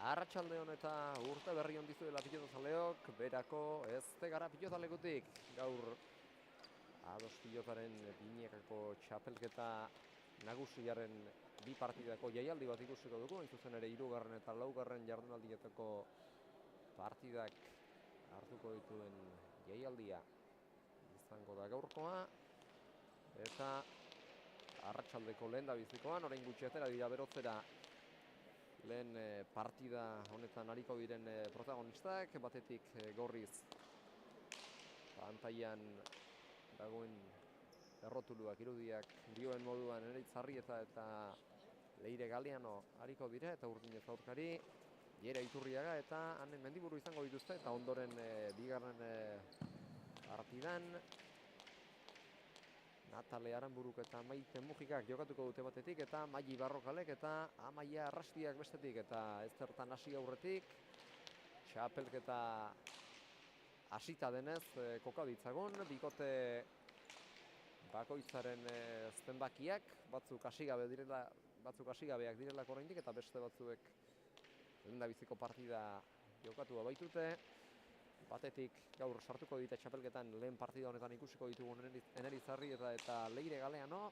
Arratsaldeon eta urte berri on dizuela pilotazaleok, berako ez gara pilotalekutik. Gaur ados pilotaren binekako txapelketa nagusiaren bi partidako jaialdi bat ikusiko dugu, hain zuzen ere 3. eta 4. jardunaldietako partidak hartuko dituen jaialdia izango da gaurkoa. Eta arratsaldeko lehendabizikoan, orain gutxi atera dira berotzera lehen partida honetan ariko diren protagonistak, batetik gorriz pantailan dagoen errotuluak, irudiak dioen moduan Eneritz Arrieta eta Leire Galeano ariko dira, eta Urdinez aurkari Jera Iturriaga eta Anen Mendiburu izango dituzte, eta ondoren bigarren partidan Natale Aranburuk eta Maite Mujikak jokatuko dute batetik, eta Maili Barrokalek eta Amaia Arrastiak bestetik, eta ez zertan hasi aurretik txapelketa hasita denez koka ditzagun, bikote bakoitzaren zenbakiak, batzuk hasigabeak direlako oraindik, eta beste batzuek lehendabiziko partida jokatu baitute. Batetik gaur sartuko dite txapelketan lehen partida honetan ikusiko ditugun Eneritz Arrieta eta Leire Galeano,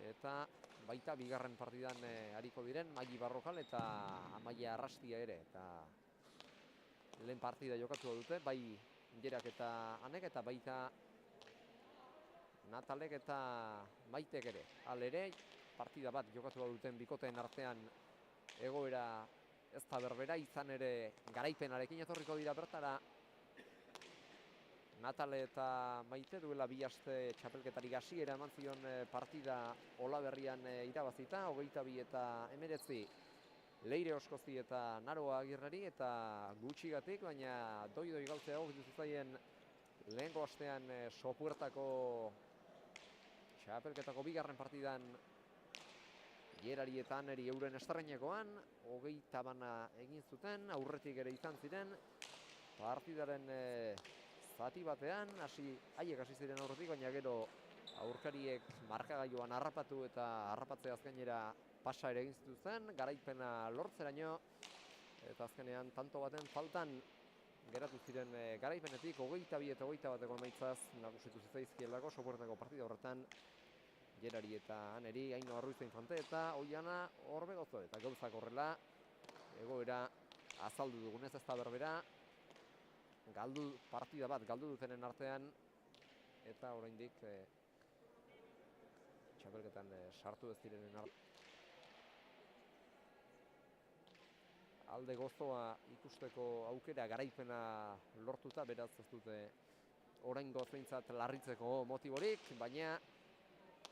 eta baita bigarren partidan ariko diren Maili Barrokal eta Amaia Arrastia ere, eta lehen partida jokatu dute, bai Jerak eta Anek, eta baita Natalek eta Maitek ere. Halere, partida bat jokatu duten bikoteen artean egoera ez da berbera, izan ere garaipenarekin etorriko dira bertara. Natale eta Maite duela 2 aste txapelketari hasiera eman zion partida Olaberrian irabazita, 22 eta 19 Leire Oskozi eta Naroa Agirreri, eta gutxigatik, baina doi galtzea egokitu zitzaien lehengo astean Sopuertako txapelketako bigarren partidan Jerari eta Aneri euren estrainekoan, 20 bana egin zuten, aurretik ere izan ziren, partidaren zati batean, haiek hasi ziren aurretik, baina gero aurkariek markagailuan harrapatu eta harrapatzea azkenera pasa ere egin zituzten, garaipena lortzeraino, eta azkenean tanto baten faltan geratu ziren garaipenetik, 22 eta 21 emaitzaz nagusitu zitzaizkielako Sopuertako partida horretan, Jerari eta Aneri, Aino Arruiza Infante eta Oiana Orbegozo, eta gauzak horrela egoera azaldu dugunez, ez da berbera, partida bat galdu dutenen artean, eta oraindik txapelketan sartu ez direnen artean. Alde gozoa ikusteko aukera, garaipena lortuta, beraz ez dute oraingo zeintzat larritzeko motiborik, baina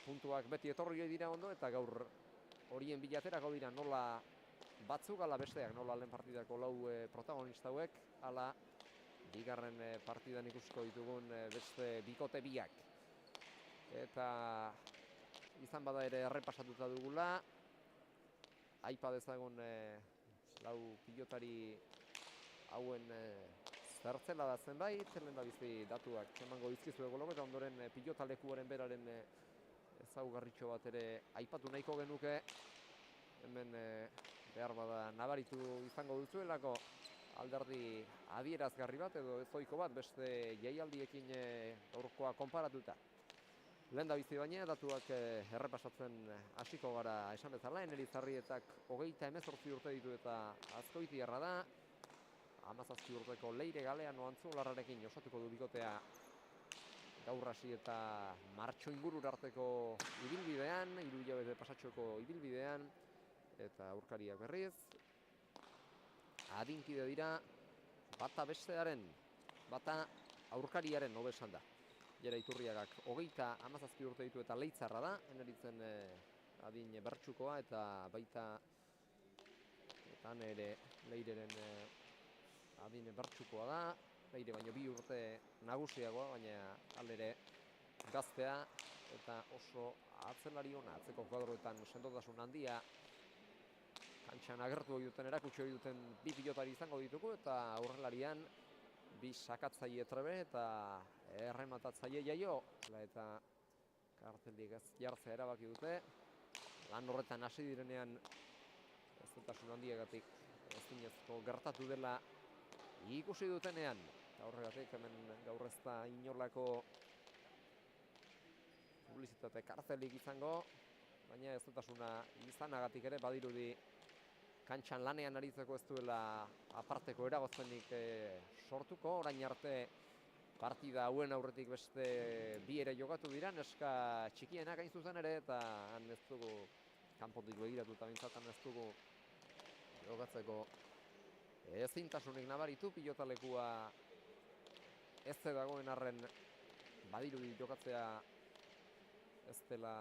puntuak beti etorri dira ondo, eta gaur horien bilaterako dira, nola batzuk ala besteak, nola lehen partidako 4 protagonista hauek, ala bigarren partidan ikusiko ditugun beste bikote biak. Eta izan bada ere errepasatuta dugula, aipa dezagun 4 pilotari hauen zertzela da zenbait, lehendabizi datuak emango dizkizuegu, eta ondoren pilotalekuaren beraren ezaugarritxo bat ere aipatu nahiko genuke. Hemen behar bada nabaritu izango duzuelako alderdi adierazgarri bat edo ezoiko bat beste jaialdiekin gaurkoa konparatuta. Lehendabizi baina datuak errepasatzen hasiko gara esan bezala. Eneritz Arrietak 38 urte ditu eta Azkoitiarra da. 17 urteko Leire Galeano Antzuolarrarekin osatuko du bikotea gaur hasi eta martxo ingurura arteko ibilbidean, 3 hilabete pasatxoko ibilbidean, eta aurkariak berriz adinkide dira, bata bestearen, bata aurkariaren hobesan da. Jera Iturriagak 37 urte ditu eta Leitzarra da, Eneritzen adin bertsukoa, eta baita eta ere Leireren adin bertsukoa da. Leire baino 2 urte nagusiagoa, baina aldere gaztea eta oso atzelari ona, atzeko kuadroetan sendotasun handia kantxan agertu duten, erakutsi duten 2 pilotari izango ditugu, eta aurrelarian 2 sakatzaile trebe eta errematatzaile Jaio, eta kartelik ez jartzea erabaki dute. Lan horretan hasi direnean ez dutasun handiagatik ezinezko gertatu dela ikusi dutenean. Eta horregatik hemen gaur ez da inolako publizitate kartelik izango, baina ez dutasuna izanagatik ere badirudi kantxan lanean aritzeko ez duela aparteko eragozpenik sortuko. Orain arte partida hauen aurretik beste bi ere jokatu dira, neska txikienak hain zuzen ere, eta han ez dugu kanpotik begiratuta bintzatan ez dugu jokatzeko ezintasunik nabaritu. Pilotalekua ez dagoen arren badirudi jokatzea ez dela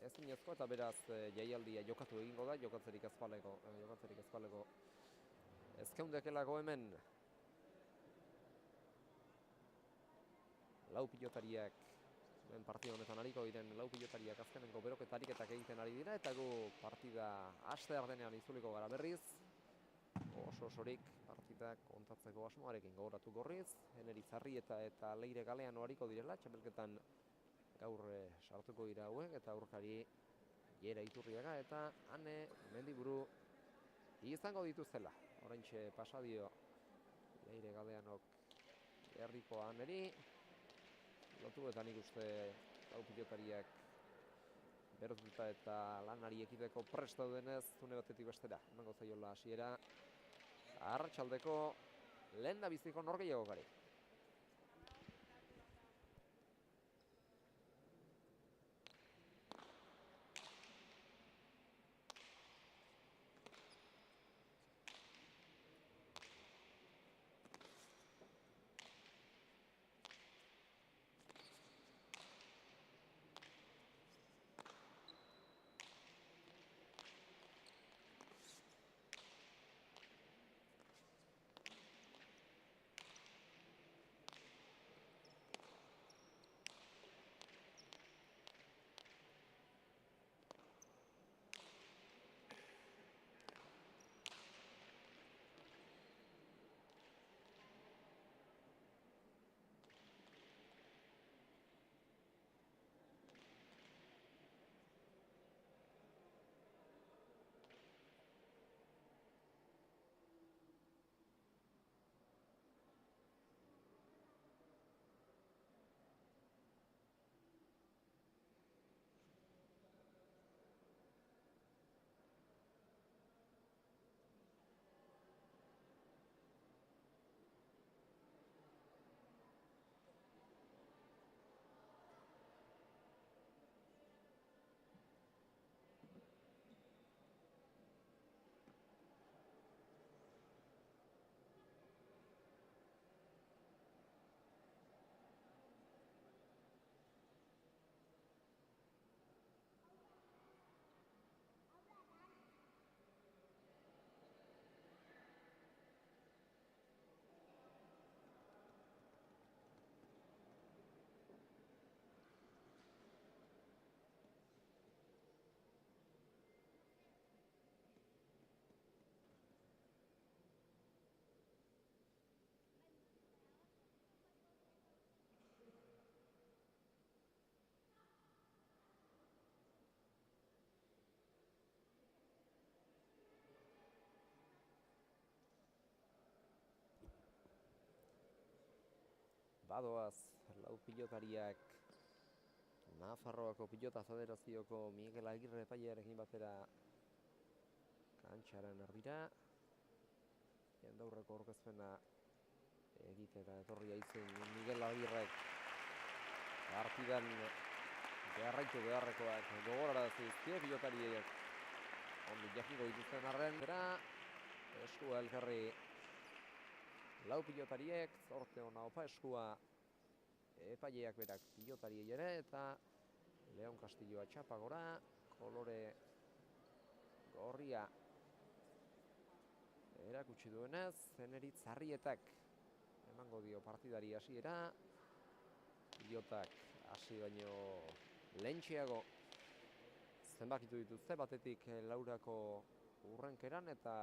ezinezko, eta beraz jaialdia jokatu egingo da, jokatzerik ezpaleko ezkeundekelako hemen. Lau pilotariak, hemen partida honetan ariko diren lau pilotariak azkenengo beroketarik egiten ari dira, eta gu partida hastear denean itzuliko gara berriz. Oso-osorik partidak kontatzeko asmoarekin gogoratu gorriz. Eneri Zarrieta eta Leire Galeano ariko direla, txapelketan gaur sartuko dira hauek, eta aurkari Jera Iturriaga eta Ane Mendiburu izango dituztela. Oraintxe pasadio Leire Galeanok herriko Aneri, lotu eta nik uste lau pilotariak berotuta eta lanari ekiteko prest daudenez, zune batetik bestera emango zaiola hasiera arratsaldeko lehendabiziko norgehiagokari. Badoaz, lau pilotariak Nafarroako Pilota Federazioko Miguel Agirre epailearekin batera kantxaren erdira. Jendaurreko aurkezpena egitera etorri aitzin Miguel Agirrek partidan beharraitu beharrekoak gogorarazi dizkie pilotariek ondo jakingo dituzten arren. Eskua elkarri lau pilotariek, zorte hona opa eskua epaileak berak pilotariei ere, eta Leon Castilloa txapa gora, kolore gorria erakutsi duenez, Eneri Zarrietak emango dio partidari hasiera. Pilotak hasi baino lehentxeago zenbakitu dituzte, batetik Laurako urrenkeran, eta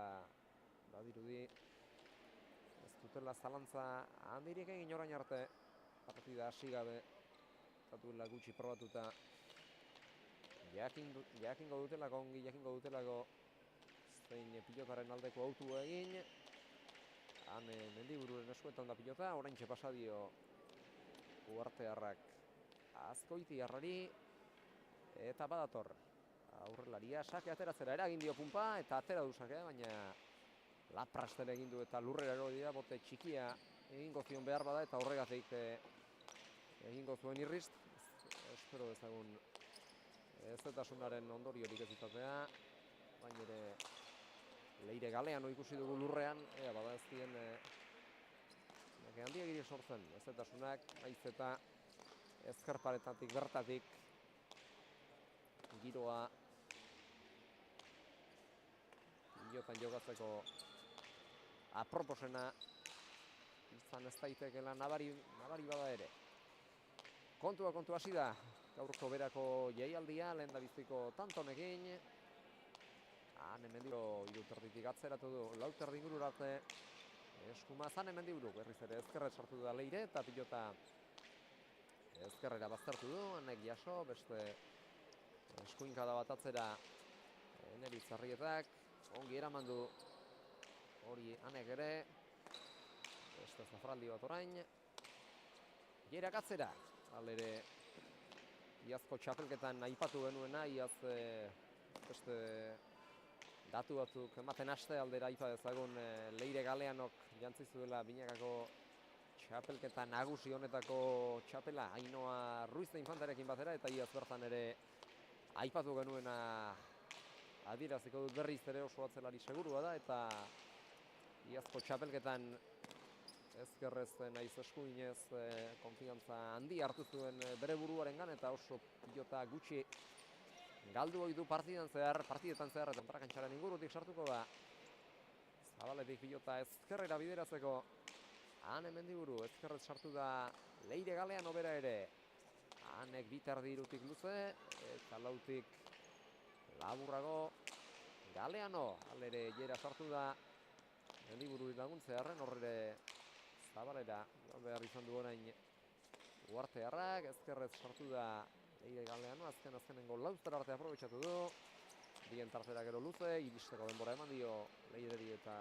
badirudi ez dutela zalantza handirik egin orain arte partida hasi gabe, eta duela gutxi probatuta jakingo dutelako, ongi jakingo dutelako zein pilotaren aldeko autu egin. Han Mendibururen eskuetan da pilota, oraintxe pasa dio Uartearrak Azkoitiarrari. Eta badator aurrelaria sake ateratzera eragin dio punpa eta atera du sakea, baina Laprasten egin du eta lurrera erori da, bote txikia egingo zion behar bada eta horregatik egingo zuen irrist. Espero dezagun ezetasunaren ondoriorik ez izatea, baina ere Leire Galeano ikusi dugu lurrean, bada ez dien handiegirik sortzen ezetasunak, naiz eta ezkerparetatik bertatik giroa pilotan jokatzeko aproposena izan ez daitekeela nabari bada ere. Kontua hasi da gaurko berako jaialdia, lehendabiziko tantonekin. Hemen dio iruterditik atzeratu du, lauterdi ingurura arte eskuma zan hemen diburu, berriz ere ezkerret sartu da Leire eta pilota ezkerrera baztertu du, hanek jaso, beste eskuinkada bat atzera Eneri Zarrietak, ongi eraman du hori hanek ere, beste zafraldi bat orain. Jeirak atzera, alere iazko txapelketan aipatu genuena, iaz beste datu batzuk ematen haste aldera aipa dezagun Leire Galeanok jantzi zuela binakako txapelketa nagusi honetako txapela Ainhoa Ruiz infantarekin batera, eta iaz bertan ere aipatu genuena adieraziko dut berriz ere, oso atzelari segurua da, eta iazko txapelketan ezkerrez naiz eskuinez konfiantza handi hartu zuen bere buruarengan, eta oso pilota gutxi galdu ohi du partidetan zehar, eta kontrakantxaren ingurutik sartuko da. Zabaletik pilota ezkerrera bideratzeko. Han Mendiburu ezkerrez sartu da Leire Galeano bera ere. Hanek biterdi irutik luze, eta lautik laburrago Galeano. Alere jera sartu da Mendiburu laguntzearen, horre Zabalera behar izan du orain Uartearrak, ezkerrez sartu da Leire Galeano, azkenengo lauzter arte aprobetxatu du. Bien tartera gero luze, iristeko denbora eman dio Leireri eta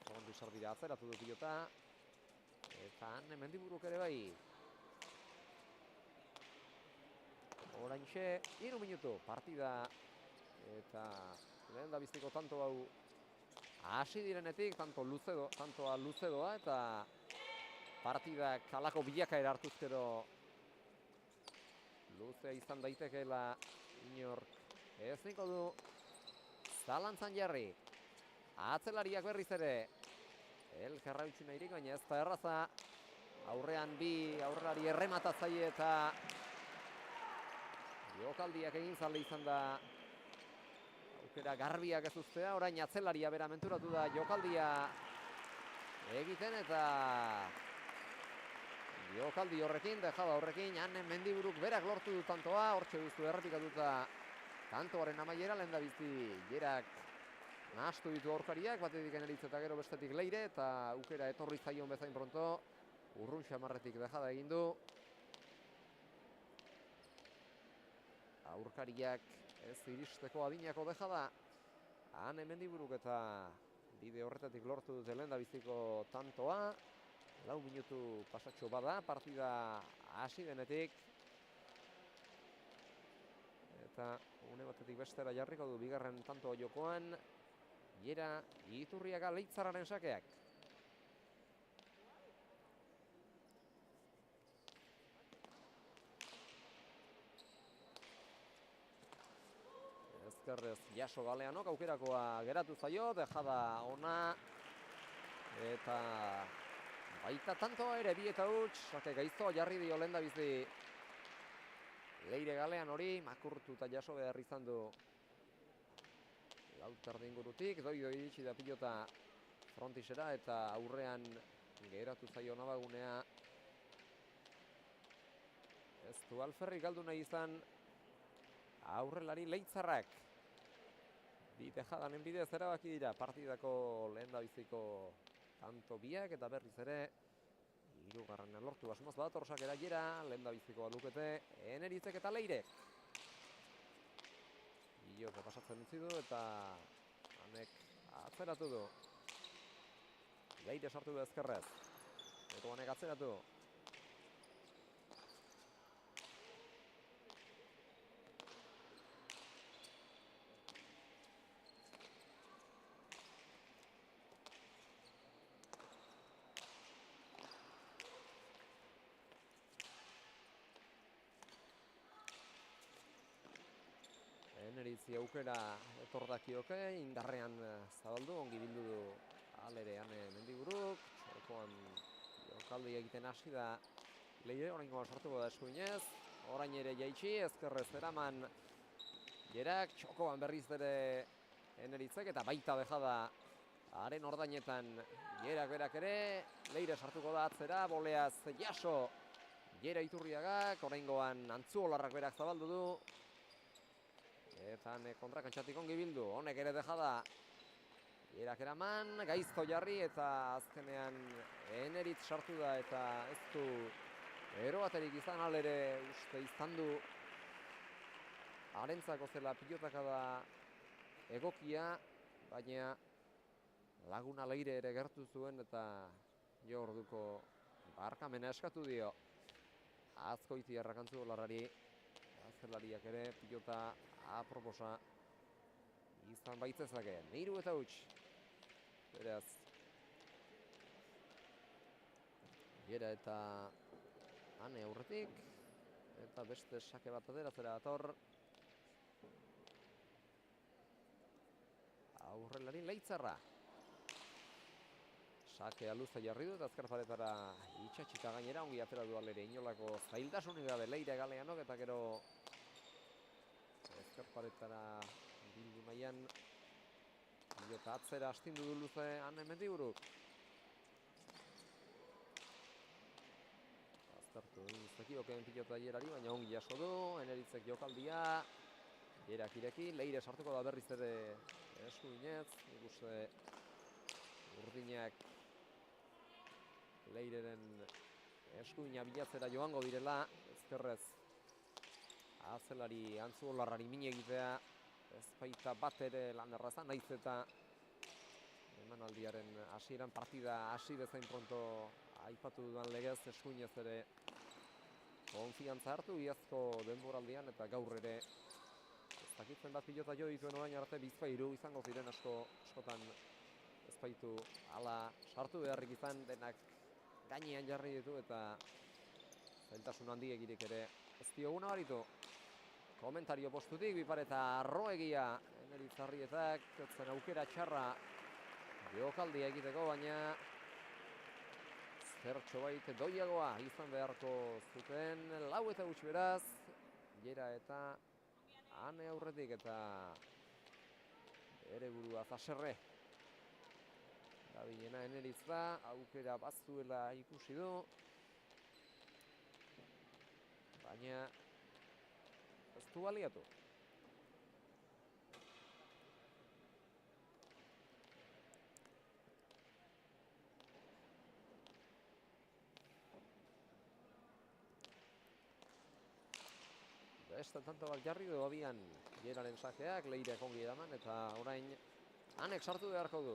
Fronti sardira atzeratu du pilota. Eta han Mendiburuk ere bai. Oraintxe, 3 minutu partida eta lehen da biztiko tanto hau hasi direnetik, tantoa luzedoa eta partidak halako bilakaera hartuzkero luzea izan daitekeela inork ez niko du zalantzan jarri. Atzelariak berriz ere elkarra utzi nahirik, baina ez da erraza. Aurrean bi aurrelari errematzaile eta jokaldiak egin zale izan da aukera garbiak ez uztea. Orain atzelaria bera menturatu da jokaldia egiten, eta jokaldi horrekin, dejada horrekin, Ane Mendiburuk berak lortu du tantoa, hortxe duzu errepikatuta tantoaren amaiera, lehen da bizi jerak nahastu ditu aurkariak, batetik Eneritz eta gero bestetik Leire, eta aukera etorri zaion bezain pronto, urrun xamarretik dejada egin du. Aurkariak ez iristeko adinako dejada, Ane Mendiburuk eta bide horretatik lortu dute lehen da biziko tantoa. 4 minutu pasatxo bada, partida hasi denetik. Eta une batetik bestera jarriko du bigarren tanto jokoan. Jera Iturriaga Leitzarraren sakeak. Ezkerrez jaso Galeanok, aukerakoa geratu zaio, dejada ona. Eta baita tantoa ere, bi eta huts, sake gaiztoa jarri dio lehen da bizi Leire Galean hori, makurtu eta jaso behar izan du lauterdi ingurutik, doi iritsi da pilota frontisera, eta aurrean geratu zaio nabagunea. Ez du alferrik galdu nahi izan aurrelari Leitzarrak. Bi dejadanen bidez erabaki dira partidako lehen da biziko tanto biak, eta berriz ere hirugarrena lortu asmoz badator sakera jera, lehen da bizikoa lukete Eneritzek eta Leirek. Iloko pasatzen utzi du, eta hanek atzeratu du. Leire sartu du ezkerrez. Eta honek atzeratu. Eneritzi aukera etordakioke, indarrean zabaldu, ongi bildu du alere Ane Mendiburuk, txokoan jokaldi egiten hasi da Leire, oraingoan sartuko da eskuinez, orain ere jaitsi, ezkerrez eraman Jerak, txokoan berriz ere Eneritzek, eta baita dejada haren ordainetan Jerak berak ere, Leire sartuko da atzera, boleaz jaso Jera Iturriagak, oraingoan Antzuolarrak berak zabaldu du, eta kontrakantxatik ongi bildu, honek ere dejada Jerak eraman, gaizto jarri eta azkenean Eneritz sartu da eta ez du eroaterik izan alere uste izan du harentzako zela pilotaka da egokia, baina laguna Leire ere gertu zuen eta jo orduko barkamena eskatu dio Azkoitiarrak Antzuolarrari, azelariak ere pilota aproposa izan baitzezake, 3 eta huts. Beraz, Jera eta Ane aurretik, eta beste sake bat ateratzera dator. Aurrelari Leitzarra. Sakea luze jarri du eta azkar paretara itxatxika gainera, ongi atera du alere inolako zailtasunik gabe Leire Galeanok, eta gero azkar paretara bildu nahian pilota atzera astindu du luze Ane Mendiburuk. Aztertu zekioken pilota Jerari, baina ongi jaso du, Eneritzek jokaldia, Jerak ireki, Leire sartuko da berriz ere eskuinez, ikuste urdinak Leireren eskuina bilatzera joango direla, ezkerrez azelari Antzuolarrari min egitea, ez baita bat ere landerraza, naiz eta emanaldiaren hasieran partida hasi bezain pronto aipatu dudan legez eskuinez ere konfiantza hartu iazko denboraldian, eta gaur ere ez dakitzen bat pilota jo dituen orain arte bizpahiru izango ziren askotan ez baitu hala sartu beharrik izan, denak gainean jarri ditu eta zailtasun handiegirik ere ez dioguna baritu. Komentario postutik, Bipar eta Arroegia Eneritz Arrietak, zen aukera txarra jokaldia egiteko, baina zertxo bait doiagoa izan beharko zuten, 4 eta huts beraz, Jera eta Ane aurretik eta bere burua zaserre. Gabilena Eneritz da, aukera bazuela ikusi du, baina ez du baliatu. Beste tanto bat jarri du abian Jeraren sakeak, Leireak ongi edaman, eta orain Anek sartu beharko du.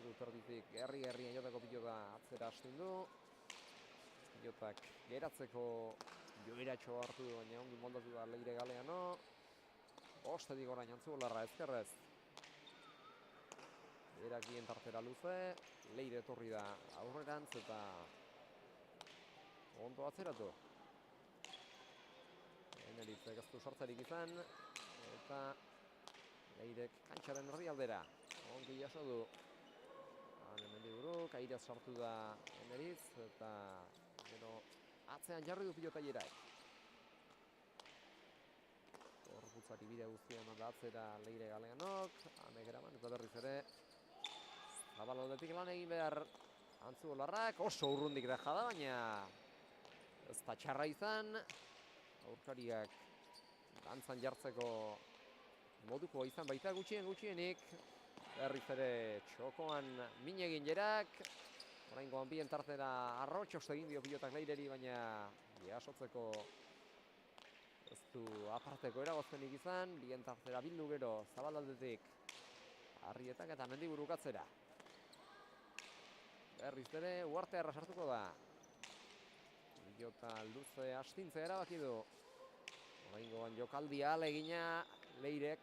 Hiru terditik herri-herrien joteko pilota atzera hasten du. Pilotak geratzeko joeratxo hartu du, baina ongi moldatu da Leire Galeano. Bostetik orain Antzuolarra ezkerrez. Jerak bien tartera luze, Leire etorri da aurrerantz eta ondo atzeratu. Eneritzek ez du sartzerik izan, eta Leirek kantxaren erdialdera. Ongi jaso du. Ane Mendiburuk, airaz sartu da Eneritz, eta gero atzean jarri du pilota Jerak. Gorputzari bide guztia eman da atzera Leire Galeanok, Anek eraman, eta berriz ere zabalaldetik lan egin behar Antzuolarrak, oso urrundik dejada, baina ez da txarra izan. Aurkariak dantzan jartzeko moduko izan baita gutxienik. Berriz ere txokoan min egin Jerak. Oraingoan bien tartera Arrotxos egin dio pilotak Leireri, baina jasotzeko ez du aparteko eragozpenik izan. Bien tartera bildu gero zabalaldetik Arrietak eta Mendiburuk atzera. Berriz ere, Uartearra sartuko da. Pilota luze astintzea erabaki du. Oraingoan jokaldia ahalegina Leirek.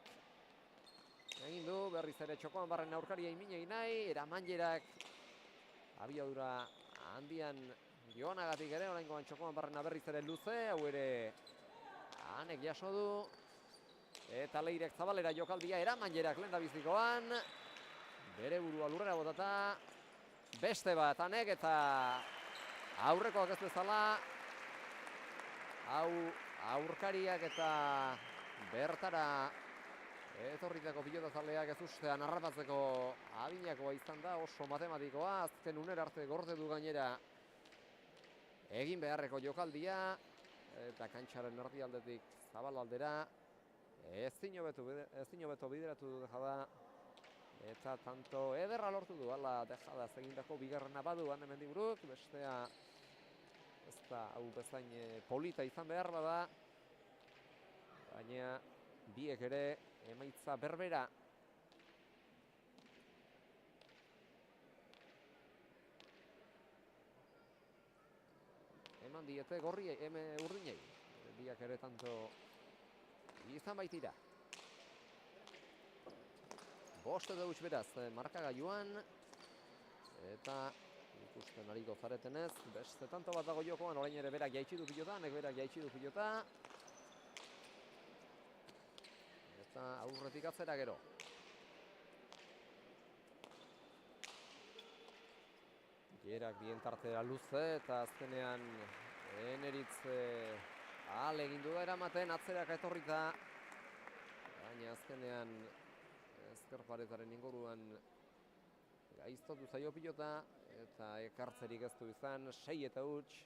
Egin du, berriz ere Txokoan Barren aurkaria iminei nahi. Eramanjerak abiadura handian joanagatik ere. Oraingoan Txokoan Barrena berriz ere luze. Hau ere Anek jaso du. Eta Leirek zabalera jokaldia Eramanjerak lehendabizikoan. Bere burua lurrera botata. Beste bat Anek eta aurrekoak ez bezala. Hau aurkariak eta bertara etorritako pilotazaleak ez ustean harrapatzeko adinakoa izan da, oso matematikoa. Azken unera arte gorde du gainera egin beharreko jokaldia. Eta kantxaren erdialdetik Zabalaldera ezin hobeto bideratu du Dejada. Eta tanto ederra lortu du, ala Dejada egindako bigarrena baduan Mendiburuk, bestea ez da hau bezain polita izan behar bada, baina biek ere emaitza berbera. Eman diete gorriei, urdinei, biak ere tanto izan baitira. Bost edo huts beraz, markagailuan. Eta ikusten ariko zaretenez, beste tanto bat dago jokoan, orain ere berak jaitsi du pilota, Anek berak jaitsi du pilota. Eta aurretik atzera gero. Jerak bien tartera luze eta azkenean Eneritz ahalegin du da eramaten atzeraka etorrita. Baina azkenean ezker paretaren inguruan gaiztotu zaio pilota eta ekartzerik ez du izan, 6 eta huts.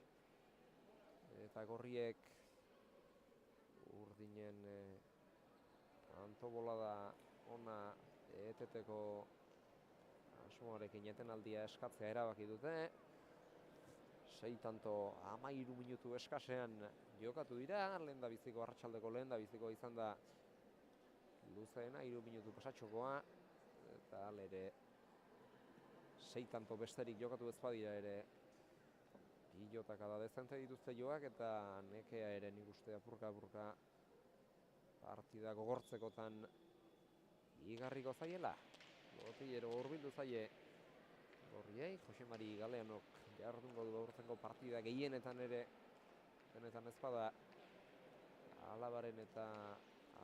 Eta gorriek urdinen antobolada ona eteteko asmoarekin etenaldia eskatzea erabaki dute. 6 tanto 13 minutu eskasean jokatu dira, lehendabiziko arratsaldeko lehendabizikoa izan da luzeena, 3 minutu pasatxokoa, eta ere 6 tanto besterik jokatu ez badira ere pilotak da dezente dituzte joak, eta nekea ere nik uste apurka-apurka partida gogortzekotan igarriko zaiela. Botillero hurbildu zaie gorriei, Jose Mari Galeanok jardungo du aurtengo partida gehienetan ere, benetan ez bada alabaren eta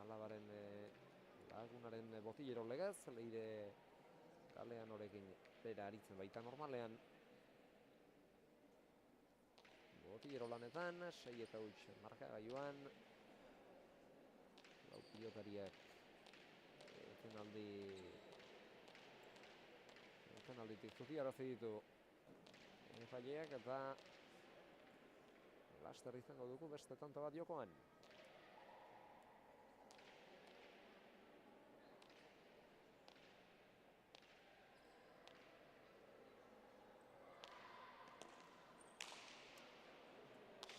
alabaren lagunaren Botillero legez, Leire Galeanorekin bera aritzen baita normalean. Botillero lanetan, 6 eta huts markagailuan. Lau pilotariak etenalditik zutiarazi ditu faileak, eta laster izango dugu beste tanto bat jokoan.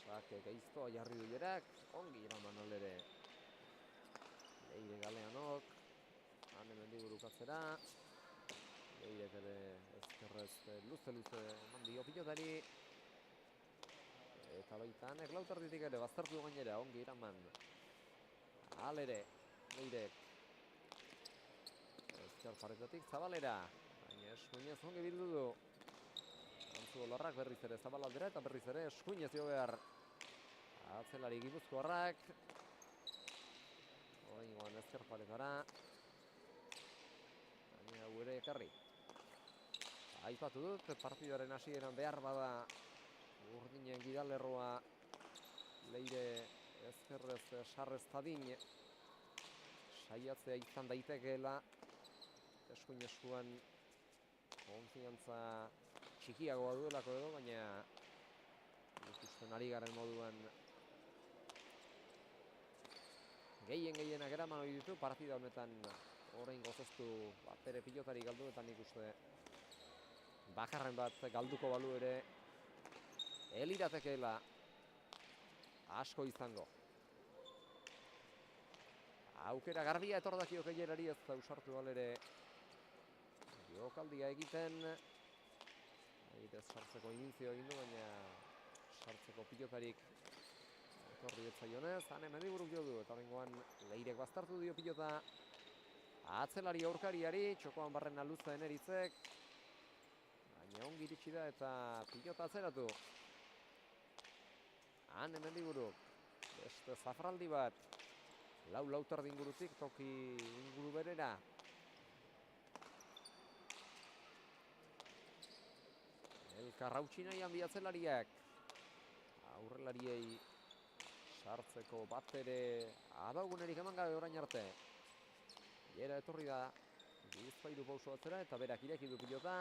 Sake gaiztoa jarri du Jerak, ongi eraman aldere Leire Galeanok, Ane Mendiburuk atzera. Leirek ere ezkerrez luze eman dio pilotari. Eta baita Anek lauterditik ere baztertu du gainera, ongi eraman. Alere, Leirek. Ezker paretatik Zabalera, baina eskuinez ongi bildu du. Antzu Olarrak berriz ere Zabalaldera, eta berriz ere eskuinez jo behar atzelari Gipuzkoarrak. Oraingoan ezker paretara. Baina hau ere ekarri. Aipatu dut, partidaren hasieran behar bada urdinen gidalerroa Leire ezkerrez sarrez tadin saiatzea izan daitekeela, eskuin eskuan konfiantza txikiagoa duelako edo, baina ikusten ari garen moduan gehienak eraman hori ditu partida honetan. Orain gozeztu bere pilotari galdu, eta nik uste bakarren bat galduko balu ere eliratekeela asko izango. Aukera garbia etor dakio Keilerari, ez da usartu balere jokaldia egiten. Airez sartzeko initzio egin du, baina sartzeko pilotarik etorri etzaionez. Ane Mendiburuk jo du, eta horrengoan Leirek baztertu dio pilota. Atzelari aurkariari, txokoan barrena luza Eneritzek. Baina ongi iritsi da eta pilota atzeratu. Ane Mendiburuk, beste zafraldi bat. Lau terdi ingurutik, toki inguru berera. Elkarrautsi nahian bi atzelariak. Aurrelariei sartzeko bat ere adaugunerik eman gabe orain arte. Gera etorri da Bizpahiru pauso atzera eta berak ireki du pilota.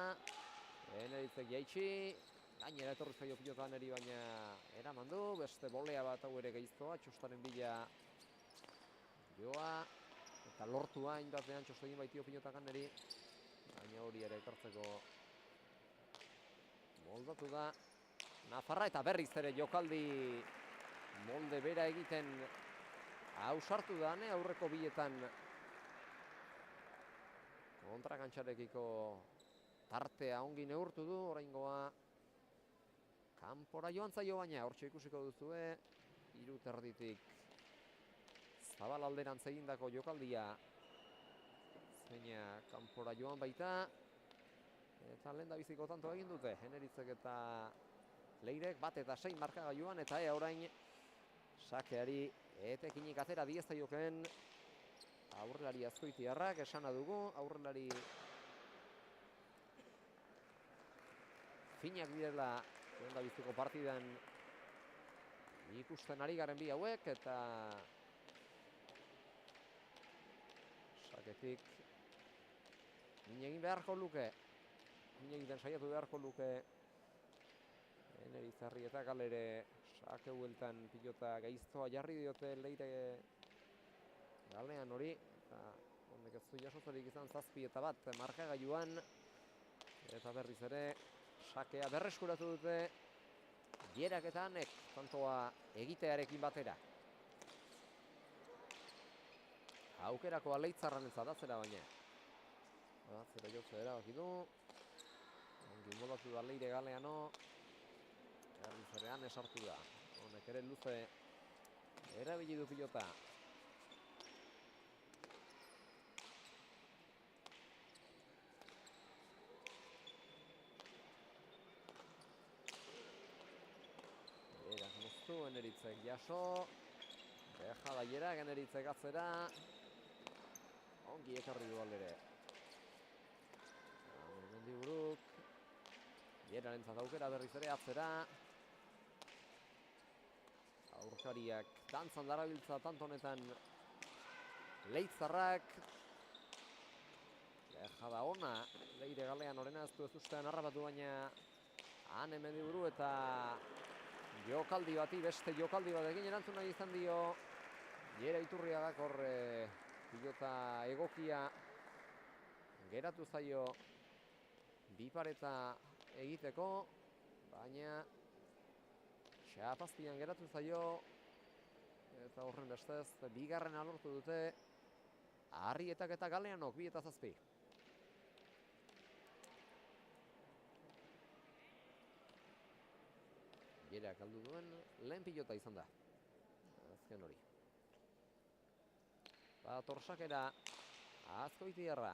Eneritzek jaitsi. Gainera etorri zaio pilota Aneri, baina eraman du. Beste bolea bat hau ere geiztoa. Txostaren bila joa. Eta lortua hainbatean txostegin baitio pilota Aneri. Baina hori ere ekartzeko moldatu da Nafarra eta berriz ere jokaldi molde bera egiten ausartu da aurreko bietan kontrakantxarekiko tartea ongi neurtu du. Oraingoa kanpora joan zaio, baina hortxe ikusiko duzue hiru terditik zabal alderantz egindako jokaldia zeina kanpora joan baita. Eta lehen da biziko tanto egin dute, Eneritzek eta Leirek, 1-6 markagailuan, eta orain sakeari etekinik atera diezta joken aurrelari Azkoitiarrak, esana dugu, aurrelari finak direla lehen da biziko partidan ikusten ari garen bi hauek, eta saketik egin beharko luke. Egiten saiatu beharko luke Eneritz eta galere sake hueltan pilota gaiztoa jarri diote Leire galean hori. Eta honek ez du jasotzerik izan 7-1 markagailuan. Eta berriz ere sakea berreskuratu dute Bierak eta Anek tantoa egitearekin batera. Aukerako Aleitzarran atzera baina. Atzera jotzea erabaki du. Moldatu da Leire galeano. Errizerean esartu da. Honek ere luze erabili du pilota. Erak moztu, Eneritzek jaso. Deja da Jerak, Eneritzek atzera. Ongi ekarri du aldere. Mendiburuk. Jerarentzat aukera berriz ere atzera. Aurkariak dantzan darabiltza tantonetan Leitzarrak. Deja ona Leire galean orena ez du ez ustean harrapatu, baina Ane Mendiburu eta jokaldi bati beste jokaldi batekin erantzun nahi izan dio Jera Iturriagak hor pilota egokia geratu zaio bipareta egiteko, baina xapazpian geratu zaio eta horren bestez bigarren alortu dute Arrietak eta Galeanok 2-7. Jerak aldu duen lehen pilota izan da azken hori. Torsakera Azkoitiarra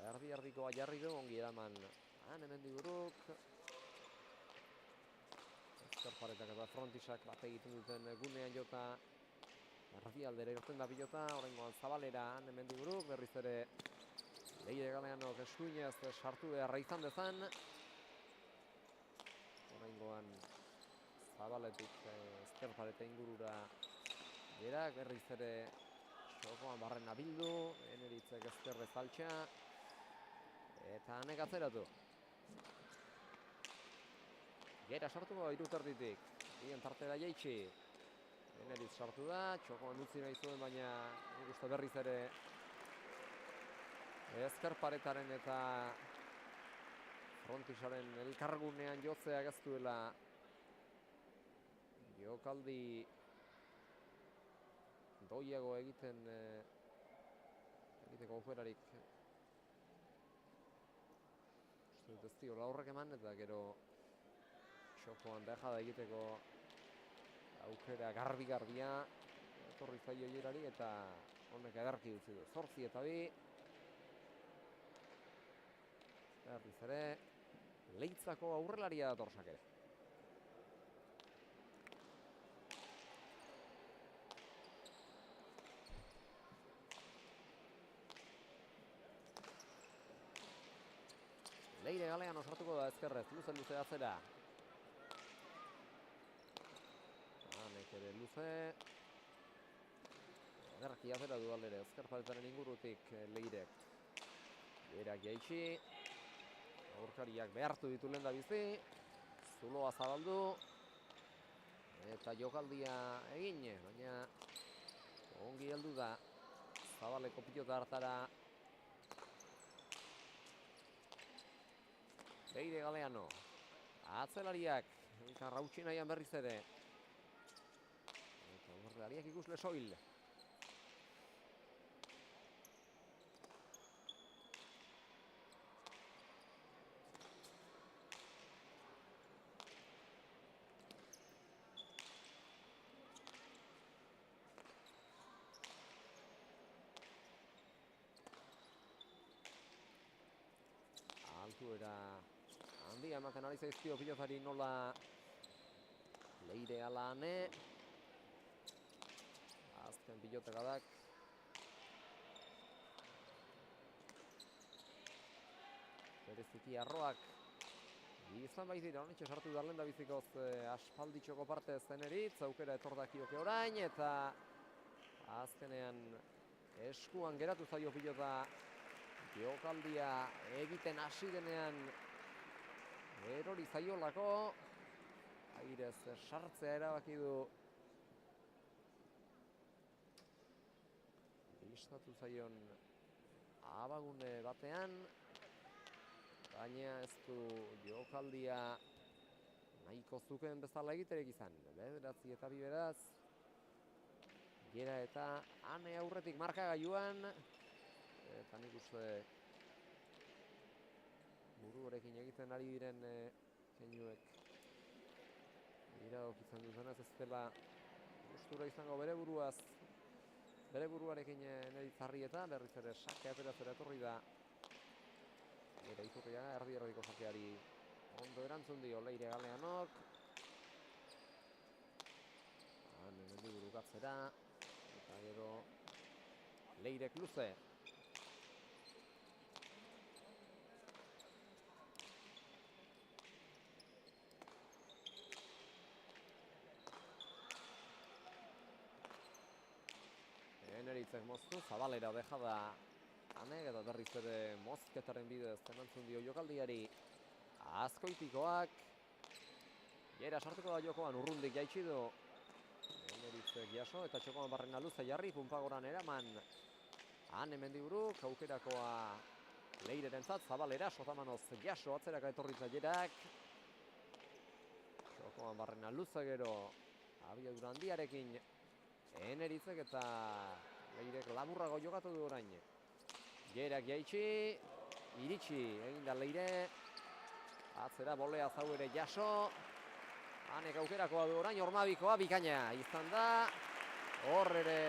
erdi-erdikoa jarri du, ongi eraman Ane Mendiburuk. Ezkerparetak eta frontisak bat egiten duten gunean jota erdialdera irten da pilota. Horrengoan Zabalera Ane Mendiburuk, berriz ere Leire Galeanok eskuinez sartu beharra izan dezan. Horrengoan Zabaletik ezkerpareta ingurura Jerak, berriz ere txokoan barrena bildu, Eneritzek ezkerrez altxa. Eta Anek atzeratu. Gera sartu da iruterditik. Bien tartera jaitsi. Eneritz sartu da, txokoan utzi nahi zuen, baina nik uste berriz ere ezkerparetaren eta frontisaren elkargunean jotzeak ez duela jokaldi doiago egiteko aukerarik Ez diola horrek eman, eta gero txokoan dejada egiteko aukera garbi-garbia etorri zaio Hierari, eta honek ederki utzi du. 8-2. Berriz ere, Leitzako aurrelaria dator sakera. Leire Galean osartuko da ezkerrez, luze atzera. Hanek ere luze. Ederki atzera du aldere, ezker paretaren ingurutik Leirek. Leirak jaitsi. Aurkariak behartu ditu lehen da bizi. Zuloa zabaldu. Eta jokaldia egin, baina ongi heldu da. Zabaleko pilota hartara. Leire Galeano. Atzelariak. Eta rautsi nahian berriz ere. Eta aurrelariak ikusle soil. Altuera handia ematen ari zaizkio pilotari nola Leire Alane. Azken pilotekadak. Bereziki arroak izan baitira, honetxe sartu darlen da bizikoz aspalditxoko parte zeneritz, aukera etordakioke orain, eta azkenean eskuan geratu zaio pilota jokaldia egiten hasi denean erori zaiolako. Airez sartzea erabaki du. Bistatu zaion abagune batean, baina ez du jokaldia nahiko zukeen bezala egiterek izan. Bederatzi eta bi beraz. Gera eta Ane aurretik markagailuan. Eta nik uste buruarekin egiten ari diren keinuek iradokitzen duzenez ez dela gustura izango bere buruaz. Bere buruarekin Neritzarri eta berriz ere sake ateratzera etorri da. Eta Iturriaga erdi-erdiko sakeari ondo erantzun dio Leire Galeanok. Hane Mendiburu gatzera. Eta gero Leirek luze. Neritzek moztu, zabalera dejada Hanek, eta berriz ere mozketaren bidez emantzun dio jokaldiari Azkoitikoak. Gera sartuko da jokoan, urrundik jaitsi du. Neritzek jaso eta txokoan barrena luze jarri, punpagoran eraman Hane Mendiburuk, aukerakoa Leirerentzat, zabalera, sotamanoz jaso atzeraka etorri zailerak. Txokoan barrena luze gero, abiadura handiarekin Neritzek eta Leirek laburrago jokatu du orain. Gerak jaitsi, iritsi egin da Leire. Atzera bolea zau ere jaso. Hanek aukerakoa du orain, Ormabikoa bikaina izan da. Hor ere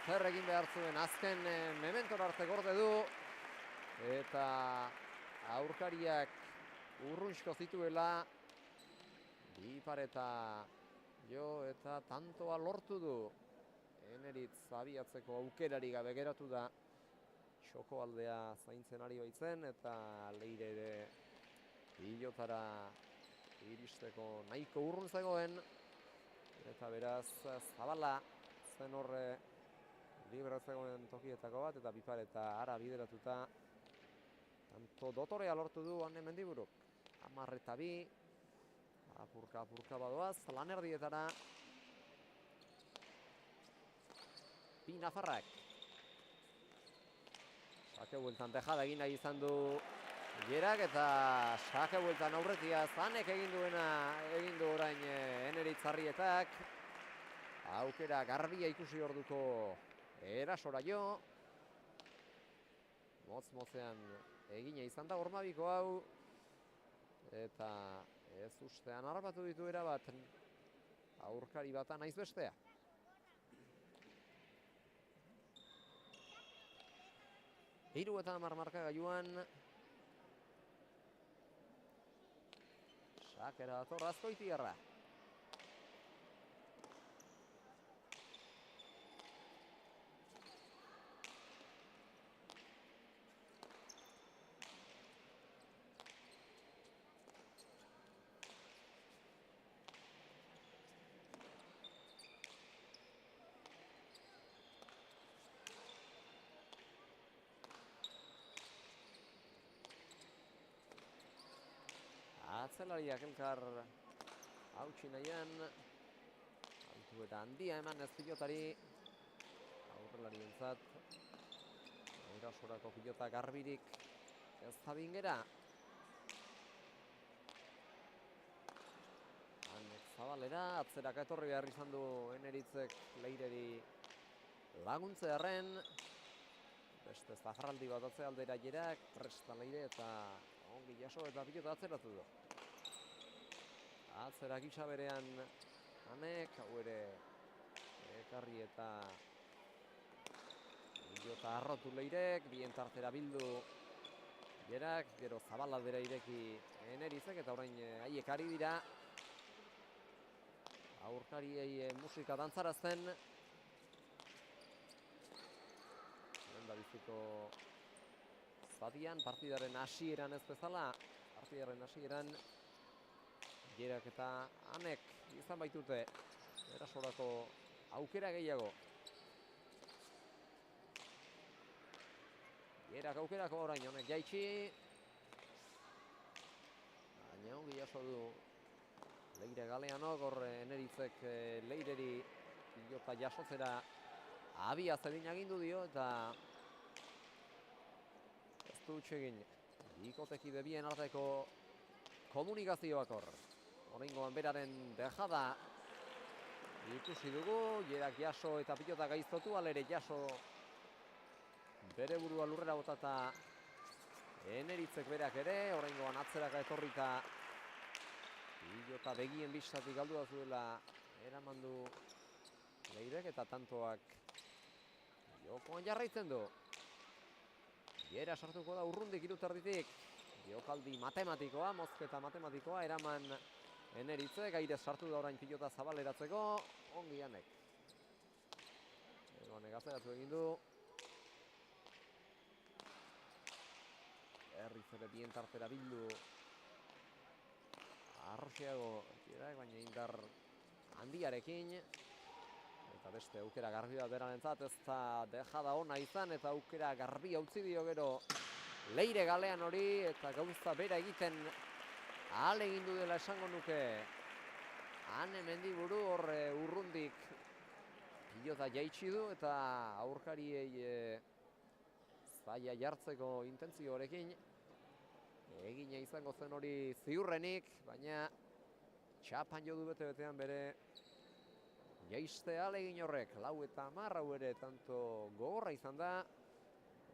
zer egin behar zuen azken mementor arte gorde du. Eta aurkariak urrunsko zituela. Bipareta jo eta tantoa lortu du. Eneritz abiatzeko aukerari gabe geratu da. Txoko aldea zaintzen ari baitzen eta Leire ere pilotara iristeko nahiko urrun zegoen. Eta beraz Zabala zen horre libre zegoen tokietako bat, eta Bipareta ara bideratuta tanto dotorea lortu du Hane Mendiburuk. 10-2. Apurka badoaz, lan erdietara. Bi nafarrak. Sake bueltan dejada egin nahi izan du Gerak, eta sake bueltan aurretiaz Hanek egin du orain Eneritzarrietak. Aukera garbia ikusi orduko erasora jo. Motz-motzean egina izan da Ormabiko hau. eta ez ustean harrapatu ditu erabat aurkari bata naiz bestea. Hiru eta hamar markagailuan sakera dator Azkoitiarra. Atzelariak elkar hautsi nahian, altuera handia eman ez pilotari, aurrelarientzat, erasorako pilota garbirik ez da bingera. Hanek zabalera, atzeraka etorri behar izan du Eneritzek Leireri laguntzearren, beste zafarraldi bat atze aldera jerak, presta Leire eta ongi jaso eta pilota atzeratu du. Atzera gisa berean Hanek, hau ere ekarri eta pilota arrotu Leirek, bien tartera bildu jerak, gero zabalaldera ireki Eneritzek eta orain haiek ari dira aurkariei musika dantzarazten. Lehendabiziko zatian, partidaren hasieran ez bezala, partidaren hasieran jerak eta Hanek izan baitute erasorako aukera gehiago. Jerak aukerako orain Honek jaitsi. Baina ongi jaso du Leire Galeanok, hor Eneritzek Leireri pilota jasotzera abia zedin agindu dio eta ez du egin bikotekide bien arteko komunikazioak hor. Oraingoan beraren dejada ikusi dugu, jerak jaso eta pilota gaiztotu, alere jaso bere burua lurrera botata Eneritzek berak ere, oraingoan atzeraka etorrita pilota begien bistatik galdua zuela eraman du Leirek eta tantoak jokoan jarraitzen du. Jera sartuko da urrundik iruterditik, jokaldi matematikoa, mozketa matematikoa eraman Eneritzek, aire sartu da orain pilota zabaleratzeko, ongi Hanek. Hanek azeratu egin du. Herriz ere bien tartera bildu arroxeago jerak, baina indar handiarekin. Eta beste aukera garbi bat berarentzat, ez da dejada ona izan eta aukera garbi utzi dio gero Leire Galean hori eta gauza bera egiten ahalegin du dela esango nuke. Hane Mendiburu hor urrundik pilota jaitsi du eta aurkariei zaila jartzeko intentzio horekin egina izango zen hori ziurrenik, baina txapan jo du bete-betean bere jaiste ahalegin horrek. 4:10, hau ere tanto gogorra izan da.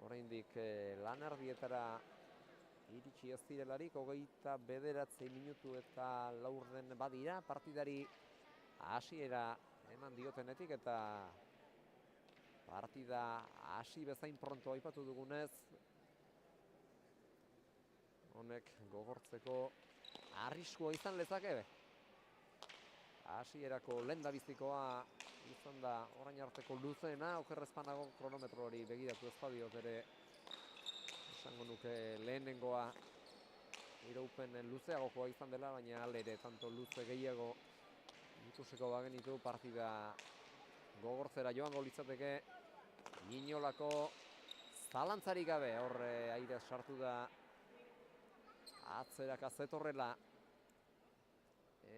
Oraindik lanardietara iritsi ez direlarik, 29 minutu eta laurden badira partidari hasiera eman diotenetik eta partida hasi bezain pronto aipatu dugunez, honek gogortzeko arriskua izan lezake. Hasierako lehendabizikoa izan da orain arteko luzeena, okerrezpanago kronometro hori begiratu ez badiot ere esango nuke lehenengoa iraupen luzeagokoa izan dela, baina alere tanto luze gehiago ikusiko bagenitu partida gogortzera joango litzateke inolako zalantzarik gabe. Hor aire sartu da atzeraka zetorrela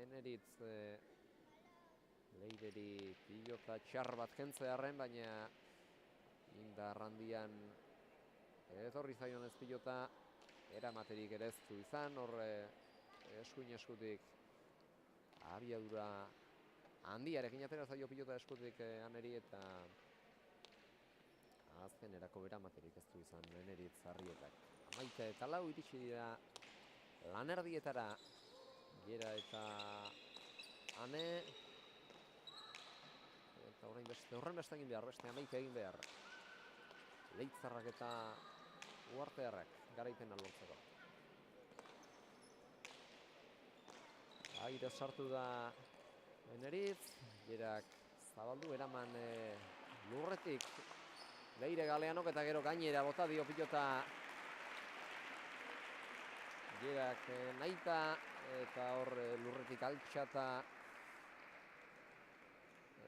Eneritz Leireri pilota txar bat kentzearren, baina indar handian etorri zaion ez pilota eramaterik ere ez du izan. Hor eskuin eskutik abiadura handiarekin atera zaio pilota eskutik Haneri eta azkenerako eramaterik ez du izan Eneritz Arrietak. 11:04 iritsi dira lanerdietara. Gera eta Ane. Eta horren beste egin behar, beste 11 egin behar. Leitzarrak eta Uartearrak garaipena lortzeko. Aire sartu da Eneritz. Gerak zabaldu eraman lurretik. Leire Galeanok eta gero gainera bota dio pilota. Gerak nahita eta hor lurretik altxata.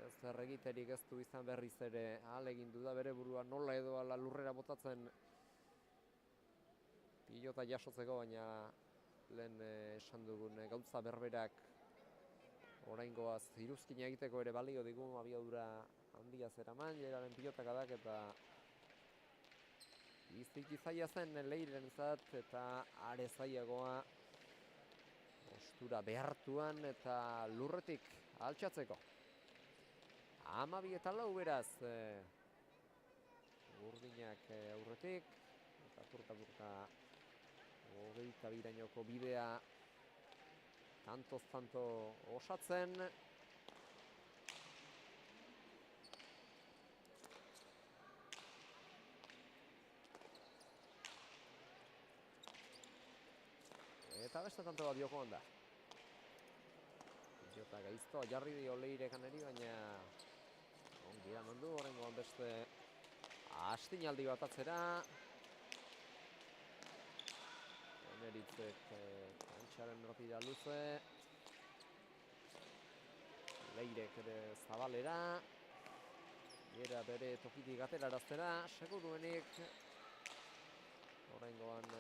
Ez erregiterik ez du izan berriz ere. Ahalegindu da bere burua nola edo ala lurrera botatzen pilota jasotzeko, baina lehen esan dugun gauza berberak oraingoaz iruzkina egiteko ere balio digu, abiadura handia zeraman, Geraren pilotakadak eta biziki zaila zen Leirentzat eta are zailagoa ostura behartuan eta lurretik altxatzeko. 12-4 beraz Urdinak aurretik eta turka 22-rainoko bidea tantoz tanto osatzen. Eta beste tanto bat jokoan da. Pilota gaizto jarri dio Leirekaneri, baina ongi eraman du, horrengoan beste astinaldi bat atzera. Eneritzek kantxaren ertira luze. Leirek ere zabalera. Gera bere tokitik ateraraztera, seguruenik. Horrengoan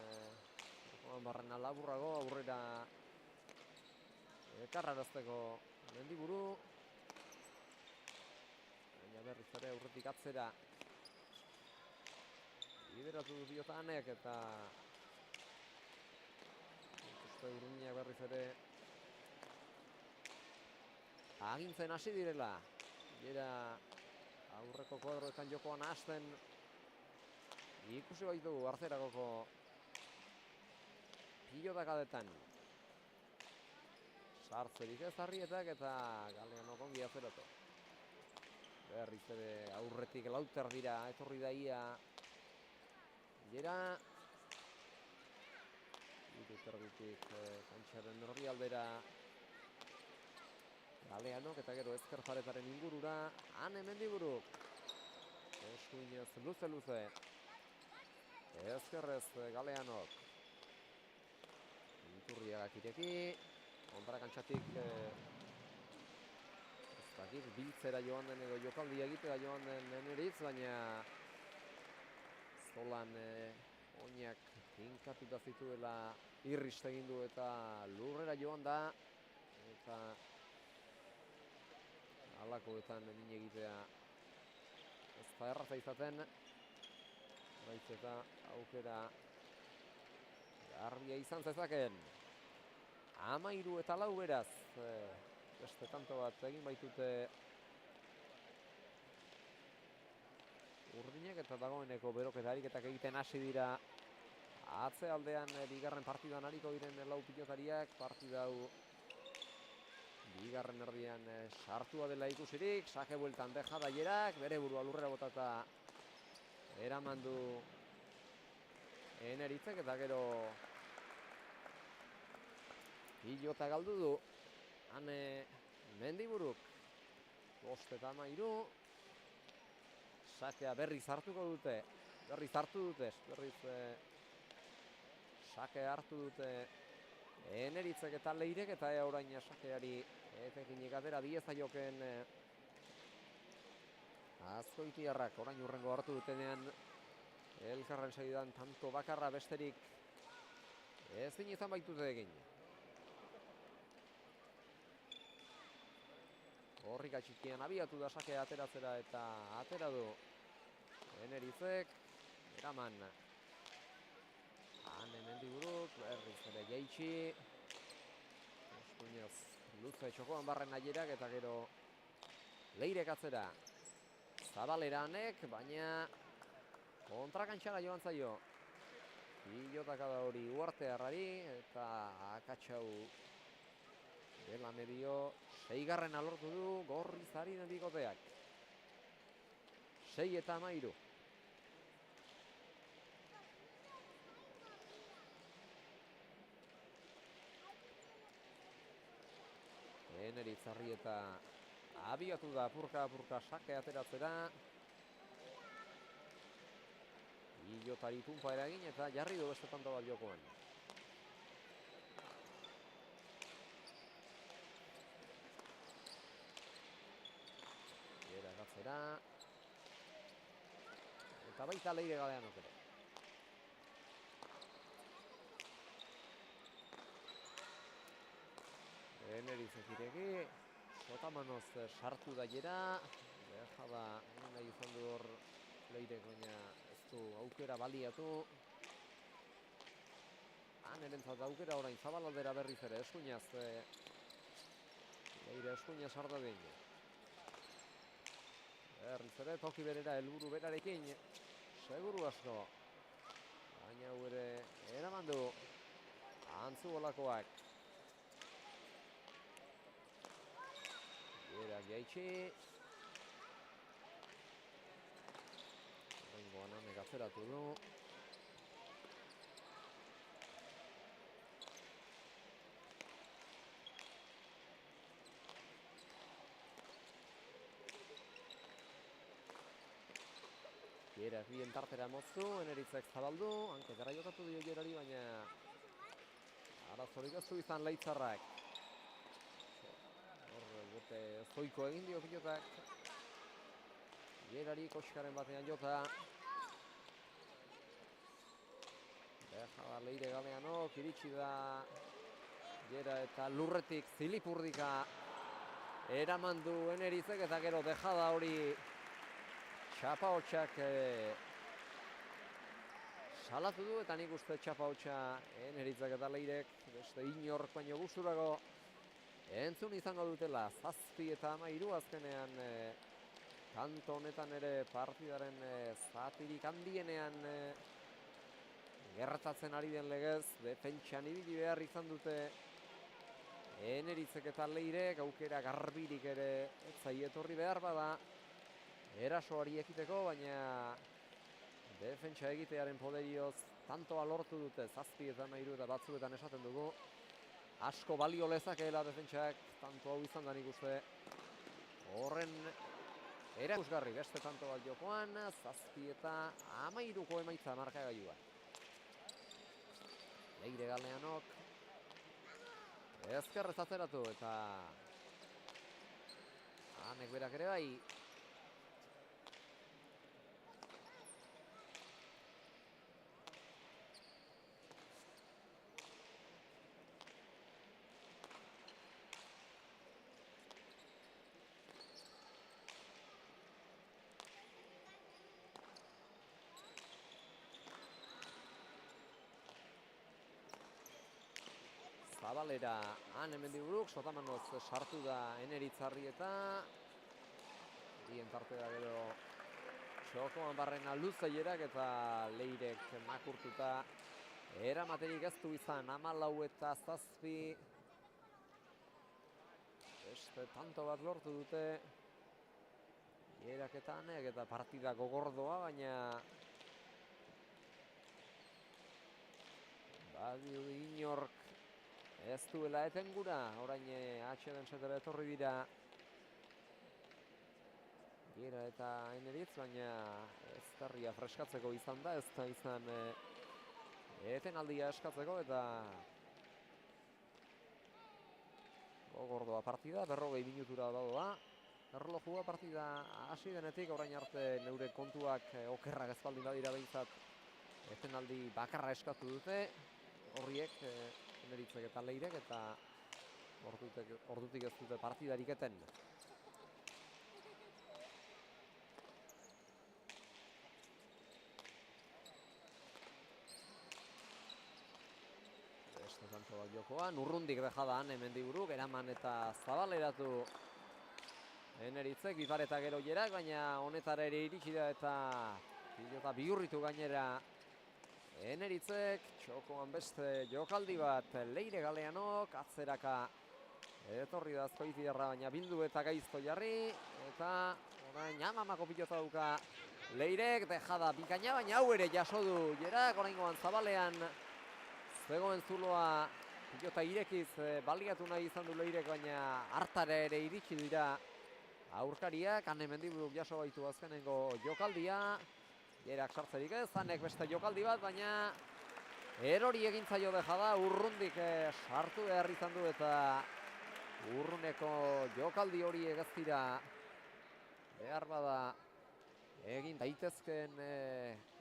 barrena laburrago, aurrera ekarrarazteko Mendiburu. Baina berriz ere aurretik atzera lideratu du Biotanek eta Urdinak berriz ere agintzen hasi direla. Gera aurreko kuadroetan jokoan hasten ikusi baitu Arzerakoko pilotakadetan. Sartzerik ez Arrietak eta Galeanok ongi azeratu. Berriz ere aurretik lauter dira, etorri da ia Gera. Terditik kantxaren erdialdera Galeanok eta gero ezker paretaren ingurura Ane Mendiburuk. Eskuinez luze. Ezkerrez Galeanok. Iturriagak ireki. Ondara kantxatik ez dakit biltzera joan den edo jokaldi egitera joan den Eneritz, baina zolan oinak tinkatuta zituela irrist egin du eta lurrera joan da. Eta halakoetan min egitea ez da erraza izaten. Baiz eta aukera garbia izan zezaken. 13-4 beraz. Beste tanto bat egin baitute Urdinek eta dagoeneko beroketa ariketak egiten hasi dira. Atzealdean bigarren partidan ariko diren lau pilotariak. Partida hau bigarren erdian sartua dela ikusirik. Sake bueltan deja daierak. Bere burua lurrera botata eraman du Eneritzek eta gero pilota galdu du Ane Mendiburuk. 5-13. Sakea berriz hartuko dute. Berriz sake hartu dute Eneritzek eta Leirek eta orain sakeari etekinik atera diezaioken Azkoitiarrak. Orain hurrengo hartu dutenean elkarren segidan tanto bakarra besterik ezin izan baitute egin. Horrik atxikian abiatu da sakea ateratzera eta atera du Eneritzek. Eraman Ane Mendiburuk, berriz ere jaitsi. Eskuinez luze txokoan barren aierak eta gero Leirek atzera. Zabalera Anek, baina kontrakantxara joan zaio. Pilotaka da hori Uartearrari eta akatsau dela medio. 6. lortu du Gorrizaren bikoteak. 6-13. Eneritz eta abiatu da apurka sake ateratzera. Pilotari tunpa eragin eta jarri du beste tanto bat jokoan. Gatzera. Eta baita Leire Galeanok ere. Eneritz ireki. Sotamanoz sartu da jera. Deja da nahi izan du hor Leirek, baina ez du aukera baliatu. Nerentzat aukera orain Zabalaldera berriz ere eskuinaz. Leire eskuinaz harta din. Berriz ere toki berera helburu berarekin. Seguru asko. Baina hau ere eraman du Antzu olakoak. Gerak jaitsi. Horrengoan Anek atzeratu du. Gerak bien tartera moztu, Eneritzek zabaldu, hanketara jokatu dio Gerari, baina arazorik ez du izan Leitzarrak. Hor bote zoiko egin dio pilotak. Gerari koskaren batean jota. Deja da Leire Galeanok, iritsi da Gera eta lurretik zilipurdika eraman du Eneritzek eta gero deja da hori Txapaotxak salatu du eta nik uste Txapaotxa Eneritzak eta Leirek beste inork baino gusturako entzun izango dutela. 7-13 azkenean kanto honetan ere partidaren zatirik handienean gertatzen ari den legez, defentsan ibili behar izan dute Eneritzek eta Leirek, aukera garbirik ere ez zaie etorri behar bada erasoari ekiteko, baina defentsa egitearen poderioz tantoa lortu dute 7-13 eta batzuetan esaten dugu. Asko balio lezakeela defentsak, tanto hau izan da nik uste. Horren erakusgarri beste tanto bat jokoan, 7-13 emaitza markagailua. Leire Galeanok ezkerrez atzeratu eta Anek berak ere bai. Zabalera Hemendiburuk, Sotamanoz sartu da Eneritzarri eta bien tartea gero txokoan barrena luzailerak eta Leirek makurtuta eramaterik ez du izan 14-7. Beste tanto bat lortu dute Gerak eta Anek eta partida gogordoa, baina badiu inork ez duela etengura, orain atxeden setera etorri dira Gera eta Eneritz, baina ez tarria freskatzeko izan da, ez da izan etenaldia eskatzeko eta gogordoa partida, 40 minutura dagoa. Erlojua partida hasi denetik, orain arte neure kontuak okerrak ez baldin badira behintzat etenaldi bakarra eskatu dute, horriek Eneritzek eta Leirek eta ordutik ez dute partidarik eten. Beste tanto bat jokoan, urrundik dejada Hemendiburuk, eraman eta zabaleratu Eneritzek, bipar eta gero Gerak, baina honetara ere iritsi da eta pilota bihurritu gainera Eneritzek, txokoan beste jokaldi bat, Leire Galeanok, atzeraka etorri da Azkoitiarra, baina bildu eta gaizto jarri, eta orain amamako pilota duka Leirek, dejada bikaina, baina hau ere jaso du Jerak, oraingoan zabalean zegoen zuloa pilota irekiz baliatu nahi izan du Leirek, baina hartara ere iritsi dira aurkariak. Ane Mendiburuk jaso baitu azkenengo jokaldia, Jerak sartzerik ez, Anek beste jokaldi bat, baina erori egin zaio dejada, Urrundik sartu behar izan du, eta Urruneko jokaldi horiek ez dira behar bada egin daitezken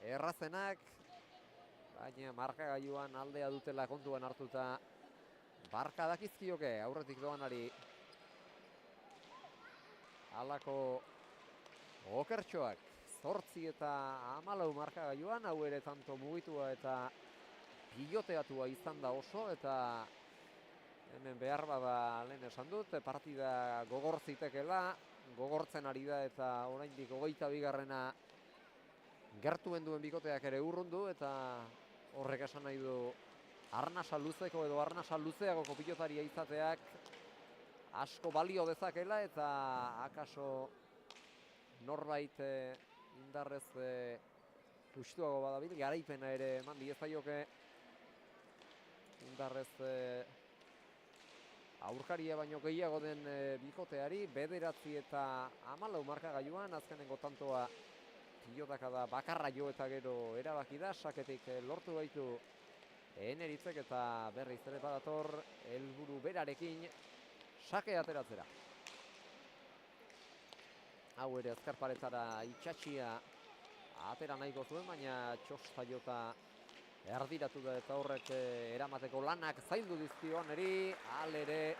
errazenak, baina markagailuan aldea dutela kontuan hartuta barka dakizkioke aurretik doanari halako okertxoak. 8 eta 14 markagailuan, hau ere tanto mugitua eta piloteatua izan da oso, eta hemen behar bada lehen esan dut, partida gogor zitekela, gogortzen ari da, eta oraindik 22. gertuen duen bikoteak ere urrundu, eta horrek esan nahi du arnasa luzeko edo arnasa luzeagoko pilotaria izateak asko balio dezakela, eta akaso norbait indarrez justuago badabil, garaipena ere eman diezaioke indarrez aurkaria baino gehiago den bikoteari. 9 eta 14 markagailuan, azkenengo tantoa pilotaka da bakarra jo eta gero erabaki da, saketik lortu baitu Eneritzek, eta berriz ere badator helburu berarekin sake ateratzera. Hau ere azkarparetara itxatxia atera nahiko zuen, baina txosta jota erdiratu da, eta horrek eramateko lanak zaildu dizkio Aneri. Alere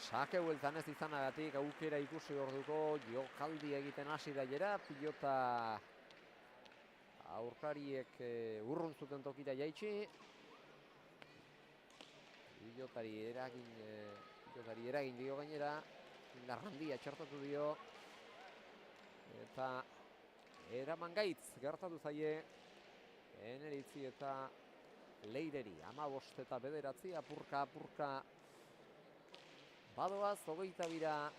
sake bueltan ez izanagatik aukera ikusi orduko jokaldi egiten hasi da Jera, pilota aurkariek urrun zuten tokira jaitsi. Pilotari eragin dio gainera, indar handia txertatu dio, eta eraman gaitz gertatu zaie Eneritzi eta Leireri. 15 eta 9 apurka badoaz, 22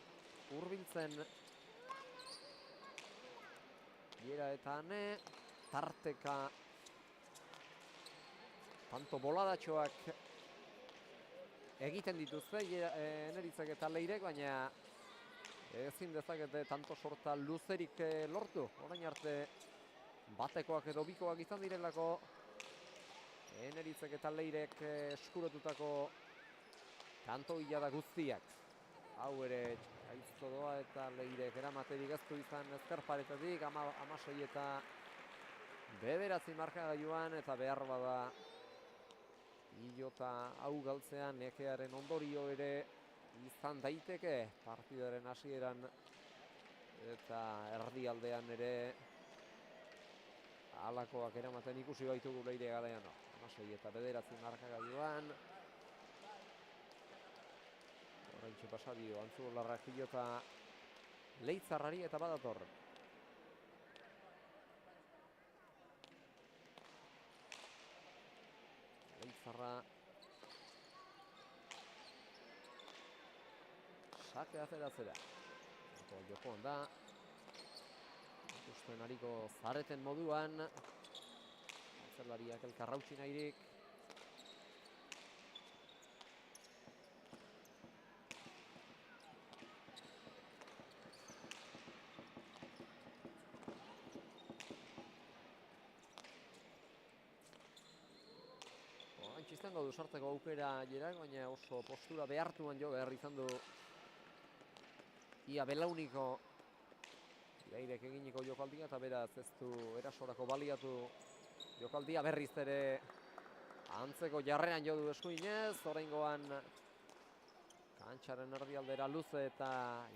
hurbiltzen Jera eta Ane, tarteka tanto boladatxoak egiten dituzte Eneritzek eta Leirek, baina ezin dezakete tanto sorta luzerik lortu. Orain arte batekoak edo bikoak izan direlako Eneritzek eta Leirek eskuratutako tanto hilada guztiak. Hau ere gaizto doa, eta Leirek eramaterik ez du izan ezkerparetatik, 16 eta 9 markagailuan, eta behar bada pilota hau galtzean nekearen ondorio ere izan daiteke partidaren hasieran eta erdialdean ere halakoak eramaten ikusi baitugu Leire Galeano. 16 eta 9 markagailuan. Oraintxe pasadio Antzuolarrak pilota Leitzarrari, eta badator. Leitzarra sake ateratzera. Jokoan da. Ikusten ariko zareten moduan. Zerlariak elkarrautsi nahirik. Izango du sartzeko aukera Jerak, baina oso postura behartuan jo behar izan du ia belauniko Leirek eginiko jokaldia, eta beraz ez du erasorako baliatu jokaldia. Berriz ere antzeko jarrean jo du eskuinez, oraingoan kantxaren erdialdera luze eta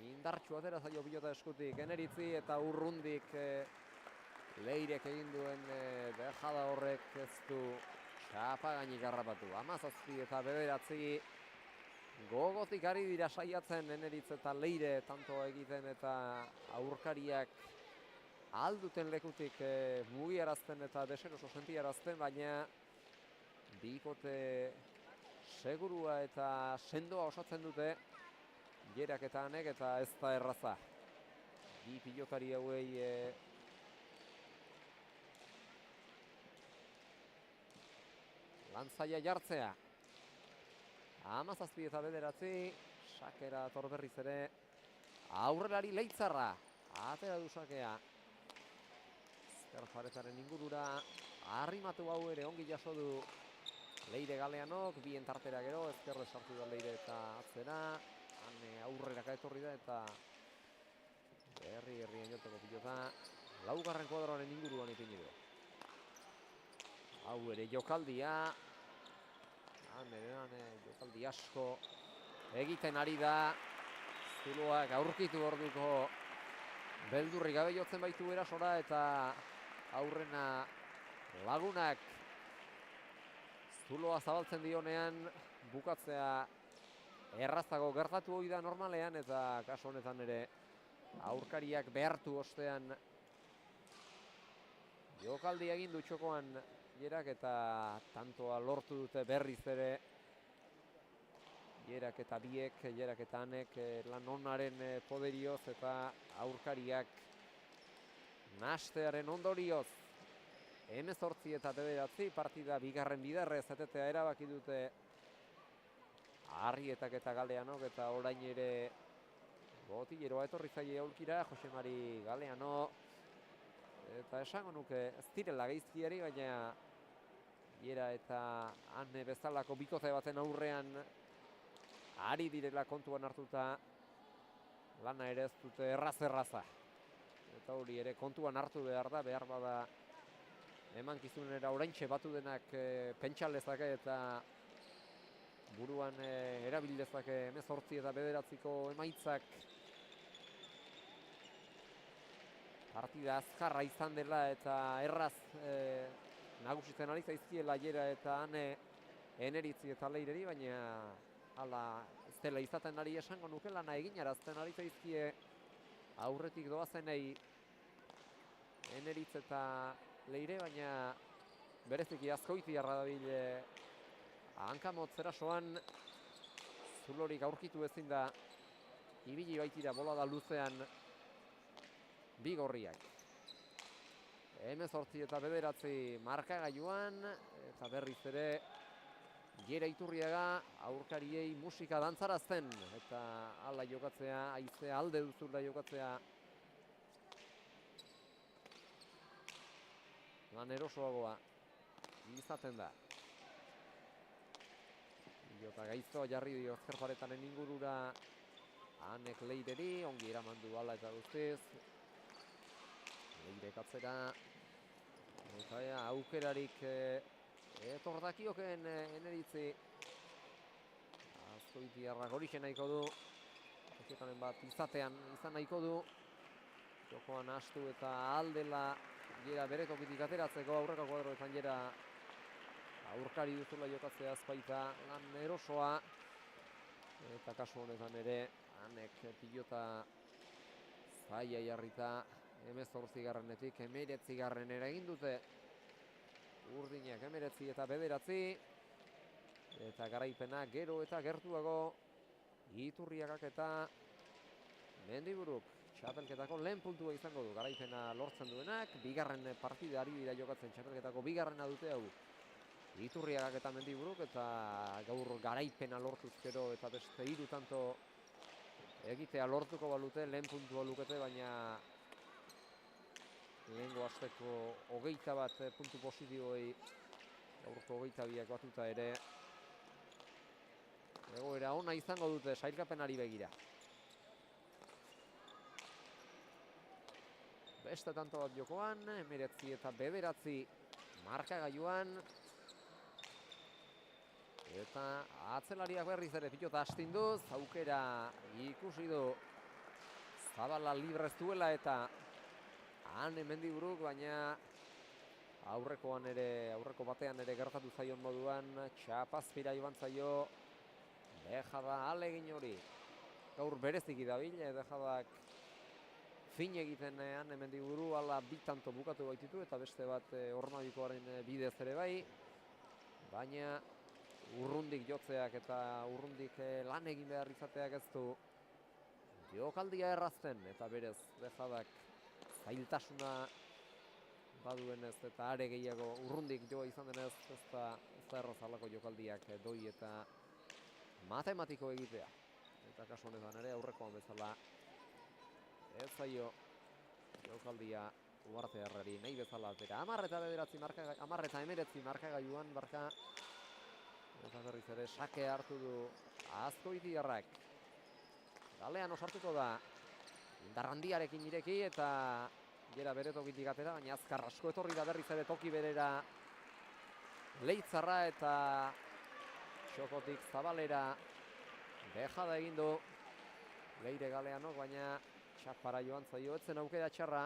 indartsu atera zaio pilota eskutik Eneritzi, eta Urrundik Leirek egin duen dejada horrek ez du txapagainik harrapatu. 17 eta 9 gogotik ari dira saiatzen Eneritz eta Leire tanto egiten, eta aurkariak alduten lekutik mugiarazten eta deseroso sentiarazten, baina bikote segurua eta sendoa osatzen dute Jerak eta Anek, eta ez da erraza. Bi pilotari hauei lantzaia jartzea. 17 eta 9, sakera torberriz ere. Aurrelari Leitzarra, atera du sakea. Ezker paretaren ingurura, arrimatu hau ere ongi jaso du Leire Galeanok, bien tartera gero, ezkerre sartu da Leire eta atzera. Aurrera etorri da eta herri gainoteko pilota. Laugarren kuadroaren inguruan ipini du. Hau ere jokaldia. Jokaldi asko egiten ari da. Zuloak aurkitu orduko beldurri gabe jotzen baitu erasora eta aurrena lagunak zuloa zabaltzen dionean bukatzea errazago gertatu hori da normalean, eta kasu honetan ere aurkariak behartu ostean jokaldia egin du txokoan Jerak eta tantoa lortu dute berriz ere Jerak eta biek, Jerak eta Anek lan onaren poderioz eta aurkariak nastearen ondorioz 18 eta 9 partida bigarren biderrez etetea erabaki dute Arrietak eta Galeanok, eta orain ere botileroa etorri zaie aurkira, Jose Mari Galeano, eta esango nuke ez direla gaizkiari, baina Jera eta Ane bezalako bikote baten aurrean ari direla kontuan hartuta, lana ere ez dute erraza. Eta hori ere kontuan hartu behar da, behar bada emankizunera oraintxe batu denak pentsalezake eta buruan erabildezake 18 eta 9ko emaitzak partida azkarra izan dela eta erraz nagusitzen ari zaizkiela Jera eta Ane Eneritzi eta Leireri, baina hala ez dela izaten ari esango nuke, lana eginarazten ari zaizkie aurretik doazenei Eneritz eta Leire, baina bereziki Azkoitiarra dabil hankamotz erasoan, zulorik aurkitu ezin da, ibili baitira bolada luzean bi gorriak. 18 eta 9 markagailuan, eta berriz ere Jera Iturriaga aurkariei musika dantzarazten, eta hala jokatzea, haizea alde duzula jokatzea lan erosoagoa izaten da. Pilota gaizto jarri dio ezker paretaren ingurura Anek Leireri, ongi eramandu ala eta guztiz. Leirek atzera. Eta aukerarik etordakioken Eneritzi. Azkoitiarrak horixe nahiko du. Eketanen bat izan nahiko du. Jokoan astu eta aldela Jera bere tokitik ateratzeko, aurreko kuadroetan Jera aurkari duzula jokatzea azpaita lan erosoa, eta kasu honetan ere Anek pilota zaila jarrita 18-garrenetik 19-garrenera egin dute urdinak 19 eta 9, eta garaipena gero eta gertuago Iturriagak eta Mendiburuk txapelketako lehen puntua izango du garaipena lortzen duenak, bigarren partida ari dira jokatzen txapelketako bigarrena dute hau Iturriagak eta Mendiburuk, eta gaur garaipena lortuzkero eta beste 3 tanto egitea lortuko balute, lehen puntua lukete, baina lehengo asteko 21 puntu positiboei gaurko 22 batuta ere egoera ona izango dute sailkapenari begira. Beste tanto bat jokoan, 19 eta 9 markagailuan. Eta atzelariak berriz ere pilota astinduz, aukera ikusi du Zabala librez duela eta Ane Mendiburuk, baina aurreko batean ere gertatu zaion moduan txapazpira joan zaio Dejada alegin hori. Gaur bereziki dabil, Dejadak fin egitenean hemendik buru ala bi tanto bukatu baititu eta beste bat Ormabikoaren bidez ere bai. Baina urrundik jotzeak eta urrundik lan egin behar izateak ez du jokaldia errazten eta berez bezadak zailtasuna baduenez eta are gehiago urrundik joa izan denez ez da errazalako jokaldiak doi eta matematiko egitea. Eta kasu honetan ere aurrekoan bezala ez zaio jokaldia Uartearrari nahi bezala atera. 10 eta 19 markagailuan barka. Eta berriz ere sake hartu du Azkoitiarrak. Galean osartuko da. Indar handiarekin ireki eta gera bere tokitik atera, baina azkar asko etorri da berriz ere toki berera Leitzarra eta txokotik Zabalera dejada egin du Leire Galeanok, baina txapara joan zaio, etzen aukera txarra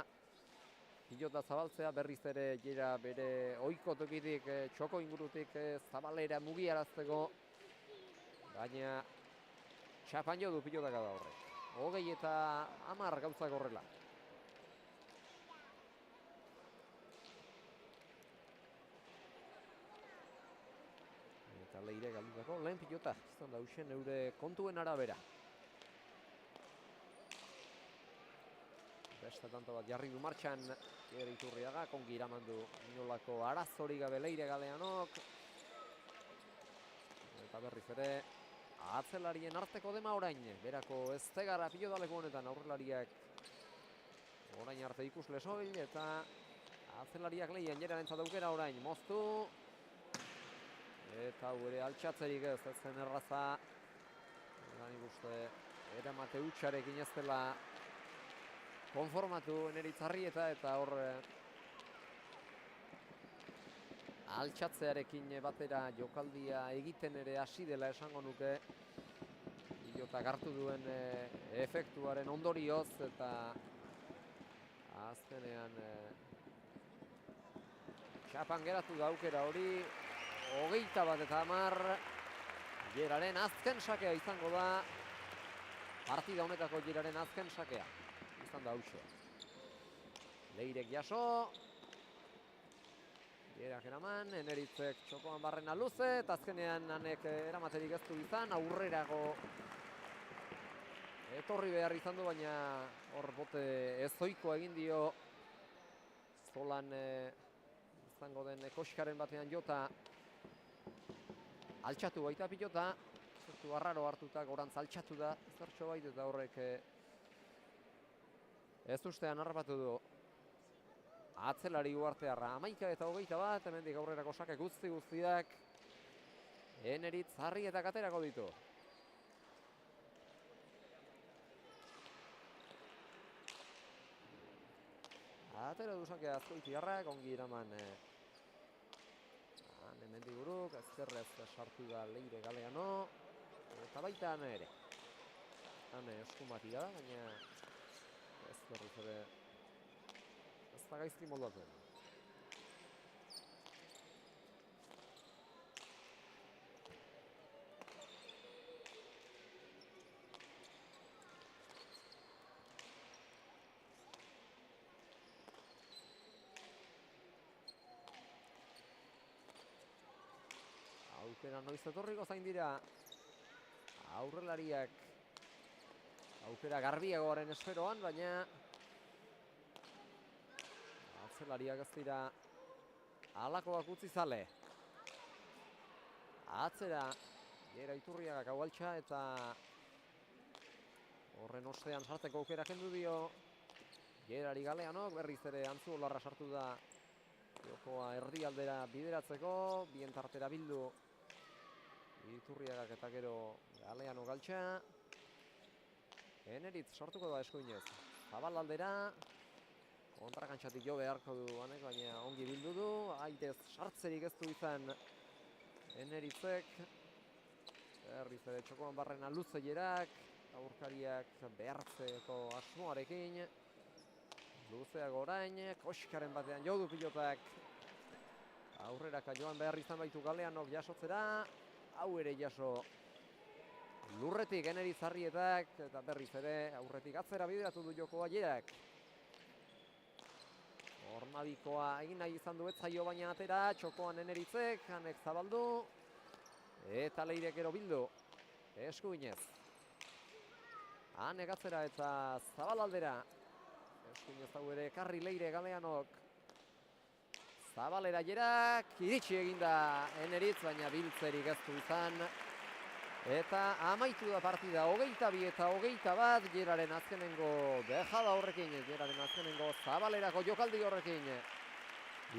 pilota zabaltzea, berriz ere gera bere ohiko tokitik txoko ingurutik Zabalera mugiarazteko, baina txapan jo du pilotaka da horrek. 20 eta 10 gauzak horrela. Eta Leire galdutako lehen pilota, izan da usen eure kontuen arabera. Beste tanto bat jarri du martxan Ere Iturriaga, kongi iramandu inolako arazori gabe Leire Galeanok. Eta berriz ere atzelarien arteko dema orain, berako ez tegara pilotaleku honetan aurrelariak orain arte ikusle soil eta atzelariak lehian jerarentzat aukera orain, moztu. Eta hau ere altxatzerik ez zen erraza. Nik uste eramate hutsarekin ez dela konformatu Eneritzarrieta eta hor altxatzearekin batera jokaldia egiten ere hasi dela esango nuke. Pilota hartu duen efektuaren ondorioz eta azkenean txapan geratu da aukera hori. 21 eta 10 Geraren azken sakea izango da. Partida honetako Geraren azken sakea izan da hauxe. Leirek jaso. Gerak eraman, Eneritzek txokoan barrena luze, eta azkenean hanek eramaterik ez du izan, aurrerago etorri behar izan du, baina hor bote ezoikoa egin dio zolan izango den koskaren batean jota altxatu baita pilota, zertu arraro hartuta gorantz altxatu da zertxo bait eta horrek ez ustean harrapatu du atzelari Uartearra. 11 eta 21, hemendik aurrerako sake guztiak Eneritzarrieta aterako ditu. Atera du sakea Azkoitiarrak, ongi iraman hemendik buruk, ezkerrez sartu da Leire Galeano, eta baita han ere. Han eskumatia da, baina ez berriz ere ez da gaizki moldatzen. Aukera noiz etorriko zain dira aurrelariak aukera garbiagoaren esferoan, baina atzelariak ez dira halakoak utzi zale. Atzera Gera Iturriagak hau altxa eta horren ostean sartzeko aukera kendu dio Gerari Galeanok, berriz ere Antzu Olarra sartu da jokoa erdialdera bideratzeko, bien tartera bildu Iturriagak eta gero Galeano galtxa. Eneritz sortuko da eskuinez. Zabal aldera. Kontrakantxatik jo beharko du hanek, baina ongi bildu du. Aitez sartzerik ez du izan Eneritzek. Berriz ere txokoan barrena luze jerak. Aurkariak behartzeko asmoarekin. Luzeago orain. Koskaren batean jo du pilotak. Aurreraka joan behar izan baitu Galeanok jasotzera. Hau ere jaso lurretik Eneritzarrietak eta berriz ere aurretik atzera bideratu du jokoa Gerak. Ornabikoa egin nahi izan du etzaio baina atera, txokoan Eneritzek, Anek zabaldu, eta Leire gero bildu, eskuinez. Anek atzera eta Zabalaldera, eskuinez hau ere karri Leire Galeanok. Zabalera jerak, iritsi eginda Eneritz, baina biltzerik ez du izan. Eta amaitu da partida, 22 eta 21, Geraren azkenengo dejada horrekin, Geraren azkenengo Zabalerako jokaldi horrekin.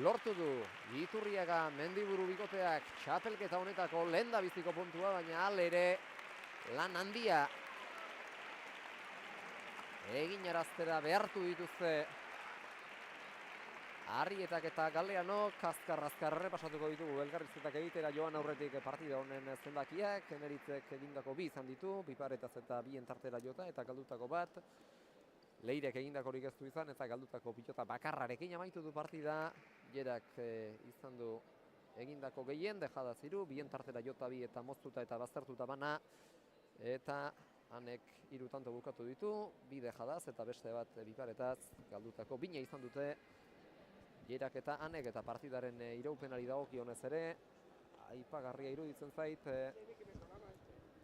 Lortu du Iturriaga Mendiburu bikoteak txapelketa honetako lehendabiziko puntua, baina alere lan handia eginaraztera behartu dituzte Arrietak eta Galeanok. Azkar errepasatuko ditugu elkarrizketak egitera joan aurretik partida honen zenbakiak. Eneritzek egindako 2 izan ditu, Piparetaz eta bien tartera jota eta galdutako bat. Leirek egindakorik ez du izan eta galdutako pilota bakarrarekin amaitu du partida. Gerak izan du egindako gehien, dejada ziru, bien tartera jota 2 eta moztuta eta baztertuta bana. Eta Anek 3 tanto bukatu ditu, 2 dejadaz eta beste bat Piparetaz galdutako 2 izan dute. Gerak eta Anek eta partidaren iraupenari dagokionez ere, aipagarria iruditzen zait,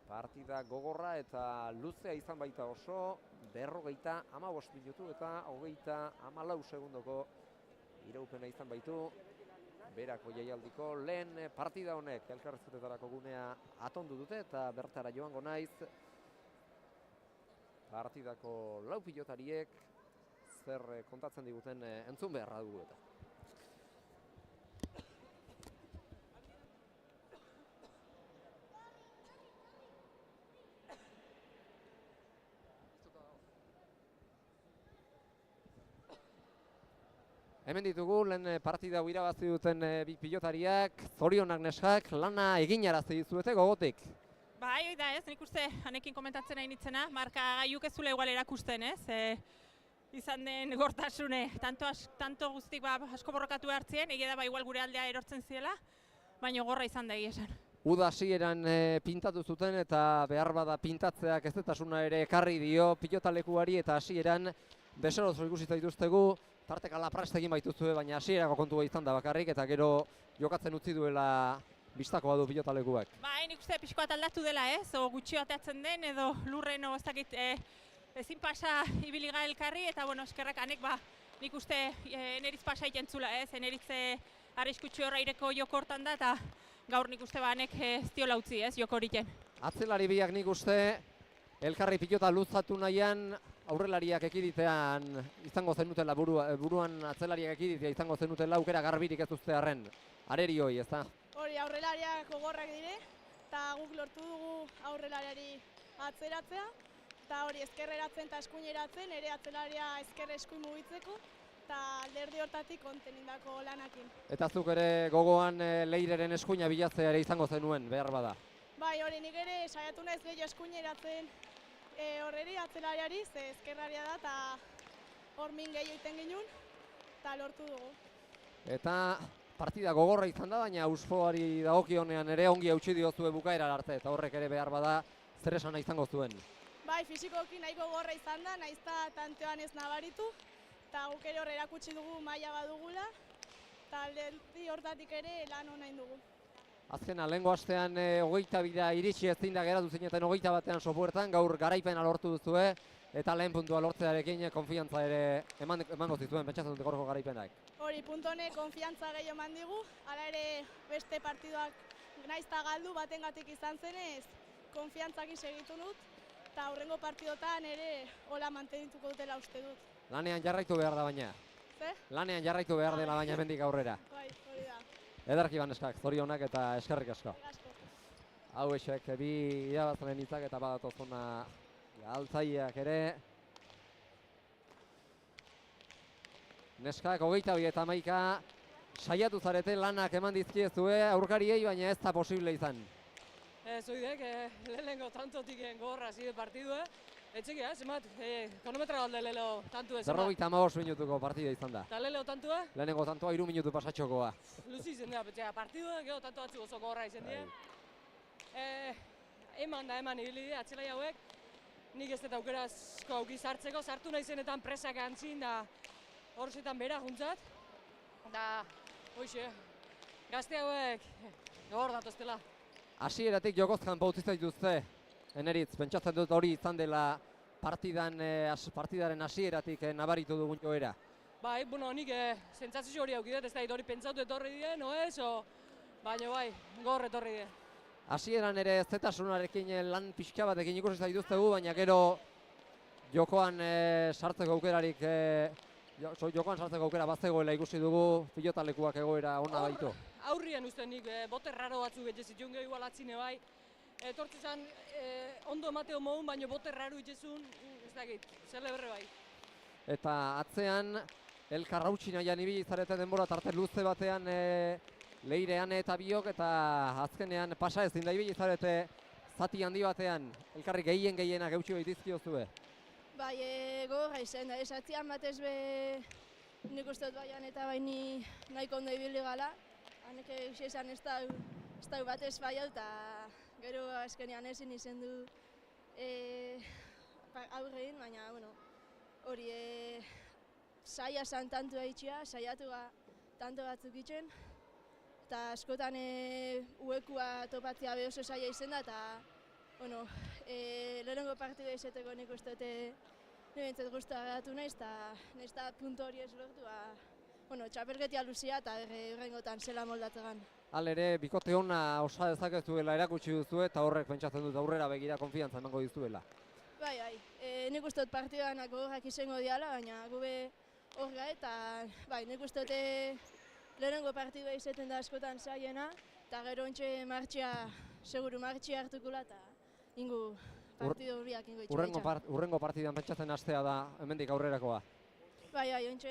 partida gogorra eta luzea izan baita oso, 55 minutu eta 34 segundoko iraupena izan baitu. Berako jaialdiko lehen partida honek elkarrizketetarako gunea atondu dute eta bertara joango naiz. Partidako 4 pilotariek zer kontatzen diguten entzun beharra dugu eta. Hemen ditugu lehen partida hau irabazi duten 2 pilotariak, zorionak neskak, lana eginarazi dizuete gogotik. Bai, da ez, nik uste Anekin komentatzen nahi nitzena, marka gaiuk ez zula igual erakusten ez, izan den gortasune, tanto guztik asko borrokatu hartzien, egia da igual gure aldea erortzen ziela, baina gogorra izan da egia esan. Uda hasieran pintatu zuten eta behar bada pintatzeak ezetasuna ere ekarri dio pilotalekuari eta hasieran bezerozo ikusi zaituztegu, tarteka laprast egin baituzue, baina hasierako kontua izan da bakarrik eta gero jokatzen utzi duela bistako badu pilotalekuak. Bai, nik uste pixko bat aldatu dela ez, o gutxi ateatzen den edo lurren ez dakit ezin pasa ibiliga elkarri eta bueno, eskerrak Anek nik uste Eneritz pasa ikentzula ez, Eneritz arriskutsu horraireko joko hortan da eta gaur nik uste Anek ez diola utzi ez, joko horiken. Atzelari biak nik uste elkarri pilota luzatu nahian aurrelariak ekiditean izango zenutela buruan atzelariak ekiditea izango zenutela aukera garbirik ez uztearren. Areri hoi, ez da? Hori aurrelariak gogorrak dire eta guk lortu dugu aurrelariari atzeratzea eta hori ezkerreratzen eta eskuineratzen ere atzelaria ezker eskuin mugitzeko eta alderdi hortatik konten indako lanakin. Eta zuk ere gogoan Leireren eskuina bilatzea ere izango zenuen, behar bada? Bai, hori nik ere saiatu naiz gehiago eskuineratzen horreri atzelariari, ze ezkerraria da eta hor min gehiago iten ginen eta lortu dugu. Eta partida gogorra izan da, baina Ausfoari dagokionean ere ongi hautsi diozue bukaera arte eta horrek ere behar bada zer esana izango zuen. Bai, fisikoki nahiko gogorra izan da, nahiz eta tanteoan ez nabaritu eta guk ere hor erakutsi dugu maila badugula eta alderdi hortatik ere lan hona dugu. Azkena, lehengo astean 22 iritsi ezin da geratu zineten 21 sopuertan, gaur garaipena lortu duzue eta lehen puntua lortzearekin konfiantza ere emango zituen, pentsatzen dute gorko garaipenak. Hori, puntu honek konfiantza gehiago eman digu, hala ere beste partiduak nahiz eta galdu batengatik izan zenez, konfiantzakin segitu dut eta aurrengo partidotan ere hola mantenituko dutela uste dut. Lanean jarraitu behar da baina. Ze? Lanean jarraitu behar dela baina hemendik aurrera. Bai, hori da. Ederki baneskak, zorionak eta eskerrik asko. Asko. Hau esek, bi irabazaren hitzak eta badatozuna galtzaileak ere. Neskak 22 eta 11 saiatu zarete lanak eman dizkiezue aurkariei, baina ez da posible izan. Zoidek, lehenengo tantotik gogorra zide partidua. Etxekia, zemat, kronometra galde lehelo tantu ez. 55 minutuko partida izan da. Eta lehelo tantua? Lehenengo tantua 3 minutu pasatxokoa. Luzi izan da, partidua gero tanto atzu oso gogorra izan dira. Eman ibili dira, atzelai hauek. Nik ez dut aukerazko aukiz hartzeko, sartu nahi zenetan presak antzin da horzetan bera juntzat. Da, hoxe, gazte hauek gogor datoztela. Hasieratik jokozkan utzi zaituzte, Eneritz, pentsatzen dut hori izan dela partidaren hasieratik nabaritu dugun joera. Bai, bueno, nik sentsazio hori aukidet, ez da hori pentsatu etorri die, no ez, baina bai, gogor etorri die. Hasieran ere zetasunarekin lan pixka batekin ikusi zaituztegu, baina gero jokoan sartzeko aukerarik jokoan sartzeko aukera bazegoela ikusi dugu, pilotalekuak egoera ona baitu. Aurrien uste nik, bote raro batzuk etxe zituen gehi igual atzine bai. Etortze zan, ondo emateo modun, baina bote raro itxezun, ez dakit, celebre bai. Eta atzean, elkar hautsi nahian ibili zarete denbora tarte luze batean Leirean eta biok, eta azkenean pasa ezin da ibili zarete zati handi batean, elkarri gehienak eutxi baitizkiozue. Bai, gogorra izan da, esatzian batez be nik uste dut baian eta baini nahiko ondo ibili gala. Hanek esan ez da batez faial, eta gero azkenean ezin izen du aurrein, baina, bueno, hori saia zan tantu haitxea, saiatu tanto batzuk itxen, eta askotan uekua topatzea be oso saia izen da, eta, bueno, lehenengo partida izeteko nik uste nibentzat guztua geratu nahiz, eta puntu hori ez lortu, bueno, txapelketia luzia eta horrengotan zela moldatzegan. Halere, bikote ona osa dezakezuela erakutsi duzu eta horrek pentsatzen dut aurrera begira konfiantza emango dizuela. Bai, nik uste dut partidanak gogorrak izango diala, baina gube horra eta bai, nik uste dut lehenengo partidua izaten da askotan zaiena, eta gero ontxe seguru martxia hartukula eta ingu partidu horiak ingo itxu. Urrengo partidan pentsatzen hastea da hemendik aurrerakoa. Bai, ontxe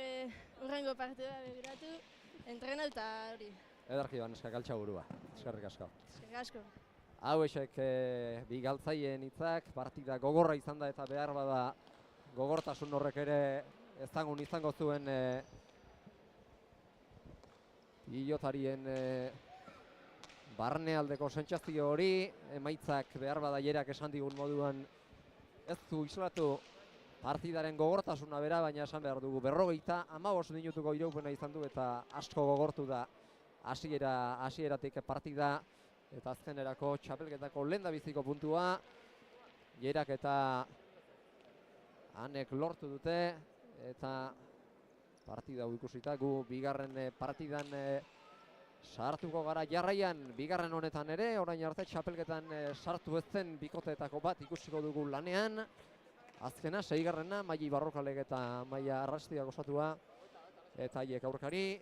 urrengo partidua begiratu, entrenau eta hori. Edarki eskak altxaburua, eskerrik asko. Eskerrik asko. Hauexek bi galtzaien hitzak, partida gogorra izan da eta behar bada gogortasun horrek ere ezagun izango zuen pilotarien barnealdeko sentsazio hori, emaitzak behar bada jerak esan digun moduan ez du islatu partidaren gogortasuna bera, baina esan behar dugu 55 minutuko iraupena izan du eta asko gogortu da hasieratik partida eta azkenerako txapelketako lehendabiziko puntua jerak eta Hanek lortu dute eta partida hau ikusita gu bigarren partidan sartuko gara jarraian bigarren honetan ere, orain arte txapelketan sartu ez zen bikoteetako bat ikusiko dugu lanean. Azkena, seigarrena, Maili Barrokalek eta Maia Arrastiak osatua eta haiek aurkari.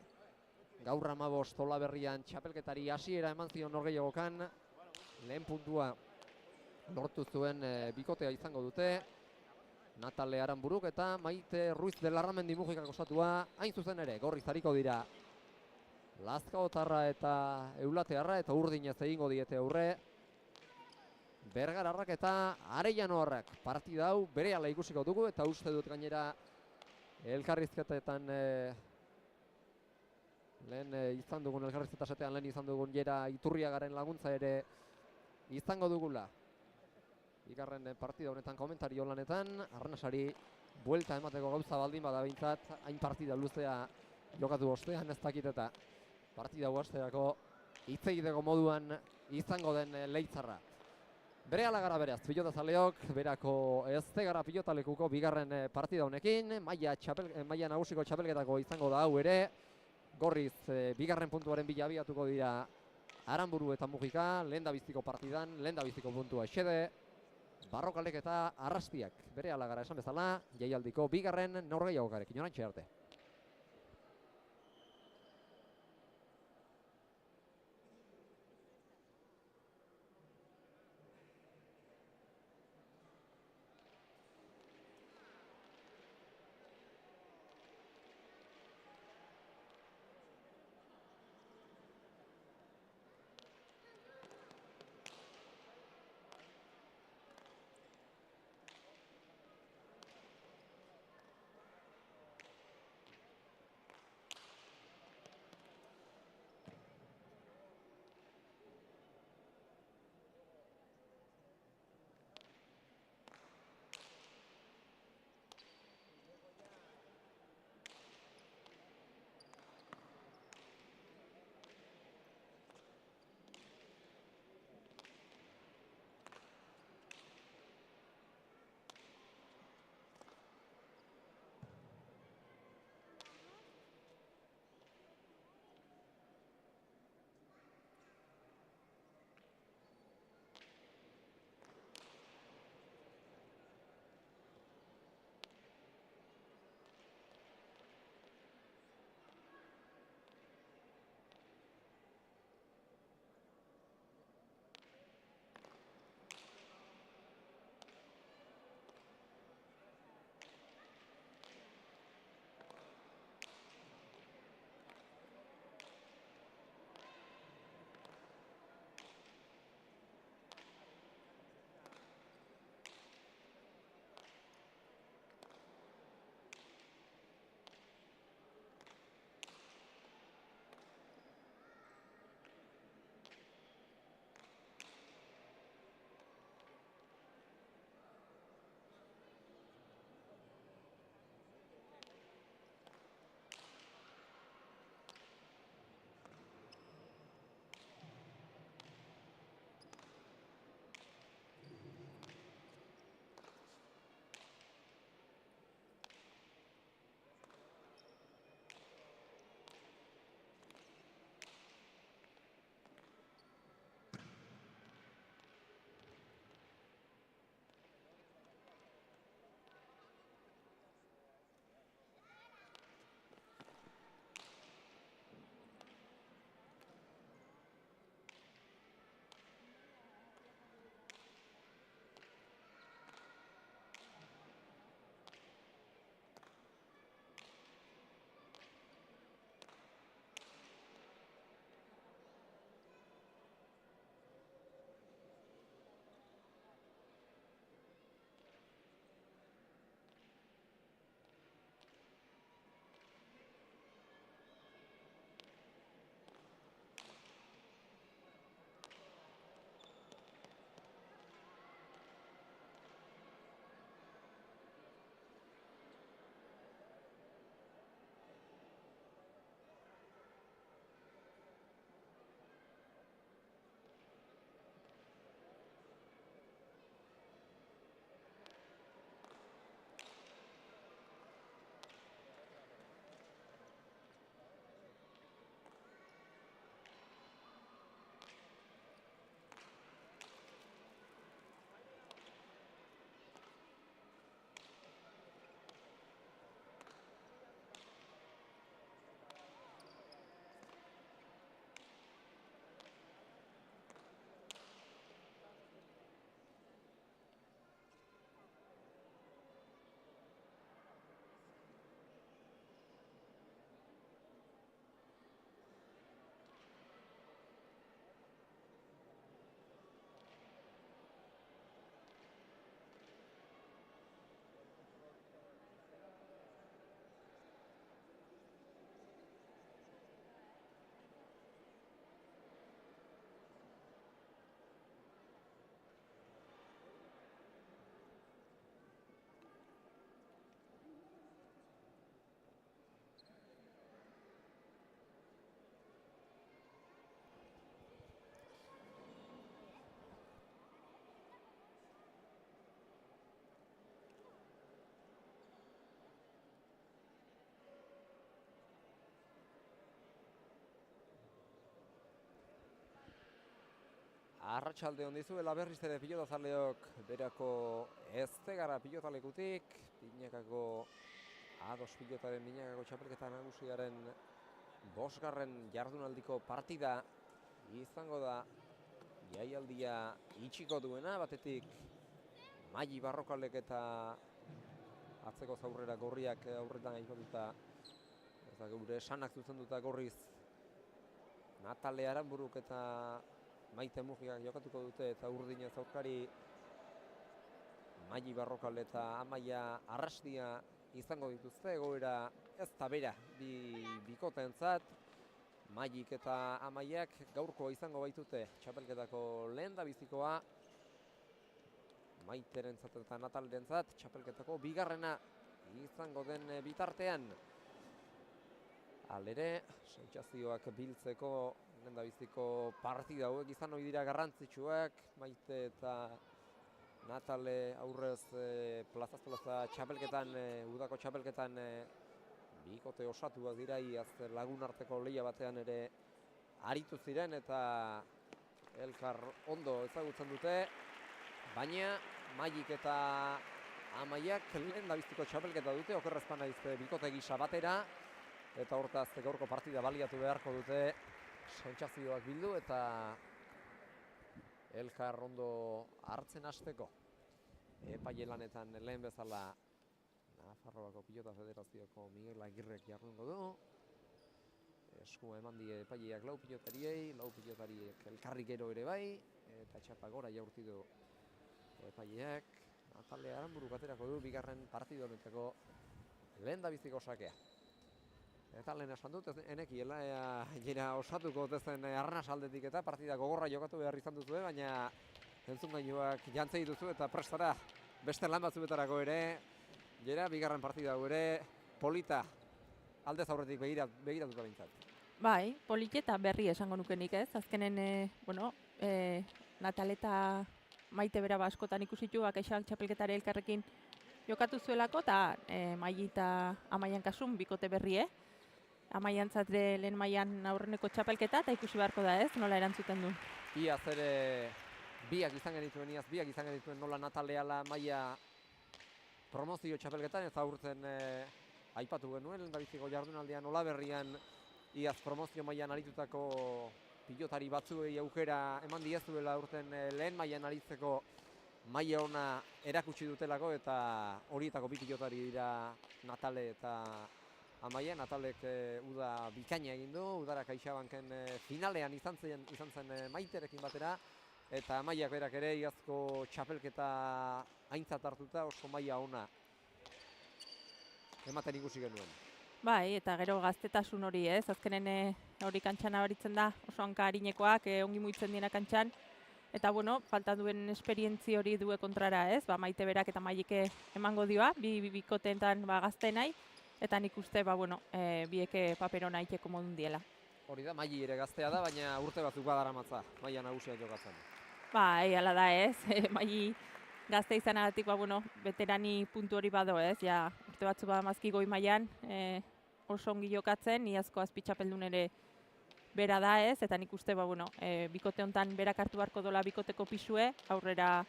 Gaur 15 Olaberrian txapelketari hasiera eman zion norgehiagokan. Lehen puntua lortu zuen bikotea izango dute. Natale Aranburuk eta Maite Ruiz de Larramendi Mujikak osatua. Hain zuzen ere, gorriz hariko dira Lazkaotarra eta Eulatearra eta Urdinez egingo diete aurre. Bergararrak eta Arellanoarrak partida hau berehala ikusiko dugu eta uste dut gainera elkarrizketetan lehen izan dugun elkarrizketasetean lehen izan dugun Jera Iturriagaren laguntza ere izango dugula. Bigarren partida honetan komentario lanetan, Arnasari buelta emateko gauza baldin bada behintzat, hain partida luzea jokatu ostean ez dakit eta partida huasterako hitz egiteko moduan izango den leitzarra. Berehala gara beraz, pilotazaleok, berako ez gara pilotalekuko bigarren partida honekin, Maila nagusiko txapelketako izango da hau ere, gorriz bigarren puntuaren bila abiatuko dira Aranburu eta Mujika, lehendabiziko partidan, lehendabiziko puntua xede, Barrokalek eta Arrastiak. Berehala gara esan bezala, jaialdiko bigarren norgehiagokarekin oraintxe arte. Arratsalde on dizuela berriz ere pilotazaleok berako ezte gara pilotalekutik, Binakako A2 pilotaren Binakako txapelketa nagusiaren 5. jardunaldiko partida izango da jaialdia itxiko duena, batetik Maili Barrokalek eta atzeko zaurrera gorriak aurretan aipatuta, eta gure sanak zuzenduta gorriz Natale Aranburuk eta Maite Mugikak jokatuko dute, eta urdina zaurkari Maili Barrokal eta Amaia Arrastia izango dituzte. Egoera ez da bera bikoteentzat. Mailik eta Amaiak gaurkoa izango baitute txapelketako lehendabizikoa. Maiterentzat eta Natalerentzat txapelketako 2. izango den bitartean. Halere, sentsazioak biltzeko lehendabiziko partida hauek izan ohi dira garrantzitsuak. Maite eta Natale aurrez plazaz plaza txapelketan, udako txapelketan bikote osatuak dira, iaz lagun arteko lehia batean ere aritu ziren eta elkar ondo ezagutzen dute, baina Mailik eta Amaiak lehendabiziko txapelketa dute, okerrezpan naiz bikote gisa batera, eta hortaz gaurko partida baliatu beharko dute sentsazioak bildu eta elkar ondo hartzen hasteko. Epaile lanetan lehen bezala Nafarroako Pilota Federazioko Miguel Agirrek jardungo du. Eskua eman die epaileak 4 pilotariei, 4 pilotariek elkarri gero ere bai, eta txapa gora jaurti du epaileak. Natale Aranburuk aterako du 2. partida honetako lehendabiziko sakea. Eta lehen esan dut, enekiela jena osatuko dezen arnaz aldetik eta partida gogorra jokatu behar izan duzu, baina entzun gainuak jantzei duzu eta prestara beste lan batzuetarako ere, jera 2. partida hau ere polita aldez aurretik begiratuta bintzat. Bai, polit eta berri esango nukenik ez, azkenen, Natal eta Maite bera askotan ikusitu, Kexak txapelketare elkarrekin jokatu zuelako, eta Maili eta Amaian kasun bikote berrie. Amaiantzat lehen mailan aurreneko txapelketa, eta ikusi beharko da ez, nola erantzuten du. Iaz ere biak izan genituen nola Natale ala Maia promozio txapelketan, ez aurten aipatu genuen, lehendabiziko jardunaldian Olaberrian iaz promozio mailan aritutako pilotari batzuei aukera eman diezuela urten lehen mailan aritzeko maila ona erakutsi dutelako, eta horietako 2 pilotari dira Natale eta Amaia. Natalek uda bikaina egin du, udara CaixaBanken finalean izan zen Maiterekin batera, eta Amaiak berak ere iazko txapelketa aintzat hartuta oso maila ona ematen ikusi genuen. Bai, eta gero gaztetasun hori ez, azkenen hori kantxan abaritzen da, oso hanka harinekoak, ongi muitzen diena kantxan, eta bueno, falta duen esperientzi hori due kontrara ez, Maite berak eta Mailik emango dioa, bikoteetan gaztenai, eta nik uste, bieke paperona iteko modun diela. Hori da, Maili ere gaztea da, baina urte batzuk badaramatza, maila nagusia jokatzen. Bai, hala da ez, Maili gazte izanagatik, veterani puntu hori bado ez, ja, urte batzuk badamazki goi mailan oso ongi jokatzen, iazko azpitxapeldun ere bera da ez, eta nik uste, bikote hontan berak hartu beharko dola bikoteko pisue, aurrera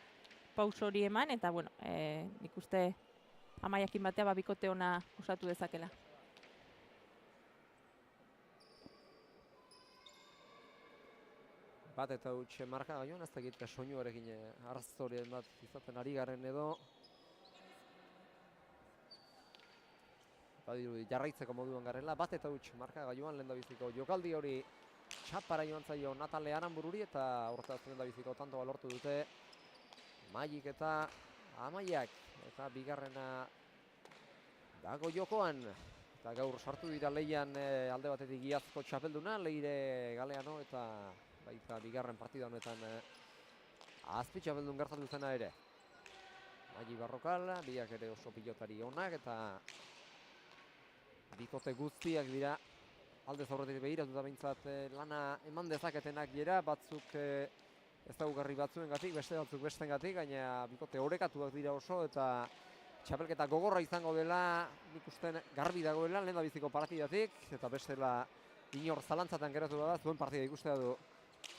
pauso hori eman, eta nik uste Amaiakin batea bikote ona osatu dezakela. Bat eta huts marka gaioan, ez dakit soinuarekin arrazorien bat izaten ari garen edo. Badirudi jarraitzeko moduan garela, bat eta huts marka gaioan lehendabiziko jokaldi hori txapara joan zaio Natale Aranbururi, eta horretaz lehendabiziko tantoa lortu dute Mailik eta Amaiak, eta 2. dago jokoan, eta gaur sartu dira lehian alde batetik iazko txapelduna, Leire Galeano, eta baita 2. partida honetan azpitxapeldun gertatu zena ere. Maili Barrokal, biak ere oso pilotari onak, eta bikote guztiak dira aldez aurretik begiratuta behintzat lana eman dezaketenak dira, batzuk ezagugarri batzuengatik, beste batzuk bestengatik, baina bikote orekatuak dira oso, eta txapelketa gogorra izango dela, nik uste garbi dagoela lehendabiziko partidatik, eta bestela inor zalantzatan geratu da, zuen partida ikustea du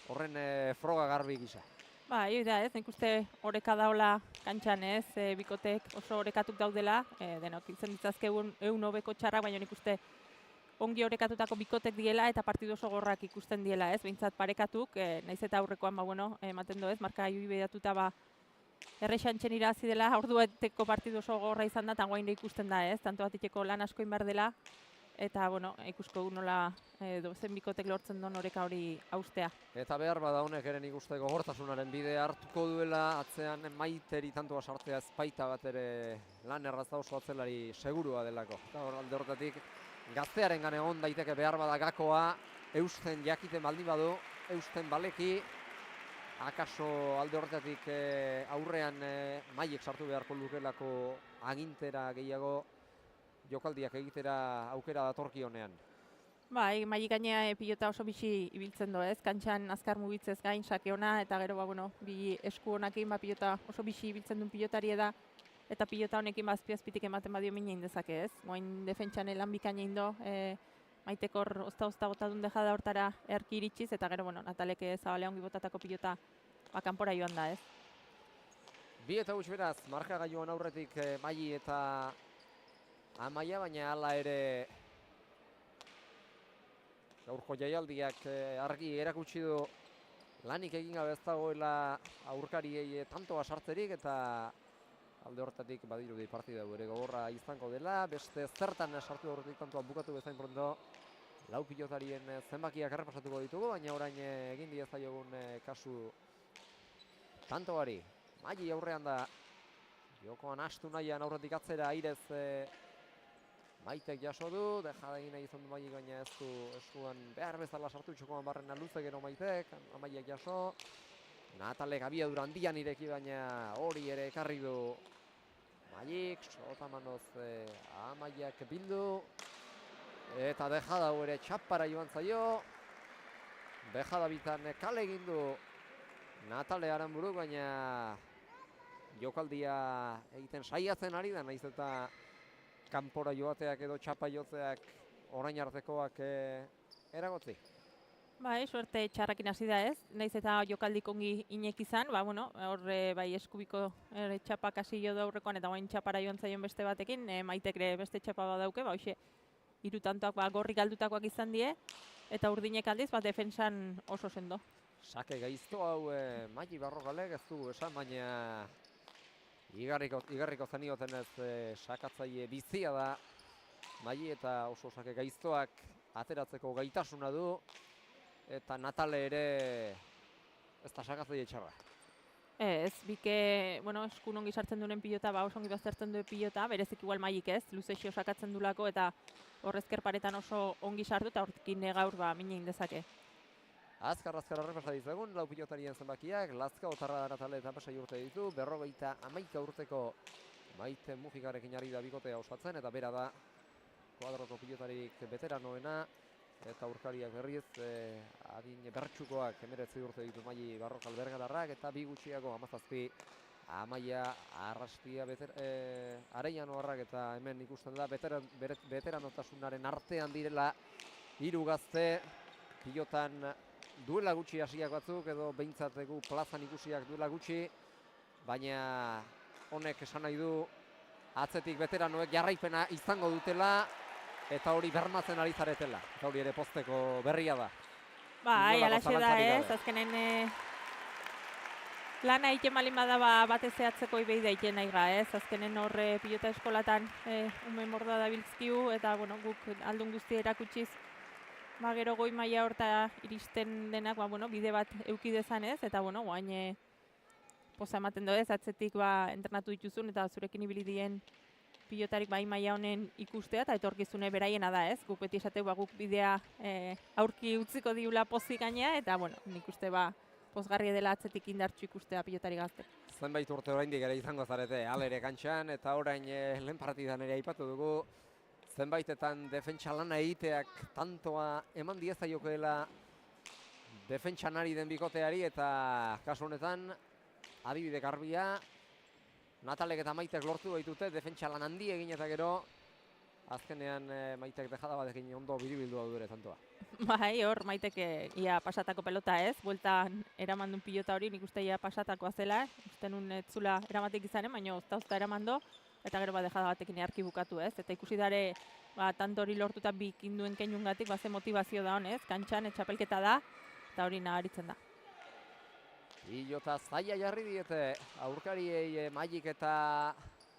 horren froga garbi gisa. Ba, hori da ez, nik uste oreka daola kantxan ez, bikotek oso orekatuk daudela, denok izan ditzazke egun hobeko txarrak, baina nik uste ongi orekatutako bikotek diela eta partidu oso gorrak ikusten diela ez, behintzat parekatuk, naiz eta aurrekoan, ba, bueno, ematen du ez, marka jui behatuta, ba, errexantxen irazi dela, ordueteko partidu oso gorra izan da, eta guain ikusten da ez, tanto batiteko lan asko inbar dela, eta, bueno, ikusko nola dozen bikotek lortzen duen oreka hori haustea. Eta behar bada honek ere nik uste gogortasunaren bide hartuko duela, atzean Maiteri tantua sartzea ezpaita bat ere lan errazta oso atzelari segurua delako. Eta hor alde horretatik gaztearen gane egon daiteke behar bada gakoa, eusten jakiten baldin badu, eusten baleki, akaso alde horretatik aurrean Maiek sartu beharko lukelako agintera gehiago jokaldiak egitera aukera datorki honean. Bai, Maik gainea pilota oso bizi ibiltzen du ez, kantxan azkar mugitzez gain sake ona, eta gero, ba, bueno, bi esku honakin, ba, pilota oso bizi ibiltzen duen pilotari da, eta pilota honekin azpitik ematen badio mina indezake ez. Moin defentsan lan bikaina indo, Maitekor ozta bota duen dejada hortara erki iritsiz, eta gero, bueno, Natalek zabalea ongi botatako pilota kanpora joan da ez. 2 eta huts beraz, markagailuan aurretik Mai eta Amaia, baina hala ere gaurko jaialdiak argi erakutsi du lanik egin gabe ez dagoela aurkariei tantoa sartzerik, eta alde horretatik badirudi partida ere gogorra izango dela, beste zertan sartu horretik tantoa bukatu bezain pronto lau pilotarien zenbakiak errepasatuko ditugu, baina orain egin diezaiogun kasu tantoari. Mai aurrean da, jokoan astu nahian aurretik atzera airez Maitek jaso du, dejada egin nahi izan du Maik, baina ez du eskuan behar bezala sartu txokoan barrena luze gero Maitek, Amaiek jaso. Natalek abiadura handian ireki, baina hori ere ekarri du Maik, sotamanoz Amaiak bildu. Eta dejada ere txapara joan zaio. Dejada bitan kale egin du Natale Aranburu, baina jokaldia egiten saiatzen ari da, naiz eta kanpora joateak edo txapa jotzeak orain artekoak eragotzi. Bai, suerte txarrakin hasi da ez, naiz eta jokaldik ongi inek izan, ba, bueno, horre bai eskubiko txapak hasi jo da aurrekoan, eta bain txapara joan zaion beste batekin, Maitek ere beste txapa badauke, ba, hoxe, 3 tantoak ba, gorri galdutakoak izan die, eta urdinek aldiz, ba, defentsan oso sendo. Sake gaizto hau Mai Barrogalek ez dugu esan, baina igarriko zenioten ez sakatzaile bizia da Mai, eta oso sake gaiztoak ateratzeko gaitasuna du, eta Natale ere ez da sakatzaile txarra. Ez, bike, bueno, eskun ongi sartzen duen pilota, ba, oso ongi baztertzen duen pilota, berezik igual Maik ez, luzexio sakatzen dulako, eta horrezker paretan oso ongi sartu, eta horrekin gaur ba, mina indezake. Azkar arrepasa ditzagun, lau pilotarien zenbakiak, Lazka, Otarra, Natale eta 6 urte ditu, 51 urteko Maite Mujikarekin ari da bikotea osatzen, eta bera da kuadroko pilotarik veteranoena, eta aurkariak berriz, adin bertsukoak 19 urte ditu Mai Barrokal Bergadarrak, eta bi gutxiago 17 Amaia Arrastia Arellanoarrak, eta hemen ikusten da veteranotasunaren artean direla 3 gazte pilotan duela gutxi hasiak batzuk, edo behintzat plazan ikusiak duela gutxi, baina honek esan nahi du atzetik veteranoek jarraipena izango dutela, eta hori bermatzen ari zaretela, eta hori ere pozteko berria da. Bai, alaxe da ez, azkenen lana egiten balin bada batez zehatzeko ibei daiten nahi ga ez, azkenen horre pilota eskolatan ume morda dabiltzkiu, eta bueno, guk aldun guzti erakutsiz, ba, gero goi maila horta iristen denak, ba, bueno, bide bat euki dezan ez, eta bueno, guain poza ematen doez, atzetik ba, entrenatu dituzun, eta zurekin ibili dien pilotarik bai maila honen ikustea, eta etorkizune beraiena da ez, guk beti esateu ba, guk bidea aurki utziko diula pozik gainea, eta bueno, nik uste ba, pozgarria dela atzetik indartxu ikustea pilotari gazte. Zenbait urte oraindik ere izango zarete, alere kantxan, eta orain lehen partidan ere aipatu dugu, zenbaitetan defentsa lana egiteak tantoa eman diezaiokeela defentsan ari den bikoteari, eta kasu honetan adibide garbia, Natalek eta Maitek lortu baitute defentsa lan handi egin, eta gero azkenean Maitek dejada batekin ondo biribildu du ere tantoa. Bai, hor Maiteke ia pasatako pelota ez, bueltan eraman duen pilota hori, nik uste ia pasatakoa zela, uste nun ez zula eramatik izanen, baina ozta eramando, eta gero dejada batekin earki bukatu ez, eta ikusi dare, tanto hori lortuta bikinduen keinungatik, ze motivazio da honez, kantxan, txapelketa da, eta hori nagaritzen da. Pilota zaila jarri diete aurkariei Maik eta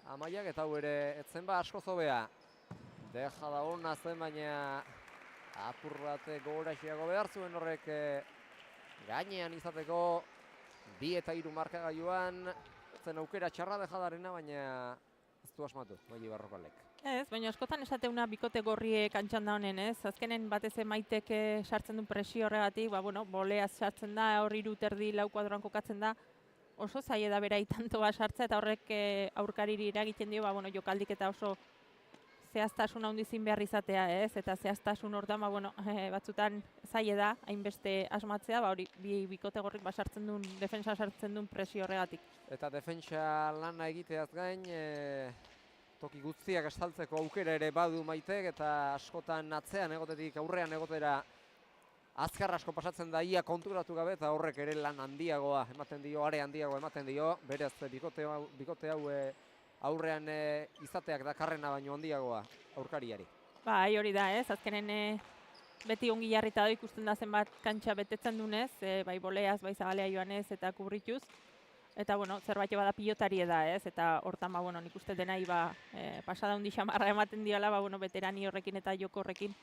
Amaiak, eta hau ere etzen ba asko zobea. Dejada hona zen, baina apur bat gogoraxiago behar zuen horrek gainean izateko 2 eta 3 markagailuan. Zen aukera txarra dejadarena, baina ez du asmatu Maili Barrokalek. Ez, baina askotan esateuna bikote gorrie kantxan da honen, ez? Azkenen batez Maitek sartzen duen presio horregatik, boleaz sartzen da, hor 3 terdi 4 kuadroan kokatzen da, oso zaila da berai tanto sartza, eta horrek aurkariri eragiten dio, jokaldik eta oso zehaztasun handizin behar izatea, ez? Eta zehaztasun hortan, batzutan zaila da, hainbeste asmatzea, hori bikote gorrik sartzen duen, defensa sartzen duen presio horregatik. Eta defensa lana egiteaz gain, toki guztiak estaltzeko aukera ere badu Maitek, eta askotan atzean egotetik aurrean egotera azkar asko pasatzen da ia konturatu gabe, eta horrek ere lan handiagoa ematen dio, are handiagoa ematen dio, berez bikote hau aurrean izateak dakarrena baino handiagoa aurkariari. Bai, hori da ez, azkenen beti ongi jarrita da ikusten da zenbat kantxa betetzen dunez, bai boleaz, bai zabalea joanez eta kubrituz. Eta, zerbait bada pilotari da ez, eta hortan, nik uste denai pasada hundi xamarra ematen diola, veterani horrekin eta joko horrekin,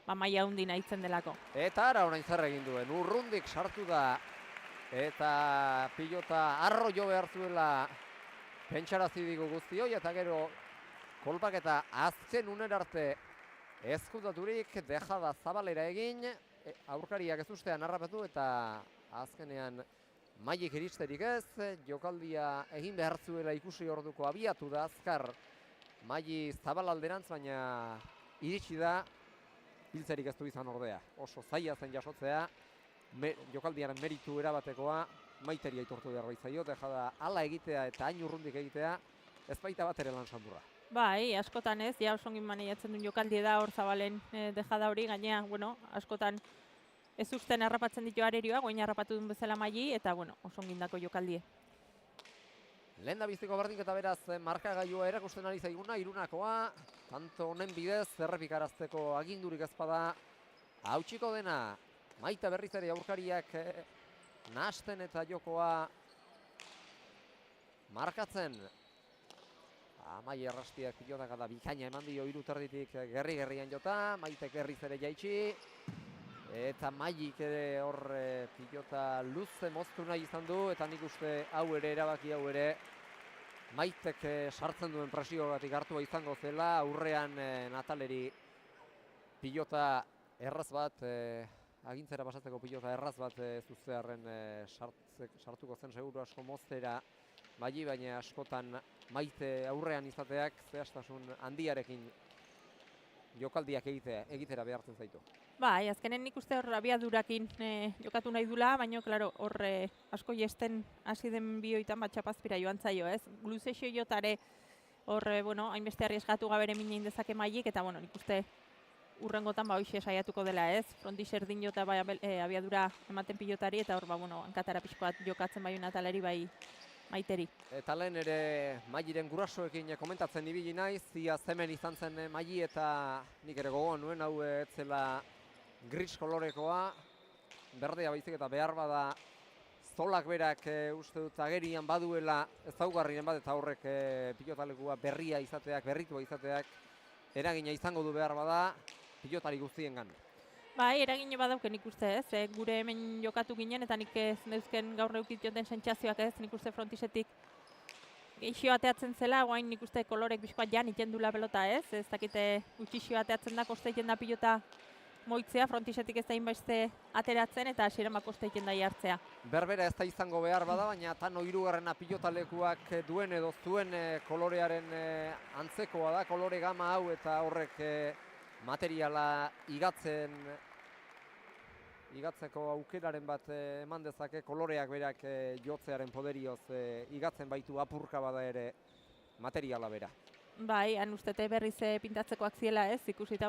maila hundi nahitzen delako. Eta ara orain zer egin duen, urrundik sartu da, eta pilota arro jo behar zuela pentsarazi digu guzti hoi, eta gero kolpak eta azken uner arte ezkutaturik dejada zabalera egin, aurkariak ez ustean harrapatu, eta azkenean Maik iristerik ez, jokaldia egin behar zuela ikusi orduko abiatu da azkar Maili zabal alderantz, baina iritsi da hiltzerik ez du izan ordea. Oso zaila zen jasotzea, jokaldiaren meritu erabatekoa Maiteri aitortu behar baitzaio, dejada hala egitea eta hain urrundik egitea ez baita bat ere lan sandurra. Bai, askotan ez, ja oso ongin maneiatzen duen jokaldi da hor zabalen dejada hori, gainea, askotan ez usten harrapatzen ditu arerioa, goin harrapatu duen bezala Maili, eta oso ongindako jokaldie. Lehen da biztiko berdinketa beraz markagailua erakusten ari zaiguna, Irunakoa, tanto honen bidez errepikarazteko agindurik ezpada hautsiko dena. Maite berriz ere aurkariak nahasten eta jokoa markatzen. Amaia Errastiak pilotak da bikaina eman dio 3 terditik gerri-gerrian jota, Maitek berriz ere jaitsi. Eta Maik ere hor pilota luze moztu nahi izan du, eta nik uste hau ere erabaki hau ere Maitek sartzen duen presiogatik hartua izango zela, aurrean Nataleri pilota erraz bat, agintzera pasatzeko pilota erraz bat zuztearen sartuko zen seguru asko moztera Maili, baina askotan Maite aurrean izateak zehaztasun handiarekin jokaldiak egitera behartzen zaitu. Bai, azkenen nik uste hor abiadurakin jokatu nahi dula, baina, hor asko jesten hasi den bioitan bat txapazpira joan zaio, ez? Gluzexio jotare hor, hainbeste arriesgatu gabere minein dezake Mailik, eta, nik uste urrengotan hoxe saiatuko dela, ez? Frontis erdin jota abiadura ematen pilotari, eta hor, hankatara pixkoat jokatzen bai Nataleri bai Maiteri. Eta lehen ere Mailiren gurasoekin komentatzen ibili naiz, ia hemen izan zen Maili, eta nik ere gogoan nuen hau etzela gris kolorekoa, berdea baizik eta behar bada zolak berak uste dut agerian baduela ezaugarrien bat, eta horrek pilotalekua berria izateak, berritua izateak eragina izango du behar bada pilotari guztiengan. Bai, eragine badauken ikuste ez, gure hemen jokatu ginen, eta nik ez neuzken gaur eukitioten sentsazioak ez, nik uste frontisetik geixio ateatzen zela, guain nik uste kolorek bizkoat jan iten dula pelota ez, ez dakite gutxixio ateatzen da, koste iten da pilota moitzea, frontisetik ez da inbeste ateratzen, eta hasieran koste iten da jartzea. Berbera ez da izango behar bada, baina tano 3. pilotalekuak duen edo zuen kolorearen antzekoa da, kolore gama hau, eta horrek materiala igatzeko aukeraren bat eman dezake, koloreak berak jotzearen poderioz igatzen baitu apurka bada ere materiala bera. Bai, han ustete berriz pintatzekoak ziela, ez? Ikusita,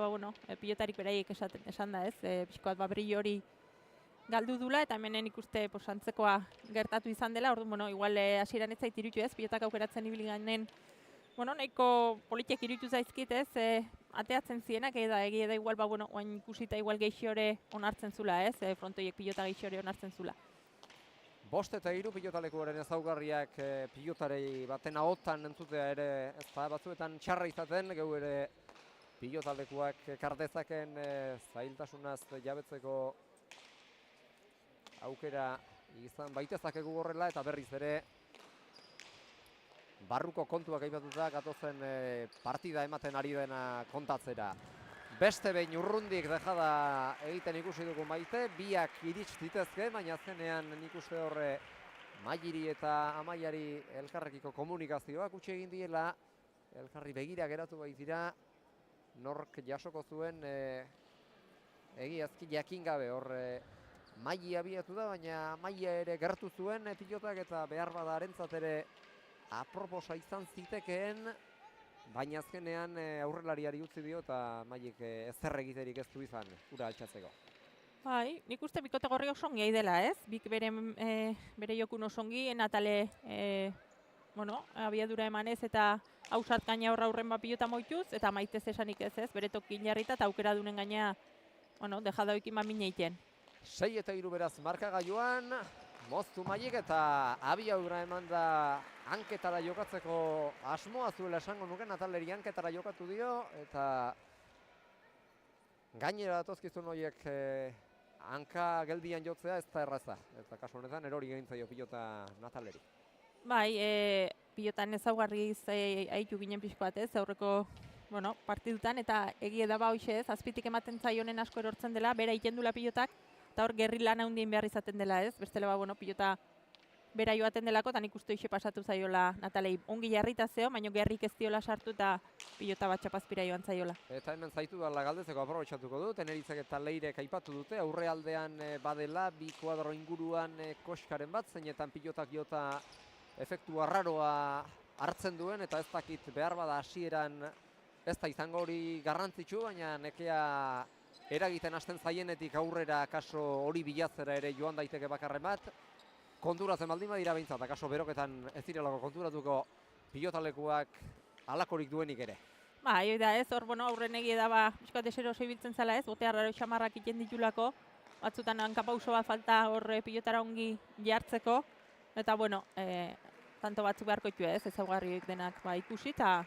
pilotarik beraiek esan da, ez? Pixkoat brillo hori galdu dula, eta hemenen ikuste antzekoa gertatu izan dela. Orduan, igual hasieran ez zait iruditu, ez? Pilotak aukeratzen ibili gainen, nahiko politek iruditu zaizkit, ez? Ateatzen zienak, egia da igual, oain ikusita igual geixiore onartzen zula, ez? Frontoiek pilota geixiore onartzen zula. 5 eta 3 pilotalekuaren ezaugarriak pilotarei baten ahotan entzutea ere ez da batzuetan txarra izaten, geu ere pilotalekuak kardezaken zailtasunaz jabetzeko aukera izan baitezakegu horrela, eta berriz ere barruko kontuak aipatuta gatozen partida ematen ari dena kontatzera. Beste behin urrundik dejada egiten ikusi dugu Maite, biak irits ditezke, baina azkenean nik uste horre Mairi eta Amaiari elkarrekiko komunikazioak utzi egin diela, elkarri begira geratu baitira, nork jasoko zuen egiazki jakin gabe hor Maili abiatu da, baina Maia ere gertu zuen pilotak eta behar bada harentzat ere aproposa izan zitekeen, baina azkenean aurrelariari utzi dio eta Maiek ezer egiterik ez du izan ura altxatzeko. Bai, nik uste bikote gorri oso ongi dela, ez? Bik bere jokun oso ongi, Natale abiadura emanez eta hausart gaina aurren pilota moituz, eta Maitez esanik ez, bere tokin jarrita eta aukera dunen gaina, dejada oikin mamine iten. 6 eta 3 beraz markagailuan, moztu Maiek eta abiadura eman da hanketara jokatzeko asmoa zuela esango nuke, Nataleri hanketara jokatu dio, eta gainera datozkizun horiek hanka geldian jotzea ez da erraza, eta kasu honetan erori egintzaio pilota Nataleri. Bai, pilotan ezaugarriz aitu ginen pixko bat, ez, aurreko partidutan, eta egie da hoxe ez, azpitik ematen zaionen asko erortzen dela, bera ikendula pilotak, eta hor gerri lan handien behar izaten dela, ez, bestele pilota bera joaten delako, eta nik uste hoxe pasatu zaiola Natalei ongi jarrita zeo, baina gerrik ez diola sartu eta pilota bat txapazpira joan zaiola. Eta hemen zaitu dala galdezeko aprobetxatuko du, Teneritzek eta Leirek aipatu dute, aurrealdean badela, bi kuadro inguruan koskaren bat, zeinetan pilotak jota efektu arraroa hartzen duen, eta ez dakit behar bada hasieran ez da izango hori garrantzitsu, baina nekea eragiten hasten zaienetik aurrera kaso hori bilatzera ere joan daiteke bakarren bat, konturatzen baldin badira behintzat, akaso beroketan ez direlako konturatuko pilotalekuak halakorik duenik ere. Ba, da ez, hor, aurren egie da, bizkoat eseroso ibiltzen zela ez, bote arraro xamarrak iten ditulako, batzutan hankapauso bat falta hor pilotara ongi jartzeko, eta, tanto batzuk beharko ditu ez, ezaugarriek denak ikusi eta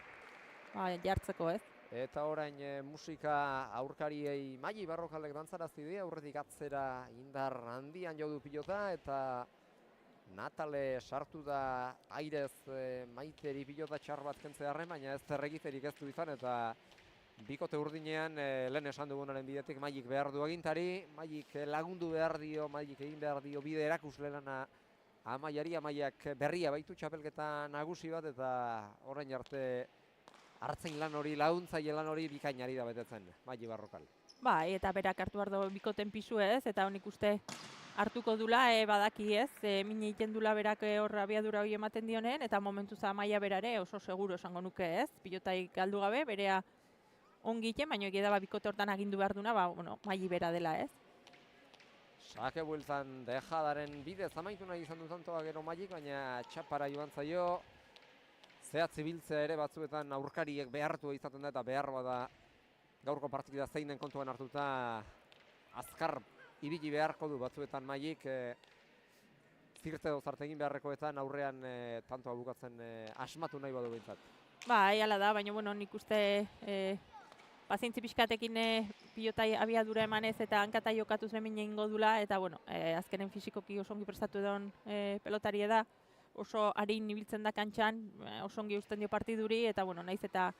jartzeko ez. Eta orain musika aurkariei Maili Barrokalek dantzarazti die, aurretik atzera indar handian jo du pilota, eta Natale sartu da airez Maiteri pilota txar bat kentzearren, baina ez zerregiterik ez du izan, eta bikote urdinean lehen esan dugunaren bidetik Mailik behar du agintari, Mailik lagundu behar dio, Mailik egin behar dio bide erakusle lana Amaiari, Amaiak berria baitu txapelketa nagusi bat, eta orain arte hartzen lan hori, laguntzaile lan hori bikainari da betetzen, Maili Barrokal. Bai, eta berak hartu behar du bikoten pisu ez, eta honik uste hartuko dula, badaki ez, mine egiten dula berak horra abiadura hori ematen dionen, eta momentuz Amaia berare oso seguro esango nuke ez, pilotaik galdu gabe, berea ongi egiten, baina egia da bikote hortan agindu behar duna, Maili bera dela ez. Sake bueltan dejadaren bidez amaitu nahi izan dutantoa gero Mailik, baina txapara joan zaio, zehatz ibiltzea ere batzuetan aurkariek behartu izaten da, eta behar bada gaurko partida zeinen kontuan hartuta azkar ibili beharko du batzuetan Mailik, zirte dozart egin beharrekoetan aurrean tantoa bukatzen asmatu nahi badu behintzat. Bai, hala da, baina nik uste pazientzi pixkatekin pilotai abiadura emanez eta hankata jokatuz hemen egingo dula, eta azkenen fisikoki oso ongi prestatu egon pelotari da, oso harin ibiltzen da kantxan, oso ongi usten dio partiduri, eta naiz eta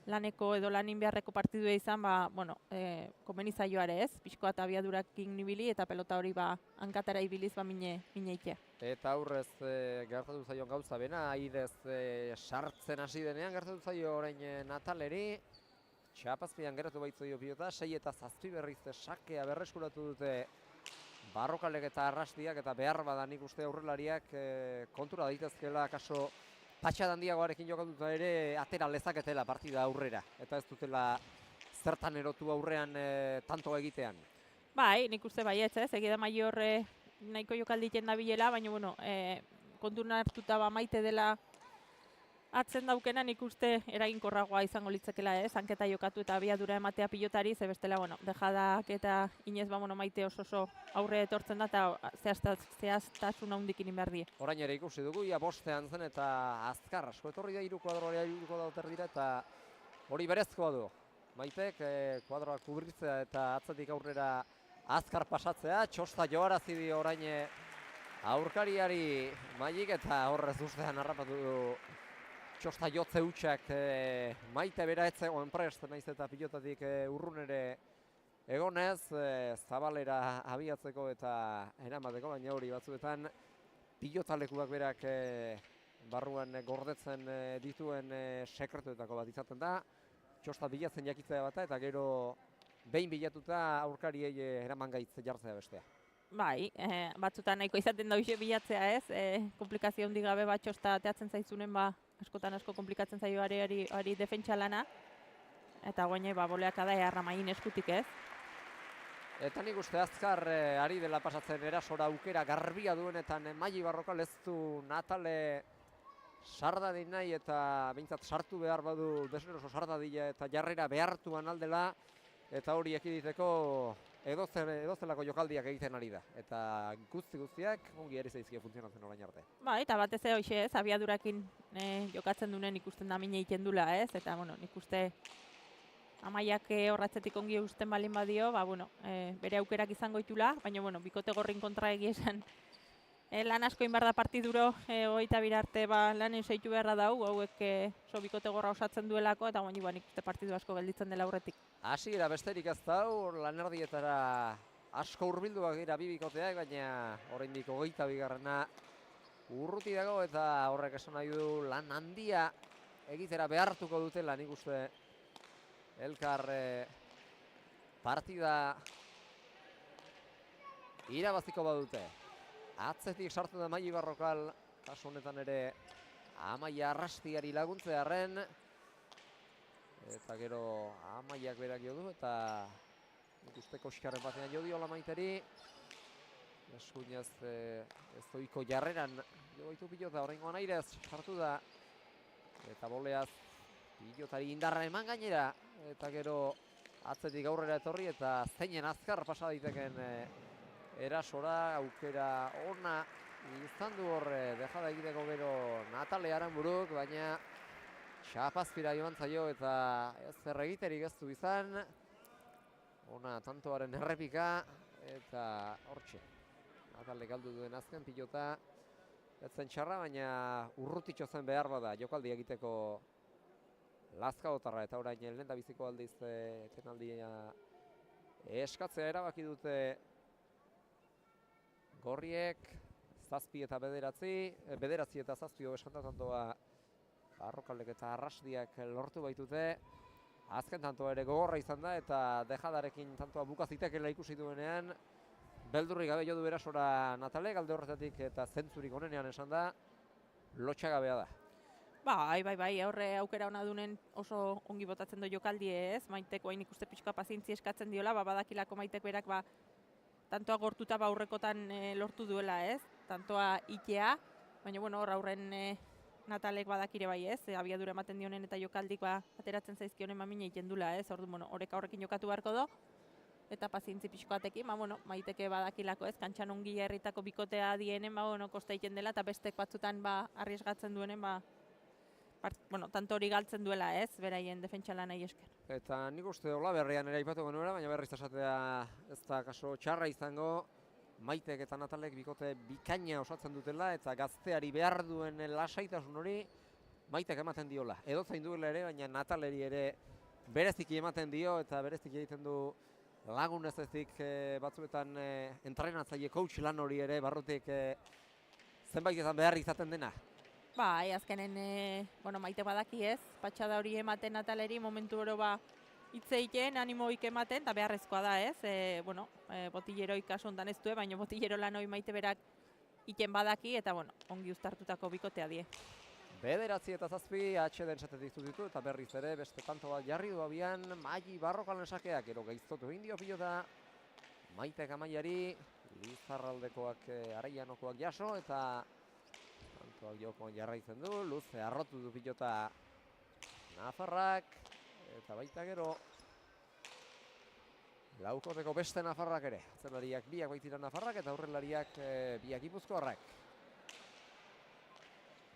laneko edo lanin beharreko partidua izan, komeni zaioare ez, pixko eta abiadurakin nibili, eta pelota hori hankatara ibiliz mine itea. Eta aurrez gertatu zaio gauza bena, aidez sartzen hasi denean gertatu zaio orain Nataleri, txapazpian geratu baitzaio pilota, 6 eta 7 berriz sakea berreskuratu dute Barrokalek eta Arrastiak, eta behar bada nik uste aurrelariak kontura daitezkeela kaso patxada handiagoarekin jokatuta ere atera lezaketela partida aurrera, eta ez dutela zertan erotu aurrean tantoa egitean. Bai, nik uste baietz, ez? Egia da Maior nahiko jokaldi egiten dabilela, baina bueno, kontuan hartuta Maite dela atzen daukena, nik uste eraginkorragoa izango litzakela, ez? Hanketa jokatu eta abiadura ematea pilotari, ze bestela, bueno, dejadak eta Inez Maite oso aurre etortzen da eta zehaztasun handik egin behar die. Orain ere ikusi dugu, ia bostean zen eta azkar asko etorri da 3 kuadroa dauter dira eta hori berezkoa du. Maitek kuadroa kubritzea eta atzetik aurrera azkar pasatzea, txosta joarazi dio orain aurkariari Maik eta horrez ustean harrapatu du txosta jotze hutsak Maite bera etzegoen prest, naiz eta pilotatik urrun ere egonez, zabalera abiatzeko eta eramateko, baina hori batzuetan pilotalekuak berak barruan gordetzen dituen sekretuetako bat izaten da, txosta bilatzen jakitzea bata eta gero behin bilatuta aurkariei eraman gaitz jartzea bestea. Bai, batzutan nahiko izaten da hoxe bilatzea, ez? Komplikazio handik gabe bat txosta ateatzen zaizunen, askotan asko komplikatzen zaio ari defentsa lana. Eta guainai boleak da Arramain eskutik, ez? Eta nik uste azkar ari dela pasatzen erasora aukera garbia duenetan Mai Barrokal ez du Natale sardadin nahi eta behintzat sartu behar badu deseroso sardadila eta jarrera behartuan aldela eta hori ekiditeko edozelako jokaldiak egiten ari da. Eta guztiak ongi ari zaizkia funtzionatzen orain arte. Bai, eta batez ere hoxe, ez? Abiadurakin jokatzen duen ikusten da mina egiten dula, ez? Eta, bueno, nik uste Amaiak horratzetik ongi usten balin badio, bere aukerak izango ditula, baina, bueno, bikote gorrin kontra egia esan lan asko inbar da partiduro, 22 arte lanen seitu beharra dau, hauek bikote gorra osatzen duelako, eta guaini nik uste partidu asko gelditzen dela aurretik. Hasiera besterik ez dau, lanerdietara asko hurbilduak dira bi bikoteak, baina oraindik 22garrena urruti dago eta horrek esan nahi du lan handia egitera behartuko dutela, nik uste elkar partida irabaziko badute. Atzetik sartu da Mai Barrokal, kasu honetan ere Amaia Arrastiari laguntzearren. Eta gero Amaiak berak jo du eta nik uste koskarren batean jo diola Maiteri. Eskuinez ez doiko jarreran jo baitu pilota, oraingoan airez sartu da. Eta boleaz pilotari indarra eman gainera. Eta gero atzetik aurrera etorri eta zeinen azkar pasa daiteken erasora, aukera ona izan du horre, dejada egiteko gero Natale Aranburuk, baina xapazpira joan zaio eta ez erregiterik ez du izan. Ona tantoaren errepika eta hortxe. Natale galdu duen azken pilota ez zen txarra, baina urrutitxo zen behar bada jokaldi egiteko Lazkaotarra eta orain lehen da biziko aldiz etenaldia eskatzea erabaki dute gorriek, 7 eta 9, 9 eta 7 esantatantoa Barrokalek eta Arrastiak lortu baitute. Azken tantoa ere gogorra izan da eta dejadarekin tantoa bukazitekela ikusi duenean beldurri gabe jo du erasora Natale, alde horretatik eta zentzurik onenean esan da lotxagabea da. Bai, horre aukera ona dunen oso ongi botatzen du jokaldie, ez? Maitek hain ikuste pixka pazientzi eskatzen diola, badakilako Maitek berak tantoa gortuta aurrekotan lortu duela, ez? Tantoa ikea, baina hor aurren Natalek badakire bai, ez? Abiadura ematen dionen eta jokaldik ateratzen zaizkionen mamina egiten dula, ez? Orduan, horrek aurrekin jokatu beharko do, eta pazientzi pixkoatekin, Maiteke badakilako, ez? Kantxan ongi herritako bikotea dienen, kosta egiten dela, eta bestek batzutan arriesgatzen duenen, tanto hori galtzen duela, ez? Beraien defentsa lanai esker. Eta nik uste Olaberrian ere aipatu genuela, baina berriz esatea ez da kaso txarra izango. Maitek eta Natalek bikote bikaina osatzen dutela eta gazteari behar duen lasaitasun hori Maitek ematen diola. Edozein duela ere, baina Nataleri ere bereziki ematen dio eta bereziki egiten du lagun ez ezik batzuetan entrenatzaile coach lan hori ere barrutik zenbaitetan behar izaten dena. Azkenen, Maite badaki, ez? Patxada hori ematen Nataleri momentu oro hitz egiten, animoik ematen, eta beharrezkoa da, ez? Botilleroik kasu hontan ez du, baina botillero lan hori Maite berak iten badaki, eta ongi uztartutako bikotea die. 9-7 atxeden satetik ditu eta berriz ere beste tanto bat jarri du abian Maili Barrokalen sakeak, gero gaiztotu indio pilota Maitek Amaiari, Lizarraldekoak Araianokoak jaso eta tantoak jokoan jarraitzen du, luze arrotu du pilota Nafarrak eta baita gero laukoteko beste Nafarrak ere, atzelariak biak baitira Nafarrak eta aurrelariak biak Gipuzkoarrak.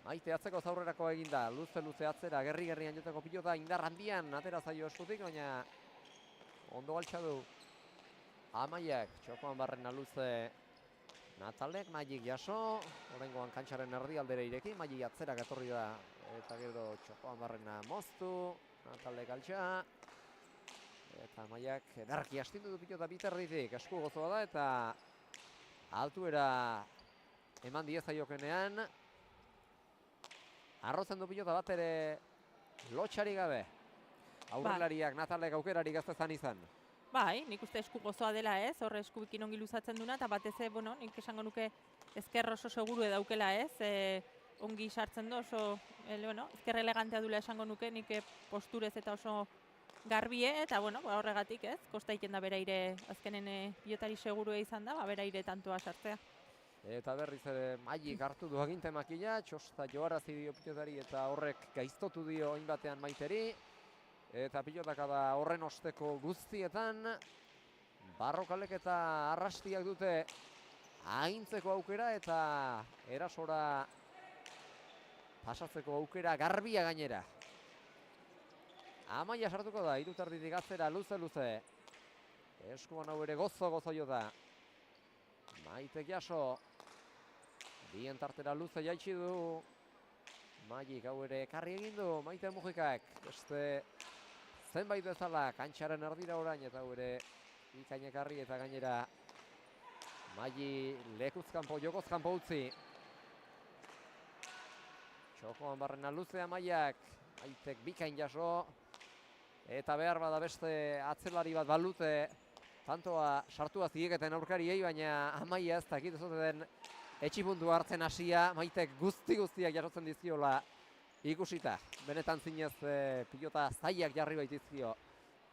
Maite atzeko zaurrerako eginda, luze atzera, gerri-gerrian joteko pilota, indar handian, atera zaio eskutik, baina ondo galtxa du. Amaiak, txokoan barrena luze Natalek, Mailik jaso, oraingoan kantxaren erdialdera ireki, Maili atzerak etorri da, eta gero txokoan barrena moztu, Natalek altxa, eta Amaiak ederki astindu du pilota biterditik, esku gozoa da, eta altuera eman diezaiokenean, arrotzen du pilota bat ere lotxari gabe. Aurrelariak Natalek aukerarik ez ezan izan. Bai, nik uste esku gozoa dela ez, horre eskubikin ongi luzatzen duna, eta batez bueno, nik esango nuke ezker oso seguru edaukela ez, ongi sartzen du oso, bueno, ezker elegantea dula esango nuke, nik posturez eta oso garbie, eta bueno, horregatik ez, kosta egiten da beraire azkenen pilotari segurua izan da, beraire tantoa sartzea. Eta berriz ere Mailik hartu du aginte makila, txosta joarazi dio pilotari eta horrek gaiztotu dio hainbatean Maiteri. Eta pilotaka da horren osteko guztietan. Barrokalek eta Arrastiak dute agintzeko aukera eta erasora pasatzeko aukera garbia gainera. Amaia sartuko da, irutarditik atzera luze. Eskuan hau ere gozo jo da. Maitek jaso. Bien tartera luze jaitsi du. Mailik hau ere karri egin du, Maite Mujikak. Beste zenbait bezala, kantxaren erdira orain, eta hau ere ikainek harri eta gainera Maili lekuzkanpo, jokozkanpo utzi. Txokoan barrena luzea Amaiak, Maitek bikain jaso. Eta behar bada beste atzelari bat balute, tantoa sartua zieketen aurkariei, baina Amaia ez dakit ezote den etxipuntu hartzen hasia, Maitek guztiak jasotzen dizkiola ikusita. Benetan zinez pilota zaiak jarri baitizkio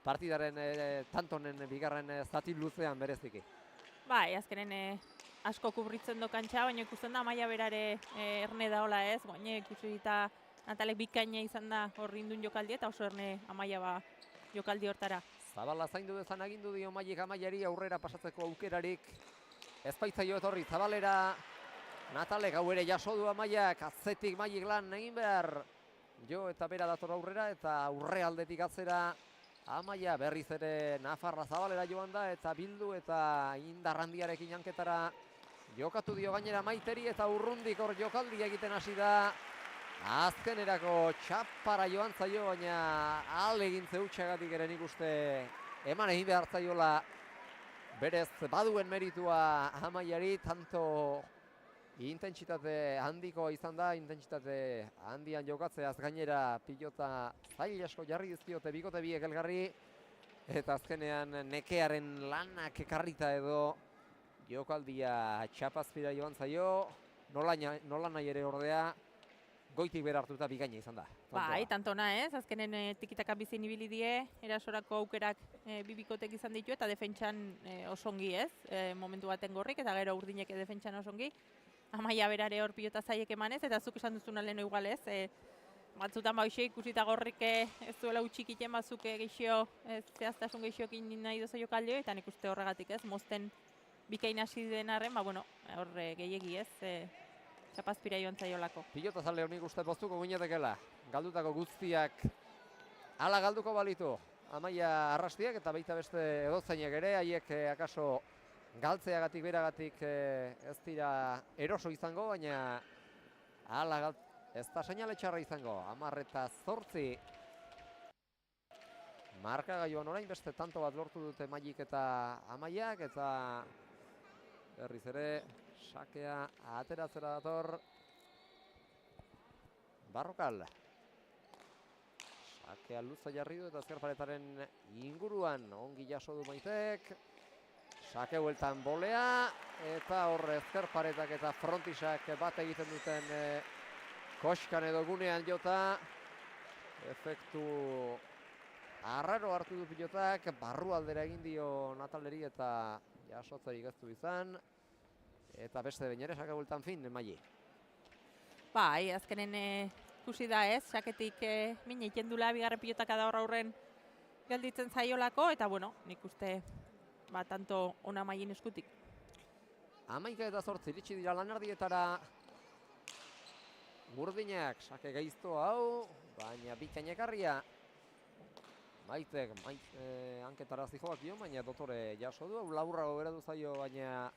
partidaren tantonen bigarren zati luzean bereziki. Bai, azkenen asko kubritzen do kantxa, baina ikusten da Amaia berare erne daola ez, baina ikusi eta Natalek bikaina izan da hor indun jokaldi eta oso erne Amaia jokaldi hortara. Zabala zaindu dezan agindu dio Mailik Amaiari aurrera pasatzeko aukerarik ez baitzaio etorri Zabalera. Natalek hau ere jaso du Amaiak, atzetik Mailik lan egin behar. Jo eta bera dator aurrera eta aurre aldetik atzera Amaia berriz ere Nafarra Zabalera joan da eta bildu eta indarrandiarekin hanketara jokatu dio gainera Maiteri eta urrundik hor jokaldi egiten hasi da. Azkenerako txapara joan zaio, baina ahalegintze hutsagatik ere nik uste eman egin behar zaiola berez baduen meritua Amaiari, tanto intentsitate handikoa izan da, intentsitate handian jokatzeaz gainera pilota zail asko jarri dizkiote bikote biek elgarri, eta azkenean nekearen lanak ekarrita edo jokaldia txapazpira joan zaio, nola nahi ere ordea, goitik bera hartuta bigaina izan da. Bai, tantona ez, azkenen tikitaka bizin ibili die, erasorako aukerak bibikotek izan ditu eta defentsan osongi ez, momentu baten gorrik eta gero urdinek defentsan osongi. Amaia berare hor pilota zaiek emanez eta zuk esan duzuna leheno igual ez, batzutan bauxe ikusita gorrik ez duela utxik iten bazuke geixio, zehaztasun geixiokin nahi dozo jokaldeo eta nik uste horregatik ez, mozten bikain hasi den arren, hor gehiegi ez, txapazpira joan zaiolako. Pilota zale honik uste poztuko ginetekela. Galdutako guztiak ala galduko balitu. Amaia Arrastiak eta baita beste edozainak ere, haiek akaso galtzeagatik beragatik ez dira eroso izango, baina ala ez da seinale txarra izango. 10-8 markagailuan orain beste tanto bat lortu dute Mailik eta Amaiak, eta berriz ere sakea ateratzera dator Barrokal. Sakea luza jarri du eta ezker paretaren inguruan ongi jaso du Maitek. Sake bueltan bolea eta hor ezker paretak eta frontisak bat egiten duten Koskan edo gunean jota, efektu arraro hartu du pilotak, barru aldera egin dio Nataleri eta jasotzerik ez du izan. Eta beste behin ere sakabultan fin, Maili. Bai, azkenen ikusi da ez, saketik min egiten dula, bigarren pilotaka da aurren gelditzen zaiolako, eta bueno, nik uste tanto ona Mailin eskutik. 11:08 iritsi dira lanardietara. Burdinak sake gaizto hau, baina bikainekarria. Maitek, hanketara zijoak dio, baina dotore jaso du, laburrago beradu zaio, baina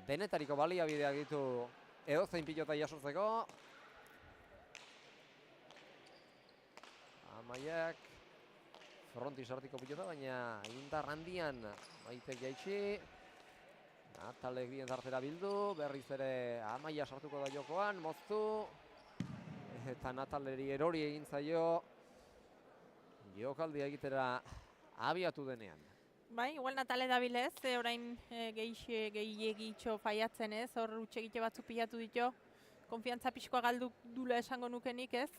denetariko baliabideak ditu edozein pilota jasotzeko. Amaiak fronti sartiko pilota, baina indar handian Maitek jaitsi. Natalek bien zartera bildu, berriz ere Amaia sartuko da jokoan, moztu. Eta Nataleri erori egin zaio jokaldia egitera abiatu denean. Bai, igual Natale dabilez, orain gehiagitxo faiatzen ez, hor utxegite batzuk pilatu ditu, konfiantza pixkoa galdu dula esango nukenik ez,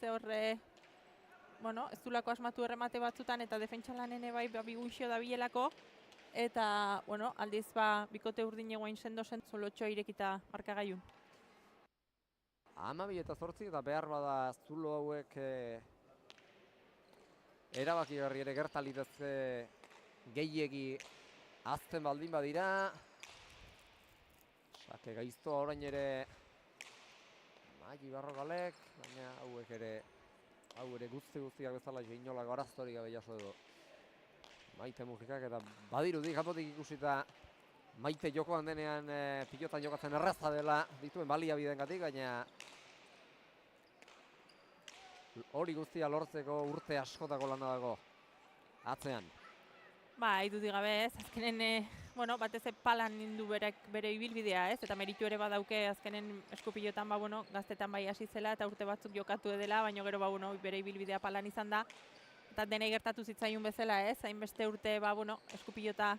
bueno, ez dulako asmatu erremate batzutan eta defentsalanen bai bigunxio da bilelako, eta, bueno, aldiz bikote urdin egoain sendo-sendo zolotxo irekita markagaiun. 12:08 eta behar bada zulo hauek erabakigarri ere gertalitezke gehiegi azten baldin badira. Sake gaiztoa orain ere Maili Barrogalek, baina hau ere guztiak bezala inolako araztorik gabe jaso edo. Maite Mujikak eta badirudi kanpotik ikusita Maite jokoan denean pilotan jokatzen erraza dela dituen baliabideengatik, baina hori guztia lortzeko urte askotako lana dago atzean. Dudik gabe ez, azkenen, bueno, batez palan nindu bere ibilbidea ez, eta meritu ere badauke azkenen eskupilotan, bueno, gaztetan bai hasi zela eta urte batzuk jokatu edela, baina gero, bueno, bere ibilbidea palan izan da, eta denei gertatu zitzaiun bezala ez, hainbeste urte, bueno, eskupilota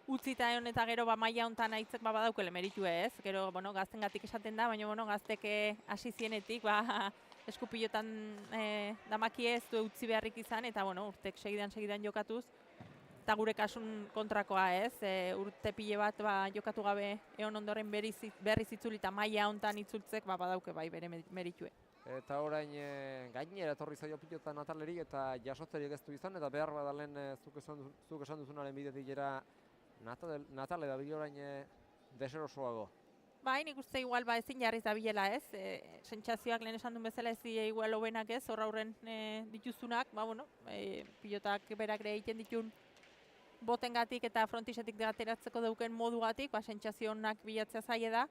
utzita egon eta gero maila hontan aitzek badaukele meritu ez, gero, bueno, gaztengatik esaten da, baina, bueno, gazteke hasi zienetik, eskupilotan damaki ez du utzi beharrik izan, eta, bueno, urtek segidan jokatuz, eta gure kasun kontrakoa ez, urte pile bat jokatu gabe egon ondoren berriz itzuli eta maila hontan itzultzek badauke bai bere meritue. Eta orain gainera etorri zaio pilota Nataleri eta jasotzerik ez du izan, eta behar badalen zuk esan duzunaren bidetik jera Natale da bile orain deserosoago. Bai, nik uste igual ezin jarriz da bilela ez, sentsazioak lehen esan duen bezala ez igual hobenak ez, hor aurren dituzunak, bueno, pilotak berak ere egiten ditun botengatik eta frontisetik ateratzeko dauken modugatik, sentsazio honak bilatzea zaie da.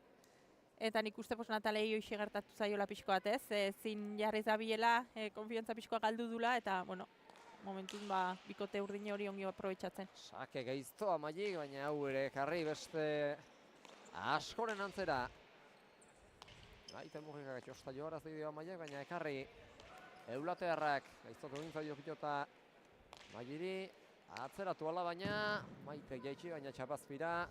Eta nik uste Natalei hoxe gertatu zaiola pixko bat ez, zin jarriz da bilela, konfiantza pixkoa galdu dula, eta, bueno, momentuz bikote urdine hori ongi aprobetxatzen. Sake gaiztoa Maili, baina hau ere karri beste askoren antzera. Maite Mujikak txosta joaraz dio Mailek, baina ekarri eulatearrak gaiztotu egin zaio pilota Mailiri. Atzeratu ala baina, Maite jaitsi baina txapazpira.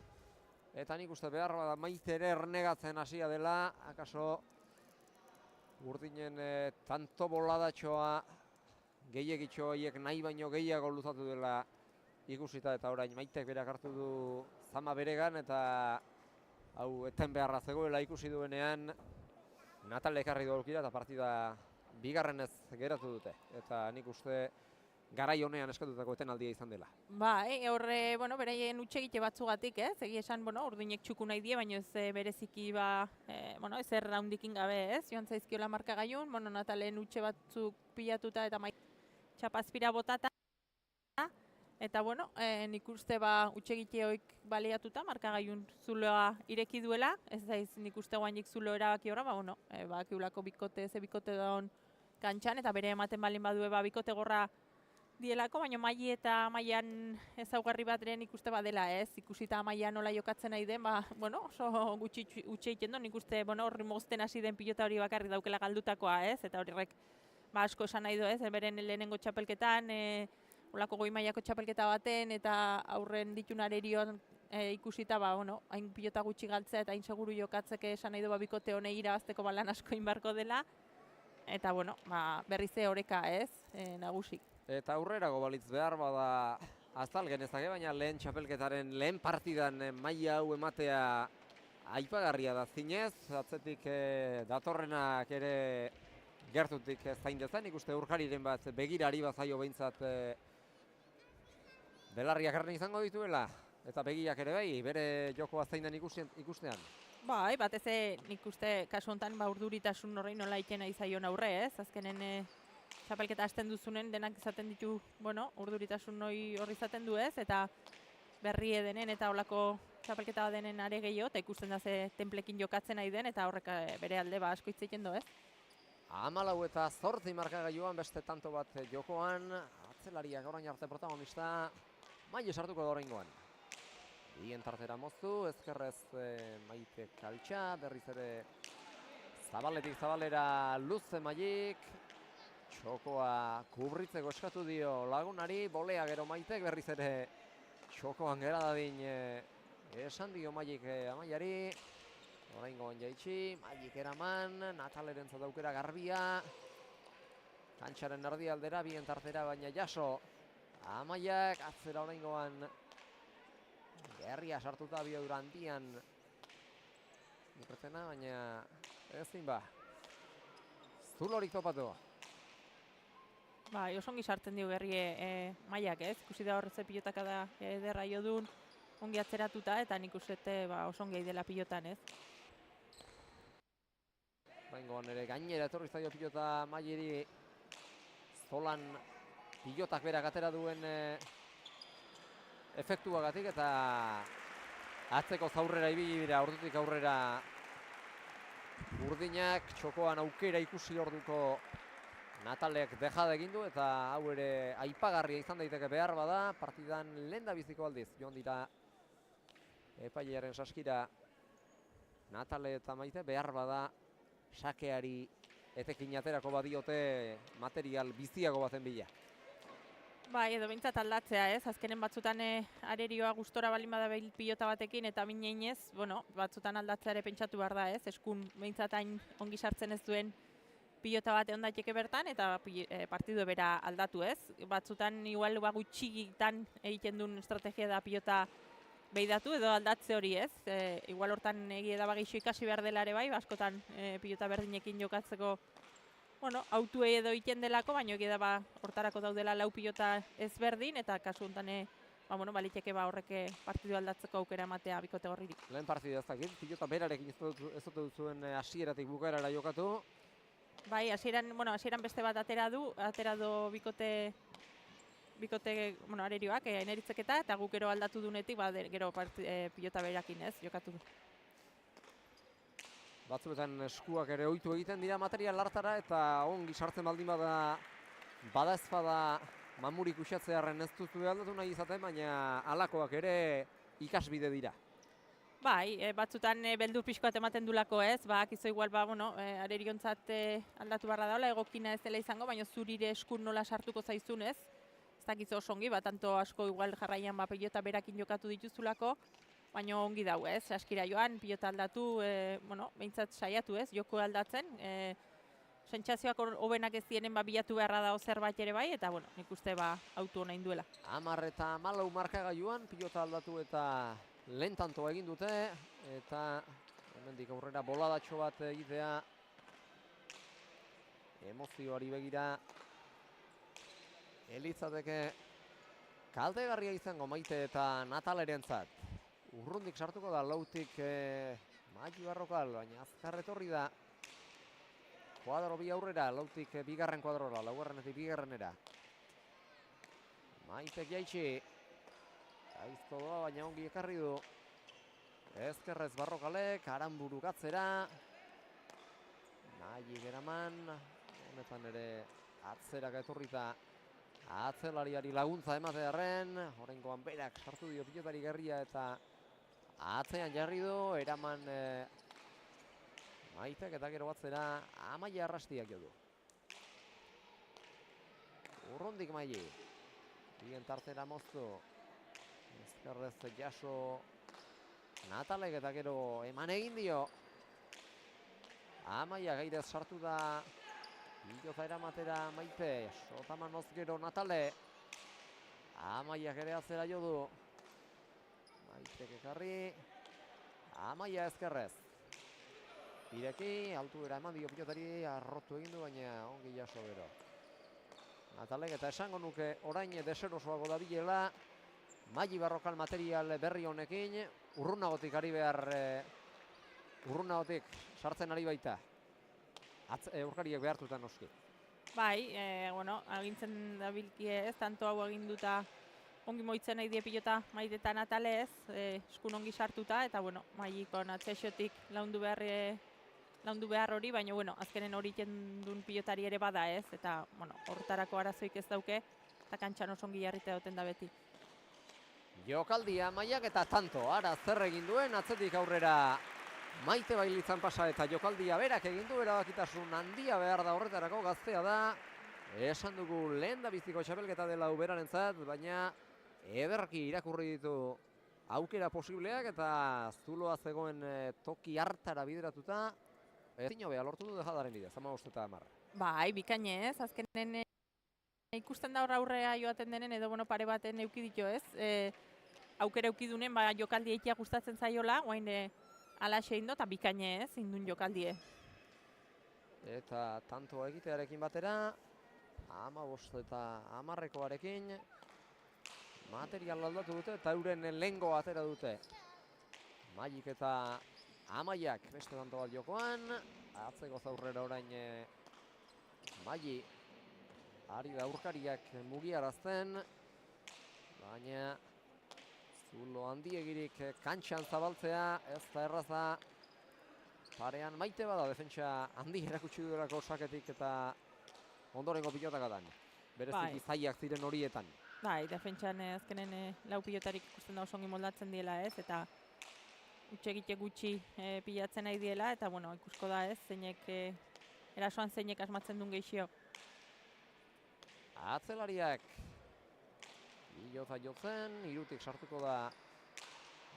Eta nik uste behar bada Maite ere ernegatzen hasia dela, akaso urdinen tanto boladatxoa gehiagitxo horiek nahi baino gehiago luzatu dela ikusita, eta orain Maitek berak hartu du zama beregan, eta hau eten beharra zegoela ikusi duenean Natale ekarri dolkira eta partida bigarrenez geratu dute. Eta nik uste garai honean eskatutako etenaldia izan dela. Horre, beraien utxegite batzugatik, ez? Egia esan, urdinek txuku nahi die, baina ez bereziki, ez erraundikin gabe, ez? Joan zaizkiola markagaiun, Nataleen utxe batzuk pilatuta eta txapazpira botata. Eta, nik uste utxegite hoik baliatuta, markagaiun zuloa ireki duela, ez daiz nik uste guainik zulo erabaki horra, bakiulako bikote daun kantxan, eta bere ematen balin badue bikote gorra dielako, baina Maili eta Maian ezaugarri bat ere nik uste badela ez, ikusita Maia nola jokatzen nahi den, oso gutxi utxe egiten du, nik uste horri mozten hasi den pilota hori bakarrik daukela galdutakoa ez, eta horrek asko esan nahi du ez, beren lehenengo txapelketan, olako goi mailako txapelketa baten, eta aurren ditun arerioan ikusita, hain pilota gutxi galtzea eta hain seguru jokatzeke esan nahi du bikote honei irabazteko lan asko inbarko dela, eta bueno, berrize oreka ez, nagusi. Eta aurrerago balitz behar bada azal genezake, baina lehen txapelketaren lehen partidan maila hau ematea aipagarria da zinez, atzetik datorrenak ere gertutik zain dezan, ikuste urkariren bat begirari bazaio behintzat belarriak arren izango dituela, eta begiak ere bai, bere jokoa zein den ikustean. Bai, batez nik uste kasu honetan urduritasun horrein nola ikena izaion aurre, ez? Azkenen txapelketa hasten duzunen denak izaten ditu, bueno, urduritasun horri izaten du ez, eta berri edenen eta olako txapelketa denen are gehiago, eta ikusten da ze tenplekin jokatzen nahi den, eta horrek bere alde asko hitz egiten du ez. 14 markagailuan beste tanto bat jokoan, atzelariak orain arte protagonista, Maile sartuko da oraingoan. Bien tartera moztu, ezkerrez Maite Kaltxa, berriz ere zabaletik zabalera luze Mailik, txokoa kubritzeko eskatu dio lagunari, bolea gero Maitek berriz ere txokoan gera dadin esan dio Mailik Amaiari, oraingoan jaitsi, Mailik eraman, Natalerentzat aukera garbia, kantxaren erdialdera, bien tartera baina jaso, Amaiak atzera oraingoan Gerria sartuta abiadura handian Nipertena, baina ezin zulorik topatu. Osongi sartzen dio Gerrie Maiak ez, ikusi da horretze pilotaka da ederra jodun, ongi atzeratuta eta nik uste osongi dela pilotan ez. Oraingoan ere gainera etorri zaio pilota Maileri, zolan pilotak berak atera duen efektuagatik eta atzeko zaurrera ibili dira, ordutik aurrera urdinak txokoan aukera ikusi orduko Natalek dejada egin du eta hau ere aipagarria izan daiteke behar bada, partidan lehendabiziko aldiz joan dira epailearen saskira Natale eta Maite, behar bada sakeari etekin aterako badiote material biziago baten bila. Edo behintzat aldatzea ez, azkenen batzutan arerioa gustora balin bada pilota batekin eta mineinez, batzutan aldatzea ere pentsatu behar da ez, eskun behintzat hain ongi sartzen ez duen pilota bat egon daiteke bertan eta partidu bera aldatu ez. Batzutan igual gutxigitan egiten duen estrategia da pilota behidatu edo aldatze hori ez. Igual hortan egia da bagixo ikasi behar dela ere bai, askotan pilota berdinekin jokatzeko autu edo egiten delako, baina egia da hortarako daudela lau pilota ezberdin, eta kasu honetan baliteke horrek partidu aldatzeko aukera ematea bikote gorririk. Lehen partidua ez dakit, pilota berarekin ez dut duzuen hasieratik bukaerara jokatu. Bai, hasieran beste bat atera du bikote arerioak, Eneritzeketa, eta guk gero aldatu dunetik, gero pilota berakin ez, jokatu du. Batzuetan eskuak ere ohitu egiten dira material hartara eta ongi sartzen baldin bada ezpada mamurik usatzearen ez duzu aldatu nahi izaten, baina halakoak ere ikasbide dira. Bai, batzutan beldur pixkoat ematen dulako ez, akizu igual areriontzat aldatu barra daula, egokina ez dela izango, baina zurire eskun nola sartuko zaizun ez. Ez dakizu osongi, tanto asko igual jarraian pilota berakin jokatu dituzulako, baina ongi dau ez, askira joan, pilota aldatu, behintzat saiatu ez, joko aldatzen. Sentsazioak hobenak ez dienen bilatu beharra da zerbait ere bai, eta nik uste autu hona induela. 10 eta 14 markagailuan, pilota aldatu eta lehen tantoa egin dute, eta hemendik aurrera boladatxo bat egitea emozioari begira elitzateke kaltegarria izango Maite eta Natalerentzat. Urrundik sartuko da lautik Mailu Arrokal, baina azkar etorri da kuadro bi aurrera, lautik bigarren kuadrora, laugarrenetik bigarrenera. Maitek jaitsi, aizto doa, baina ongi ekarri du. Ezkerrez Barrokalek, Aranburu gatzera. Mailik eraman, honetan ere atzeraka etorrita atzelariari laguntza ematearren, oraingoan berak sartu dio pilotari Gerria eta atzean jarri du, eraman Maitek eta gero batzera Amaia Arrastiak jo du. Urrundik Maili, bien tartera moztu, ezkerrez jaso Natalek eta gero eman egin dio. Amaia gairez sartu da Pilota eramatera Maite, Sotamanoz gero Natale. Amaiak ere atzera jo du. Maitek ekarri. Amaia ezkerrez. Ireki, altuera eman dio pilotari, arrotu egin du, baina ongi jaso gero. Natalek eta esango nuke orain deserosoago da bilela. Maili Barrokal material berri honekin, urrunagotik ari behar, urrunagotik sartzen ari baita. Aurkariak behartuta noski. Bai, bueno, agintzen dabilkie ez, tanto hau aginduta ongi moitzen nahi die pilota Maite eta Natale ez, eskun ongi sartuta, eta bueno, Mailikon atzexotik laundu behar hori, baina bueno, azkenen hori jendun pilotari ere bada ez, eta bueno, hortarako arazoik ez dauke, eta kantxan oso ongi jarrita duten da beti. Jokaldia Amaiak eta tanto, ara zer egin duen, atzetik aurrera Maite Bailitzan pasa eta jokaldia berak egin du, erabakitasun handia behar da horretarako, gaztea da. Esan dugu lehen da biziko txapelketa dela uberarentzat, baina ederki irakurri ditu aukera posibleak eta zuloa zegoen toki hartara bideratuta. Ezin hobea lortu du dejadaren bidez, 15-10. Bai, bikainez, azkenen ikusten da aurrea joaten denen, edo bueno, pare baten euki ditu ez. Aukera euki dunen, jokaldi eitia gustatzen zaiola, guain alaxe indo, eta bikainez, indun jokaldie. Eta tanto egitearekin batera, 15 eta 10rekoarekin material aldatu dute eta euren lehengo atera dute. Mailik eta Amaiak beste tanto bat jokoan, atzeko zaurrera orain Maili ari da aurkariak mugiarazten, baina zulo handiegirik kantxan zabaltzea ez da erraza. Parean Maite bada defentsa handi erakutsi duelako saketik eta ondorengo pilotakatan. Bereziki zaiak ziren horietan. Bai, defentsan azkenen lau pilotarik ikusten da oso ongi moldatzen diela ez, eta utxegite gutxi pilatzen nahi diela, eta bueno, ikusko da ez, zeinek erasoan zeinek asmatzen duen gehixio. Atzelariak pilota jotzen, irutik sartuko da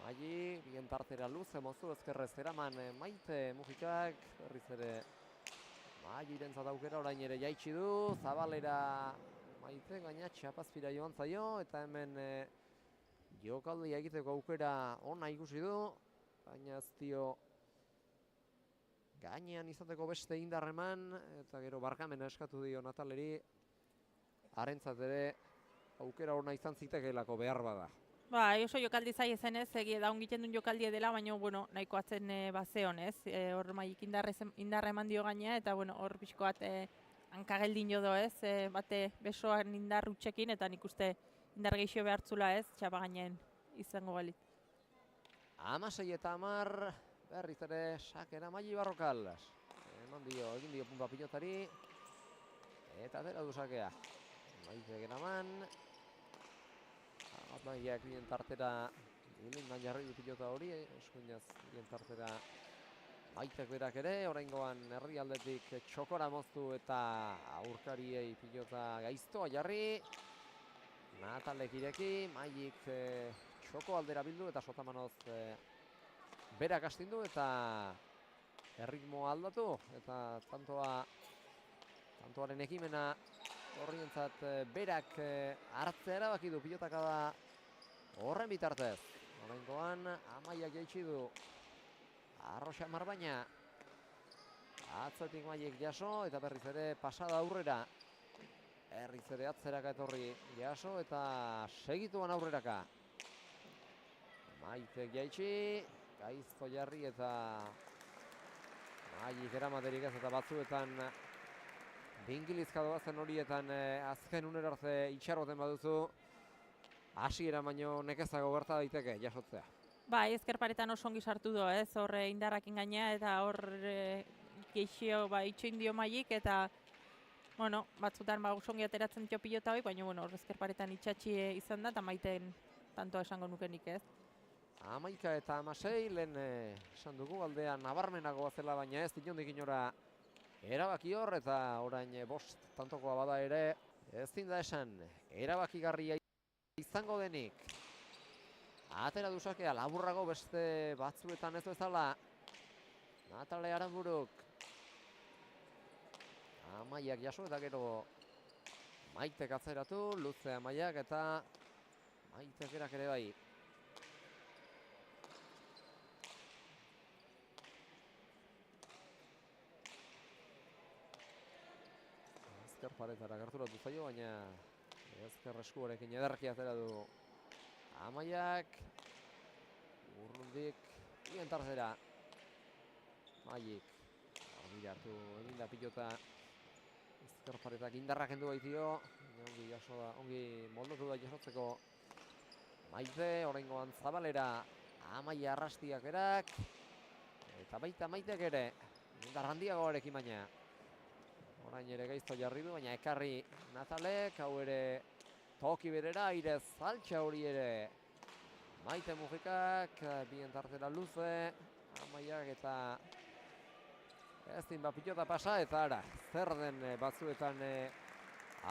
Maili, bien tartera luze mozu ezkerrez eraman Maite Mujikak, berriz ere Mailirentzat aukera orain ere jaitsi du, zabalera Maite, gaina txapazpira joan zaio, eta hemen jokaldia egiteko aukera ona ikusi du, baina ez dio gainean izateko beste indarreman, eta gero barkamena eskatu dio Nataleri, harentzat ere aukera ona izan zitekeelako behar bada. Bai, oso jokaldi zai ezenez, egia da ongiten duen jokaldie dela, baina bueno, nahiko atzen bazeon ez, hor Mailik indarra eman dio gainea, eta bueno, hor pixko bat hankageldin jo do ez, bate besoan indar utxekin, eta nik uste indar gehixo behartzula ez, txapa gainen izango galit. 16 eta 10, berriz ere sakera Maili Barrokal. Egin dio punta pilotari, eta atera du sakea. Maite eraman. Amaiak bien tartera ilindan jarri du pilota hori, eskuinaz bien tartera Maitek berak ere, oraingoan herrialdetik txokora moztu eta aurkariei pilota gaiztoa jarri. Natalek ireki, Mailik txoko aldera bildu eta Sotamanoz berak astindu eta erritmoa aldatu eta tantoaren ekimena horrientzat berak hartzea erabaki du pilotaka da horren bitartez. Oraingoan Amaiak jaitsi du Arroxamar baina atzetik Mailik jaso eta berriz ere pasada aurrera. Berriz ere atzeraka etorri jaso eta segituan aurreraka. Maitek jaitsi, gaizto jarri eta Mailik eramaterik ez eta batzuetan bingilizka doazen horietan azken unera arte itxarroten baduzu, hasiera baino nekezago gerta daiteke jasotzea. Bai, ezkerparetan oso ongi sartu do, ez, hor indarrakin gainea, eta hor geixio itxoin dio Mailik, eta bueno, batzutan oso ongi ateratzen dio pilota hori, baina bueno, hor ezkerparetan itxatxi izan da, eta Maiten tantoa esango nukenik ez. 11 eta 16, lehen esan dugu, aldea nabarmenagoa zela, baina ez inondik inora erabaki hor, eta orain bost tantokoa bada ere, ezin da esan, erabakigarria izango denik. Atera duzakea, laburrago beste batzuetan ez bezala. Natale Aranburuk. Amaiak jaso eta gero Maitek atzeratu, luze Amaiak eta Maitek erak ere bai. Ezker paretara gerturatu zaio, baina ezker eskuarekin ederki atera du Amaiak. Urrundik, bien tarzera. Maik. Argira hartu egin da pilota. Ezker paretak indarrak kendu baitio. Ongi jaso da, ongi moldatu da jasotzeko Maite, oraingoan Zabalera. Amaia arrastiak erak. Eta baita Maitek ere. Indar handiagoarekin baina. Orain ere gaizto jarri du, baina ekarri Natalek, hau ere toki berera, aire zaltxa hori ere. Maite Mujikak, bien tartera luze, Amaiak eta ezin pilota pasa, eta ara, zer den batzuetan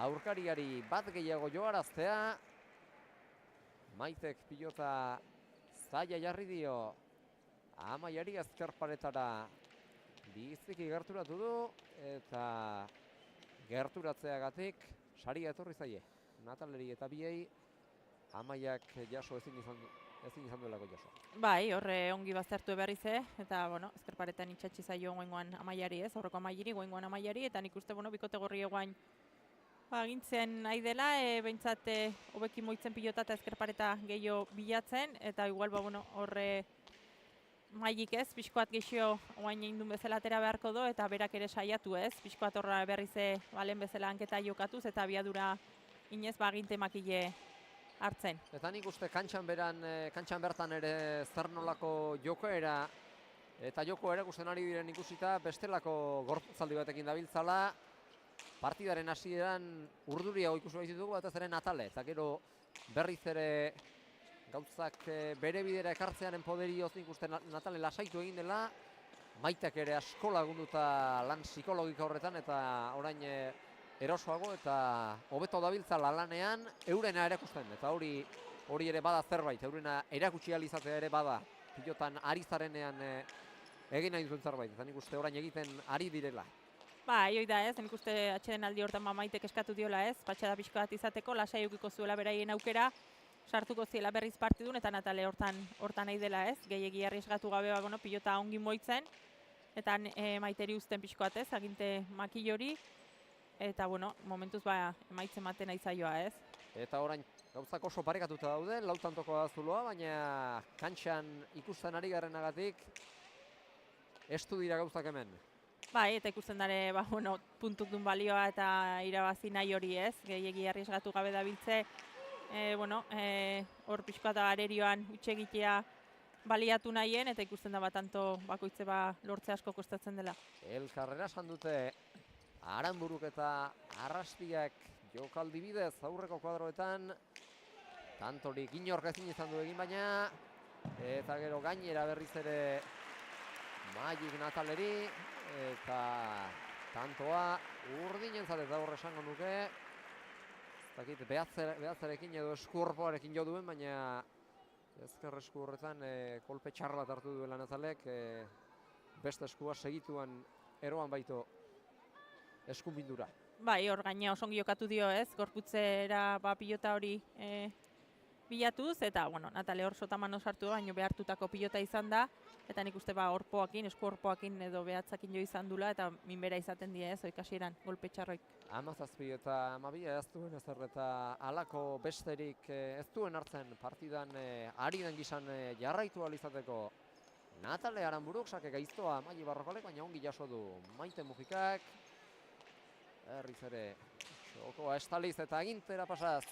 aurkariari bat gehiago joaraztea. Maitek pilota zaila jarri dio, Amaiari ezker paretara biziki gerturatu du, eta gerturatzeagatik saria etorri zaie. Nataleri eta biei Amaiak jaso ezin izan duelako jaso. Bai, horre ongi baztertu berriz, eta bueno, ezker paretan itxatxi zaio goengoan Amaiari, aurreko Amaiari, goengoan Amaiari, eta nik uste, bikote gorri egoain agintzen nahi dela, behintzat hobeki moitzen pilota eta ezker pareta gehiago bilatzen, eta igual, horre Maik ez, pixkoat geixio oain egin duen bezala atera beharko do, eta berak ere saiatu ez, pixkoat horra berriz balen bezala hanketa jokatuz, eta abiadura inez aginte makile hartzen. Eta nik uste kantxan bertan ere zer nolako jokoera, eta joko ere gusten ari diren ikusita bestelako gorputzaldi batekin dabiltzala, partidaren hasieran urduriago ikusi baitugu, eta zeren Natale, eta gero berriz ere gauzak bere bidera ekartzearen poderioz nik uste Natale lasaitu egin dela, Maitek ere asko lagunduta lan psikologiko horretan, eta orain erosoago eta hobeto dabiltzala lanean eurena erakusten, eta hori ere bada zerbait, eurena erakutsi ahal izatea ere bada, pilotan ari zarenean egin nahi duzuen zerbait, eta nik uste orain egiten ari direla. Bai, hoi da ez, nik uste atxeden aldi hortan Maitek eskatu diola ez, patxada pixko bat izateko, lasai eukiko zuela beraien aukera, sartuko ziela berriz partidun, eta Natale hortan nahi dela ez, gehiegi arriesgatu gabe pilota ongi moitzen, eta Maiteri uzten pixkoat ez, aginte makil hori, eta momentuz emaitzen maten nahi zaioa ez. Eta orain gauzak oso parekatuta daude, lautantoko da zuloa, baina kantxan ikusten ari garenagatik estu dira gauzak hemen. Bai, eta ikusten dare, puntuk dun balioa eta irabazi nahi hori ez, gehiegi arriesgatu gabe dabiltze, hor pixkoa da arerioan utxegitea baliatu nahien, eta ikusten da tanto bakoitze lortze asko kostatzen dela. Elkarrera esan dute Aranburuk eta Arrastiak jokaldi bidez aurreko kuadroetan, tantorik inork ezin izan du egin baina, eta gero gainera berriz ere Maik Nataleri, eta tantoa urdinentzat eta horre esango nuke, behatzerekin edo eskuorpoarekin jo duen, baina ezker esku horretan kolpe txar bat hartu duela Natalek, beste eskua segituan eroan baito eskumbindura. Bai, hor gaina osongi jokatu dio ez, gorputzera pilota hori bilatuz, eta Natale hor sotamano sartu baino behartutako pilota izan da, eta nik uste horpoakin, esku horpoakin edo behatzakin jo izan dula, eta minbera izaten die ez, oikasieran, golpe txarroik. 17 eta 12 ez duen ezer eta halako besterik ez duen hartzen partidan ari den gizan jarraitu ahal izateko Natale Aranburuk, sake gaiztoa Mai Barrokalek, baina ongi jaso du Maite Mujikak, herriz ere txokoa estaliz eta agintera pasaz.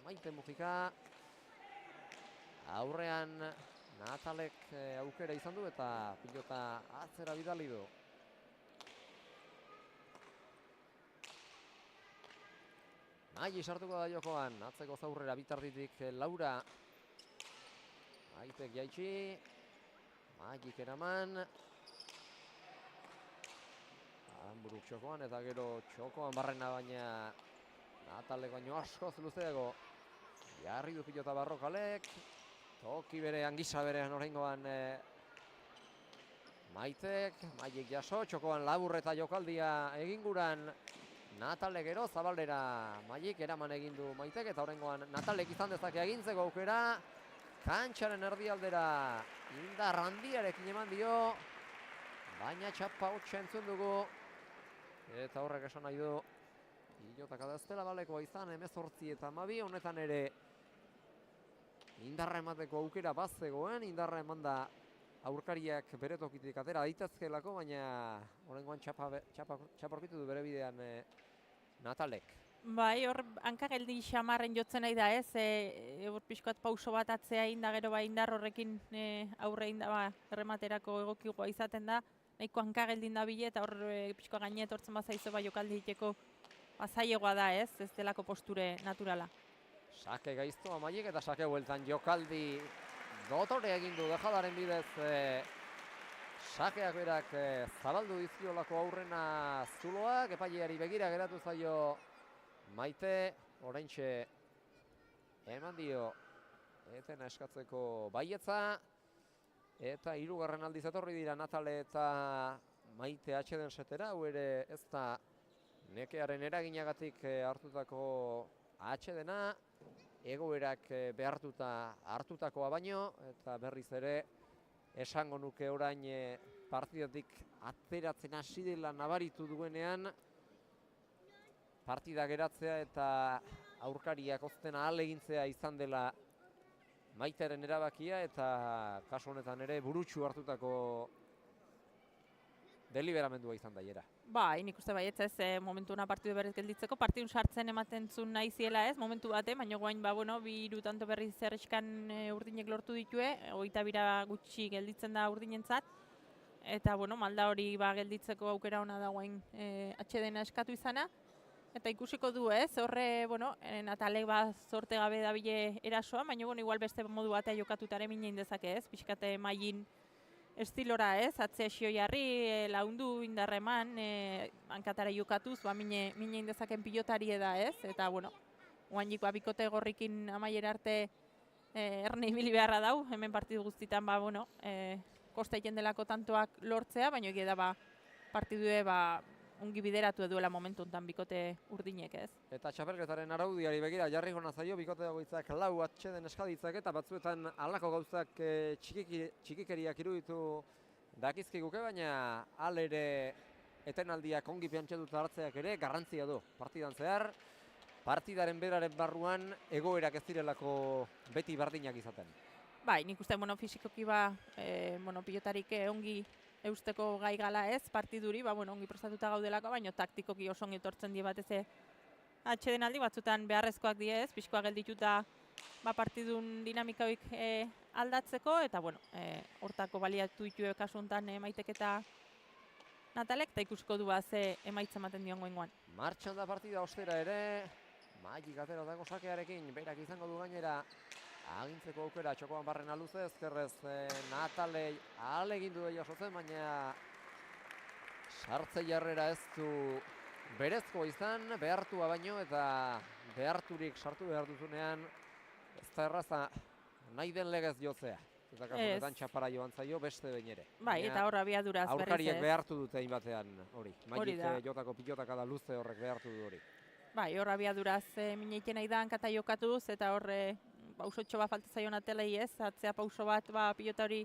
Maite Mujika, aurrean Natalek aukera izan du eta pilota atzera bidali du. Mai sartuko da jokoan, atzeko zaurrera bitarditik Laura. Maitek jaitsi, Maik eraman. Aranburuk txokoan eta gero txokoan barrena, baina Natalek baino askoz luzeago jarri du pilota Barrokalek, toki berean, gisa berean oraingoan Maitek jaso, txokoan labur eta jokaldia eginguran Natale gero zabaldera Maiek eraman egin du Maitek eta horrengoan Natalek izan dezake agintzeko aukera. Kantxaren erdialdera indar handiarekin eman dio, baina txapa hotxa entzun dugu. Eta horrek esan nahi du, pilotak ez dela balekoa izan, 18 eta 12, honetan ere indarra emateko aukera bazegoen, indarra eman da aurkariak bere tokitik atera daitezkeelako, baina horrengoan txaporkitu du bere bidean Natalek. Bai, hor hankageldi xamarren jotzen nahi da, ez? Hor pixkoat pauso bat atzea inda gero indar horrekin aurre inda errematerako egokigoa izaten da. Nahiko hankageldin da bile eta hor pixkoa gainet hortzen bazaizu jokaldi egiteko zailegoa da, ez? Ez delako posture naturala. Sake gaiztoa Maiek eta sake bueltan jokaldi dotore egin du dejadaren bidez sakeak berak zabaldu dizkiolako aurrena zuloak, epaileari begira geratu zaio Maite, oraintxe eman dio etena eskatzeko baietza eta hirugarren aldiz etorri dira Natale eta Maite atxeden setera, hau ere ez da nekearen eraginagatik hartutako atxedena, egoerak behartuta hartutakoa baino, eta berriz ere esango nuke orain partidatik ateratzen hasi dela nabaritu duenean, partida geratzea eta aurkariak ozten ahalegintzea izan dela Maiteren erabakia eta kasu honetan ere burutsu hartutako deliberamendua izan daiera. Bai, nik uste baietz ez momentuna partidu berriz gelditzeko, partidun sartzen ematen zuen nahi ziela ez, momentu bate, baina guain bi hiru tanto berriz zerreskan urdinek lortu ditue, 22 gutxi gelditzen da urdinentzat, eta malda hori gelditzeko aukera ona da guain atxedena eskatu izana, eta ikusiko du ez, horre, Natalek zorte gabe dabile erasoa, baina igual beste modu batea jokatutare minein dezake ez, pixkate mailin estilora ez, atzea xio jarri, laundu indarra eman, hankatara jokatuz, minein dezaken pilotari eda ez, eta oaindik bikote gorrikin amaiera arte erne ibili beharra dau, hemen partidu guztitan kosta egin delako tantoak lortzea, baina egia da partidue ongi bideratu duela momentu enten bikote urdinek ez. Eta txapelketaren araudiari begira jarri gona zaio, bikote dagoitzak lau atxeden eskaditzak eta batzuetan halako gauzak txikikeriak iruditu dakizkiguke, baina alere etenaldiak ongi piantxetuta hartzeak ere garrantzia du partidan zehar. Partidaren beraren barruan egoerak ez direlako beti berdinak izaten. Bai, nik uste fisikoki pilotarik ongi eusteko gai gala ez, partiduri, ongi prestatuta gaudelako, baina taktikoki oso ongi etortzen die batez atxeden aldi, batzutan beharrezkoak die ez, pixkoa geldituta partidun dinamikaik aldatzeko, eta hortako baliatu ditue kasu honetan Maitek eta Natalek, eta ikusiko du ze emaitza ematen dion goingoan. Martxan da partida ostera ere, Maiek atera dago sakearekin, berak izango du gainera agintzeko aukera txokoan barrena luze, ezkerrez Natalei ahalegin du jasotzen, baina sartze jarrera ez du berezkoa izan, behartua baino eta beharturik sartu behar duzunean ez da erraza nahi den legez jotzea. Eta kasunetan txapara joan zaio beste behin ere. Bai, eta horra abiaduraz berriz ez. Aurkariek behartu dute hainbatean hori. Maiek jotako pilotaka da luze horrek behartu du hori. Bai, horra abiaduraz mineiten nahi da hankata jokatuz eta horre pausotxo bat falta zaio Natelei ez, atzea pauso bat pilota hori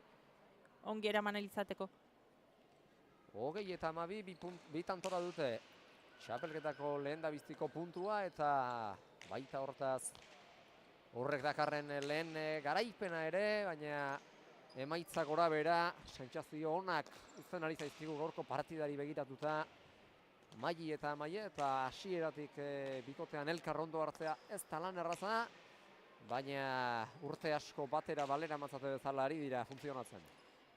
ongi eraman izateko. 20 eta 12 bi tantora dute txapelketako lehen da biztiko puntua eta baita hortaz horrek dakarren lehen garaipena ere, baina emaitza gora bera, sentsazio onak uzten ari zaizkigu gaurko partidari begiratuta Maili eta Maie eta hasieratik bikotean elkar ondo hartzea ez da lan erraza, baina urte asko batera balera matzate bezala ari dira funtzionatzen.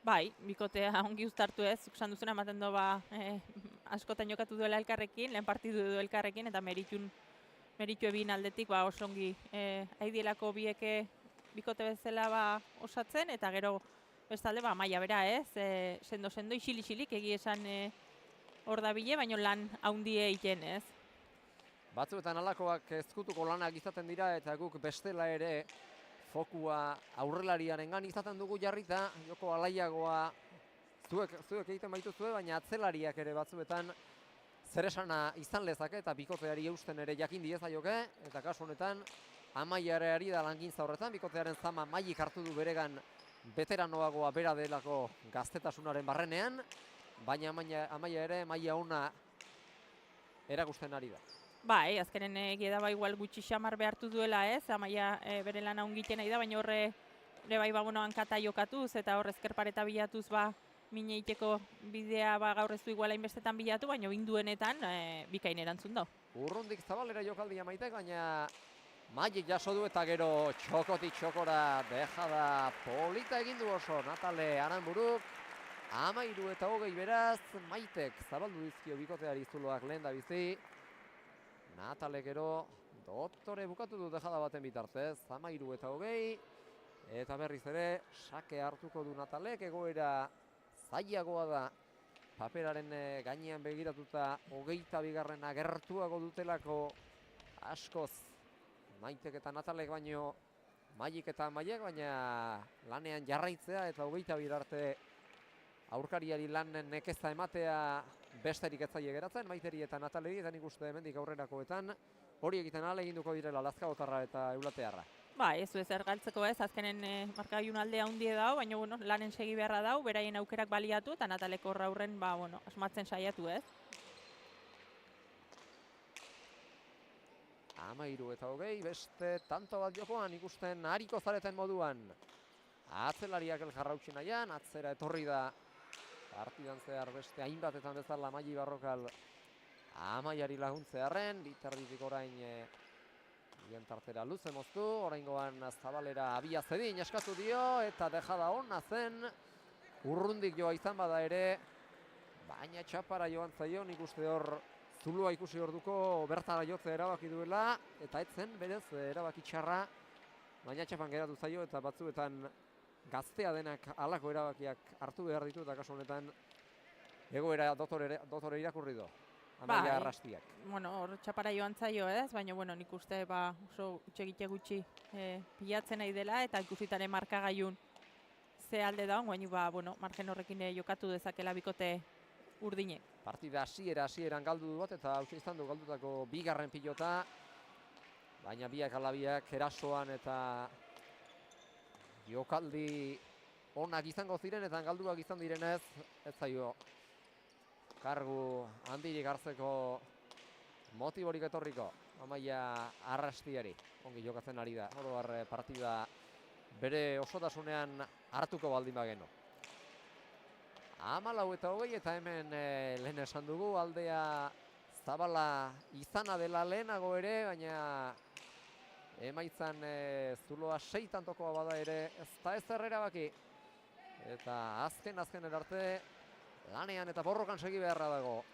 Bai, bikotea ongi uztartu ez, zuk esan duzuna ematen du askotan jokatu duela elkarrekin, lehen partidu du elkarrekin, eta meritu ebin aldetik oso ongi aidielako bieke bikote bezala osatzen, eta gero bestalde maila bera ez, sendo isili-isilik egi esan hor da bile, baina lan haundie egiten ez. Batzuetan alakoak ezkutuko lanak izaten dira eta guk bestela ere fokua aurrelariarengan izaten dugu jarrita, joko alaiagoa zuek egiten baituzue, baina atzelariak ere batzuetan zer esana izan lezake eta bikoteari eusten ere jakin diezaioke, eta kasu honetan Amaiareari da langintza horretan, bikotearen zama Maik hartu du beregan veteranoagoa bera delako gaztetasunaren barrenean, baina Amaia ere maila ona erakusten ari da. Bai, azkenen egia da igual gutxi xamar behartu duela, ez? Amaia bere lana ongiten nahi da, baina horre bai hankata jokatuz eta horre ezkerpareta bilatuz mine iteko bidea gaur ez du igual hainbestetan bilatu, baina binduenetan bikain erantzun da. Urrundik Zabalera jokaldia Maitek, baina Maik jaso du eta gero txokotik txokora dejada polita egin du oso Natale Aranburuk. 13:20 beraz, Maitek zabaldu dizkio bikoteari zuloak lehen da bizi. Natale gero doktore bukatu du dejada baten bitartez, 13:20. Eta berriz ere, sake hartuko du Natalek, egoera zailagoa da. Paperaren gainean begiratuta 22. gertuago dutelako askoz Maitek eta Natalek baino Maik eta Amaiek, baina lanean jarraitzea eta 22 arte aurkariari lanen nekeza ematea besterik ez zaie geratzen, Maiteri eta Nataleri, eta nik uste hemendik aurrerakoetan hori egiten ala eginduko direla Lazkaotarra eta Eulatearra. Ez du ezer galtzeko ez, azkenen markagaiun aldea handie dau, baina lanen segi beharra dau, beraien aukerak baliatu eta Nataleko horraurren asmatzen saiatu ez. 13:20, beste tanto bat jokoan ikusten hariko zareten moduan. Atzelariak eljarrautsi nahian, atzera etorri da partidan zehar beste hainbatetan bezala Maili Barrokal Amaiari laguntzearren, bitarritik orain bien tartera luze moztu, oraingoan Zabalera abia zedin eskatu dio, eta dejada ona zen, urrundik joa izan bada ere, baina txapara joan zaio, nik uste hor zulua ikusi orduko bertara jotze erabaki duela, eta etzen berez erabaki txarra, baina txapan geratu zaio, eta batzuetan gaztea denak halako erabakiak hartu behar ditu, eta kasu honetan egoera dotore irakurri do. Amaia Arrastiak. Hor txapara joan zaio ez, baina nik uste oso utxegite gutxi pilatzen nahi dela, eta ikusitaren markagaiun ze alde daun, baina margen horrekin jokatu dezakela bikote urdine. Partida hasieran galdu du bat, eta hau izan du galdutako bigarren pilota, baina biak alabiak erasoan eta jokaldi onak izango ziren, eta galduak izan direnez, ez zaio kargu handirik hartzeko motiborik etorriko Amaia Arrastiari. Ongi jokatzen ari da, oro har partida bere osotasunean hartuko baldin bagenu. 14:20 eta hemen lehen esan dugu, aldea zabala izana dela lehenago ere, baina emaitzan zuloa 6 tantokoa bada ere, ez da ezer erabaki. Eta azken erarte lanean eta borrokan segi beharra dago.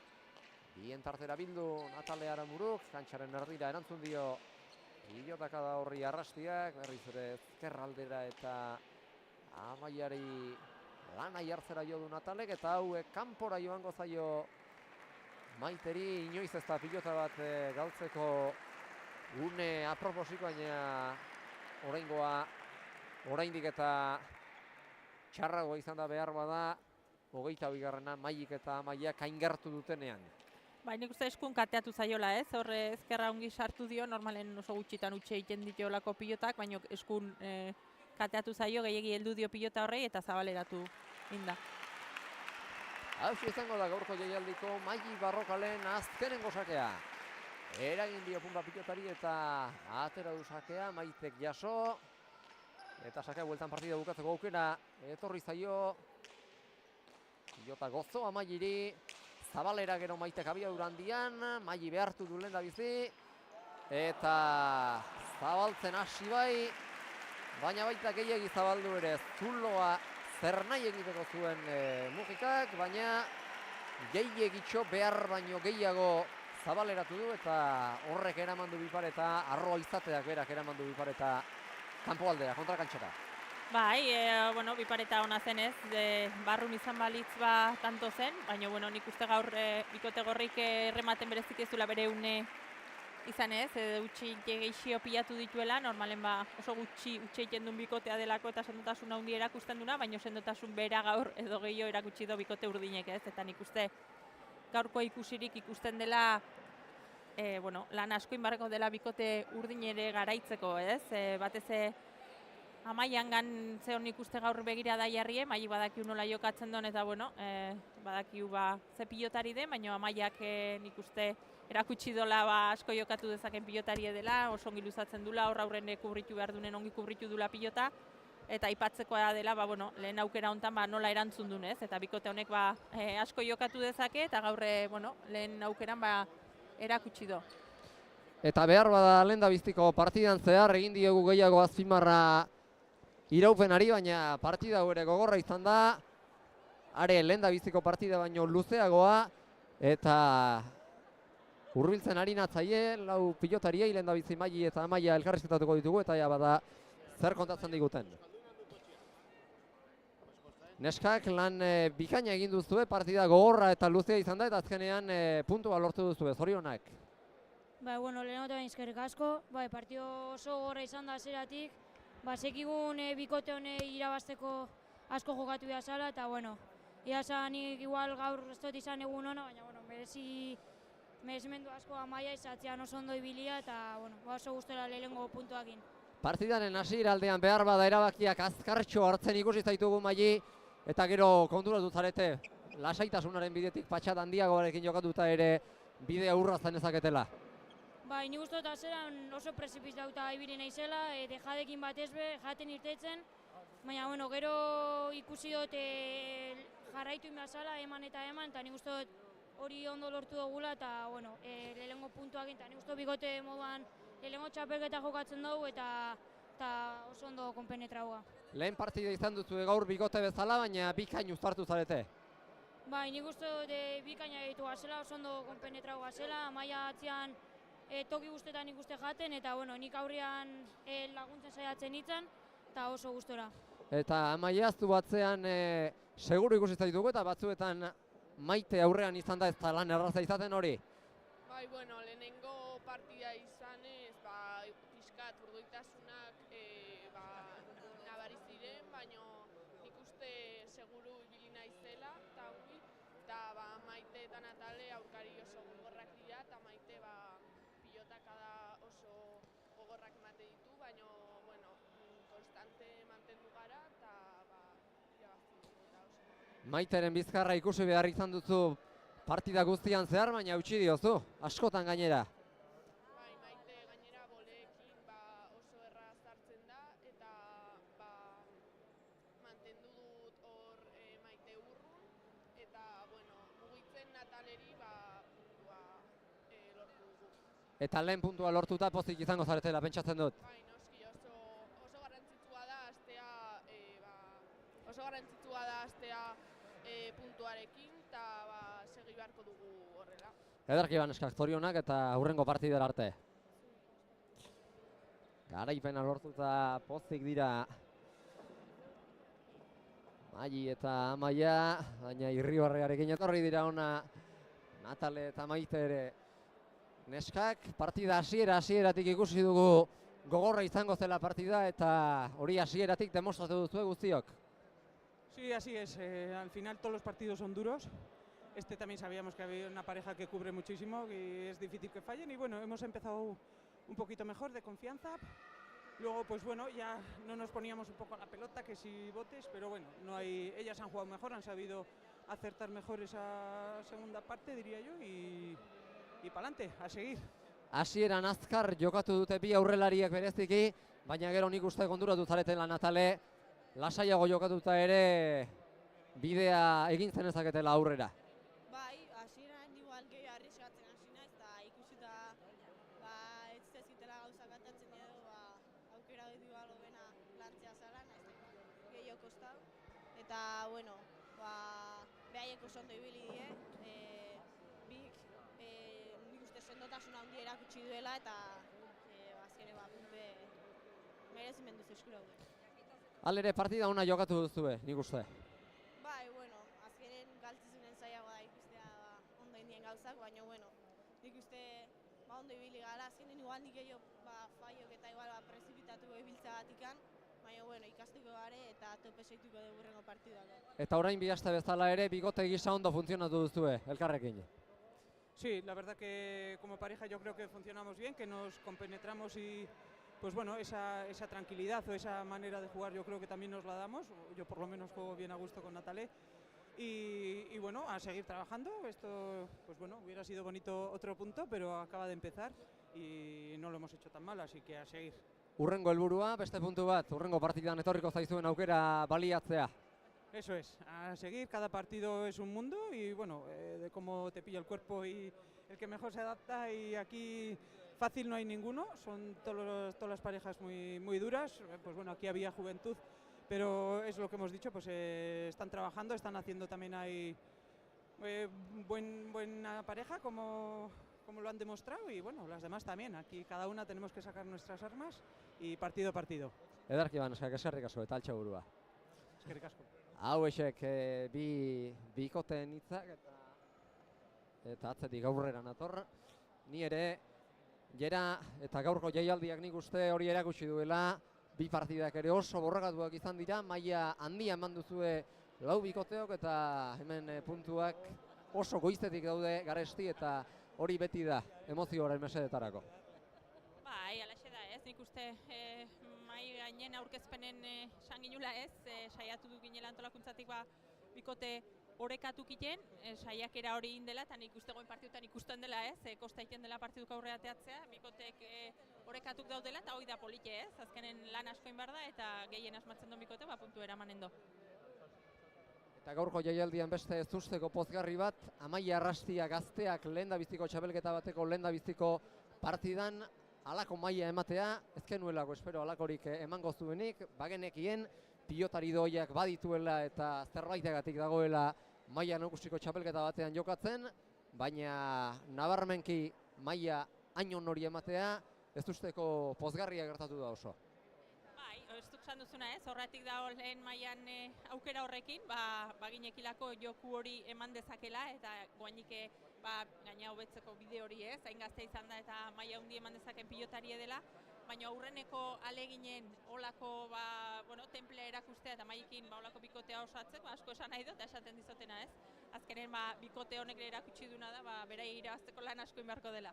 Bien tartera bildu Natale Aranburuk, kantxaren erdira erantzun dio pilotaka da horri Arrastiak, berriz ere ezkerraldera eta Amaiari lana jartzera jo du Natalek, eta hau kanpora joango zaio Maiteri, inoiz ez da pilota bat galtzeko une aproposiko, baina oraindik eta txarragoa izan da behar bada, 22. Maik eta Amaiak aingertu dutenean. Nik uste eskun kateatu zaiola ez, horre ezkerra ongi sartu dio, normalen oso gutxitan utxe egiten ditiolako pilotak, baina eskun kateatu zaio, gehiagi heldu dio pilota horrei eta zabaleratu inda. Hau izango da gaurko jaialdiko Maili Barrokalen azkenengo sakea. Eragin dio punba pilotari eta atera du sakea, Maitek jaso. Eta sakea bueltan partida bukatzeko aukera etorri zaio. Pilota gozo Amairi. Zabalera gero Maitek abiadura handian, Maili behartu du lehen da bizi. Eta zabaltzen hasi bai, baina baita gehiagi zabaldu ere zuloa zer nahi egiteko zuen mugikak, baina gehiagitxo behar baino gehiago zabaleratu du, eta horrek eraman du bipareta, arroa izateak berak eraman du bipareta kanpo aldera, kontrakantxera. Bipareta ona zen ez, barrun izan balitz tanto zen, baina nik uste gaur bikote gorrik errematen berezik ez duela bere une izan ez, utxe gehiago pilatu dituela, normalen oso gutxi utxe egiten duen bikotea delako eta sendotasun handi erakusten duna, baina sendotasun bera gaur edo gehiago erakutsi du bikote urdinek ez, eta nik uste gaurko ikusirik ikusten dela lan asko inbarreko dela bikote urdin ere garaitzeko ez, batez Amaian gan zeon ikuste gaur begira da jarrie, Amai badakiu nola jokatzen duen eta badakiu ze pilotari den, baina Amaiak nik uste erakutsi dola asko jokatu dezaken pilotarie dela, oso ongi luzatzen dula, aurren kubritu behar dunen ongi kubritu dula pilota, eta aipatzekoa dela, lehen aukera hontan nola erantzun dunez, eta bikote honek asko jokatu dezake, eta gaur lehen aukeran erakutsi do. Eta behar bada lehendabiztiko partidan zehar egin diogu gehiago azpimarra iraupenari, baina partida ere gogorra izan da, are lehendabiziko partida baino luzeagoa, eta hurbiltzen ari natzaie, lau pilotariei lehendabizi Mai eta Amaia elkarrizketatuko ditugu, eta bada zer kontatzen diguten. Neskak lan bikaina egin duzue, partida gogorra eta luzea izan da, eta azkenean puntua lortu duzue, zorionak. Lehenengo eta eskerrik asko, partido oso gogorra izan da hasieratik, sekigun bikote hone irabazteko asko jokatu behar zala, eta ia zanik igual gaur ez dut izan egun hona, baina merezimendu asko Amaia izatzean oso ondo ibilia, eta oso guztela lehenengo puntuakin. Partidaren hasiera aldean behar bada erabakiak azkartxo hartzen ikusi zaitugu Mai, eta gero konturatu zarete lasaitasunaren bidetik patxat handiagoarekin jokatuta ere bidea urra zanezaketela. Nik uste dut azeran oso prezipizauta ibili naizela, jadekin batez jaten irtetzen, baina gero ikusi dut jarraitu inbazala eman, eta nik uste dut hori ondo lortu dugula, eta lehenengo puntuak eta nik uste dut bikote moduan lehenengo txapelketa jokatzen dugu, eta oso ondo konpenetraua. Lehen partida izan duzu gaur bikote bezala, baina bikain uztartu zarete. Nik uste dut bikaina ditu gazela, oso ondo konpenetrau gazela, Amaia atzean toki guztetan ikuste jaten, eta nik aurrean laguntzen saiatzen nintzen, eta oso gustora. Eta Amaia aztu batzean seguru ikusi zaitugu, eta batzuetan Maite aurrean izan da ez da lan erraza izaten hori? Lehenengo partida izanez, pixkat urduitasunak nabari ziren, baina nik uste seguru ibili naizela, eta Maite eta Natale aurkari oso gogorrak dira, eta Maite pilotakada oso gogorrak emate ditu, baina konstante mantendu gara, eta irabazten eta oso. Maiteren bizkarra ikusi behar izan duzu partida guztian zehar, baina eutsi diozu, askotan gainera. Maite gainera boleekin oso erraz hartzen da, eta mantendu dut hor Maite urrun, eta mugitzen Nataleri lortu dugu. Eta lehen puntua lortuta pozik izango zaretela, pentsatzen dut. Noski, oso garrantzitsua da astea puntuarekin, eta segi beharko dugu horrela. Ederki neskak, zorionak eta hurrengo partidera arte. Garaipena lortuta pozik dira Mai eta Amaia, baina Irribarrearekin etorri dira ona Natale eta Maite ere. Neskak, partida hasieratik ikusi dugu gogorra izango zela partida, eta hori hasieratik demostratu duzu guztiok. Sí, así es. Al final todos los partidos son duros. Este también sabíamos que había una pareja que cubre muchísimo y es difícil que fallen. Y hemos empezado un poquito mejor de confianza. Luego, ya no nos poníamos un poco a la pelota, que si botes, pero ellas han jugado mejor, han sabido acertar mejor esa segunda parte, diría yo, y pa'lante, a seguir. Hasieran azkar jokatu dute bi aurrelariak bereziki, baina gero nik uste konturatu zaretela Natale, lasaiago jokatuta ere bidea egin zenezaketela aurrera. Hasieran igual gehiago arriskatzen hasi naiz, eta ikusita ez zezitela gauzak atatzen edo aukera ditu bena lantzea zara, gehiago kostau. Eta, behaiek oso ondo ibili die, nik uste sendotasun handi erakutsi duela, eta azkene merezimendu eskura daude. Halere partida ona jokatu duzue, nik uste. Azkenen galtzizunen zailagoa da ikustea ondo indien gauzak, baina nik uste ondo ibili gara, azkenen igual nik gehiago faiok eta igual prezipitatu ibiltzagatikan, baina bueno, ikasteko gare eta tope seituko dugu hurrengo partidako. Eta orain bi aste bezala ere bigote gisa ondo funtzionatu duzue elkarrekin. Sí, la verdad que como pareja yo creo que funcionamos bien, que nos compenetramos y pues bueno, esa tranquilidad o esa manera de jugar yo creo que también nos la damos. Yo por lo menos juego bien a gusto con Natalé y bueno, a seguir trabajando. Esto pues bueno, hubiera sido bonito otro punto, pero acaba de empezar y no lo hemos hecho tan mal, así que a seguir. Hurrengo helburua, beste puntu bat, hurrengo partidan etorriko zaizuen aukera baliatzea. Eso es, a seguir, cada partido es un mundo y bueno, de cómo te pilla el cuerpo y el que mejor se adapta, y aquí fácil no hay ninguno, son todas las parejas muy duras, pues bueno, aquí había juventud, pero es lo que hemos dicho, pues están trabajando, están haciendo también ahí buena pareja como lo han demostrado, y bueno, las demás también, aquí cada una tenemos que sacar nuestras armas y partido a partido. Ederki ban, eskerrik asko eta altxe burua. Eskerrik asko. Hauexek bikoteen hitzak eta atzetik aurrera nator. Ni ere, jera eta gaurko jaialdiak nik uste hori erakutsi duela, bi partidak ere oso borrokatuak izan dira, maila handia eman duzue lau bikoteok eta hemen puntuak oso goizetik daude garesti eta hori beti da emozioaren mesedetarako. Bai, alaxe da ez, nik uste mai gainen aurkezpenen esan ginula ez, saiatu du ginela antolakuntzatik bikote orekatu kiten, saiakera hori indela, eta nik uste goin partidutan ikusten dela ez, kosta egiten dela partiduk aurrera ateatzea, bikotek orekatuk daudela, eta hori da polite ez, azkenen lan asko inbar da, eta gehien asmatzen duen bikote, puntu eramanen do. Eta gaurko jaialdian beste ez usteko pozgarri bat, Amaia Arrastia gazteak lehendabiziko txapelketa bateko lehendabiziko partidan halako maila ematea, ez genuelako espero halakorik emango zuenik, bagenekien pilotari doiak badituela eta zerbaitegatik dagoela maila nagusiko txapelketa batean jokatzen, baina nabarmenki maila hain hori ematea ez usteko pozgarria gertatu da oso. Bai, ez duk esan duzuna ez, horretik dago lehen mailan aukera horrekin, baginekilako joku hori eman dezakela eta goainik gaina hobetzeko bide hori ez, hain gaztea izan da eta maila hundi eman dezaken pilotari dela, baina aurreneko aleginen olako templea erakustea eta mailekin olako bikotea osatzeko asko esan nahi dut, esaten dizotena ez. Azkenen bikote honek erakutsi duna da, berai irabazteko lan asko inbarko dela.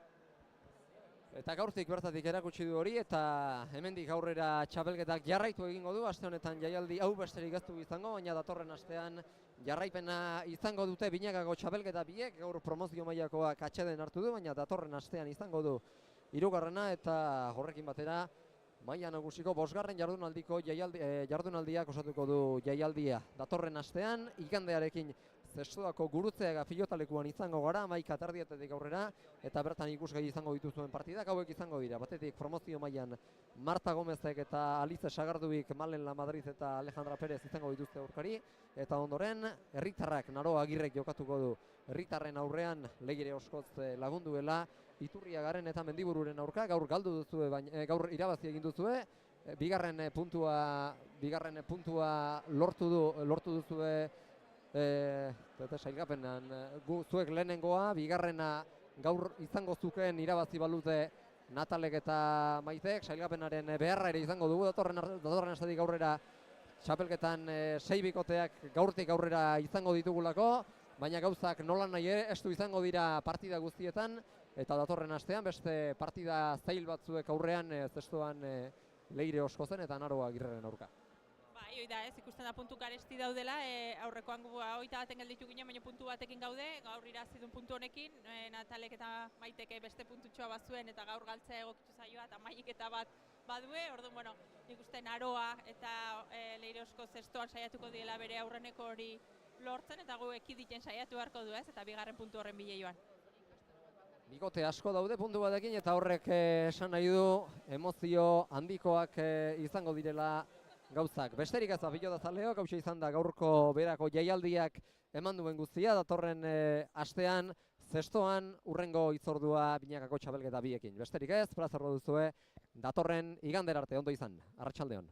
Eta gaurtik bertatik erakutsi du hori eta hemendik aurrera txapelketak jarraitu egingo du, aste honetan jaialdi hau besterik ez du izango, baina datorren astean jarraipena izango dute binakako txapelketa biek, gaur promozio mailakoak atxeden hartu du, baina datorren astean izango du hirugarrena eta horrekin batera maila nagusiko bosgarren jardunaldiak osatuko du jaialdia. Datorren astean, igandearekin Zestoako Gurutzeaga pilotalekuan izango gara, 11:30 aurrera, eta bertan ikusgai izango dituzuen partidak hauek izango dira. Batetik promozio mailan Marta Gomezek eta Alice Sagardubik, Malen La Madrid eta Alejandra Perez izango dituzte aurkari, eta ondoren herritarrak Naroa Agirrek jokatuko du. Herritarren aurrean Leire Oskotz lagunduela, Iturriagaren eta Mendibururen aurka, gaur galdu duzue, gaur irabazi egin duzue, bigarren puntua lortu duzue sailkapenan zuek lehenengoa, bigarrena gaur izango zukeen irabazi balute Natalek eta Maitek, sailkapenaren beharra ere izango dugu datorren astetik aurrera txapelketan 6 bikoteak gaurtik aurrera izango ditugulako, baina gauzak nolan nahi estu izango dira partida guztietan, eta datorren astean beste partida zail batzuek aurrean Zestoan Leire Oskozen eta Naroa Agirreren aurka. Bai, hoi da ez, ikusten da puntu garesti daudela, aurrekoan 21 baten gelditu ginen, baina puntu batekin gaude, gaur irazidun puntu honekin, Natalek eta Maiteke beste puntutxoa bazuen eta gaur galtzea egokitu zaioa eta Maik eta bat badue, orduan, nik uste Naroa eta Leire Oskoz Zestoan saiatuko diela bere aurreneko hori lortzen, eta gu ekiditen saiatu beharko du ez, eta bigarren puntu horren bile joan. Bikote asko daude puntu batekin, eta horrek esan nahi du emozio handikoak izango direla gauzak. Besterik ez pilotazaleok, hauxe izan da gaurko berako jaialdiak eman duen guztia, datorren astean Zestoan hurrengo hitzordua binakako txapelketa biekin. Besterik ez, plazarro duzue, datorren igander arte, ondo izan, arratsalde on.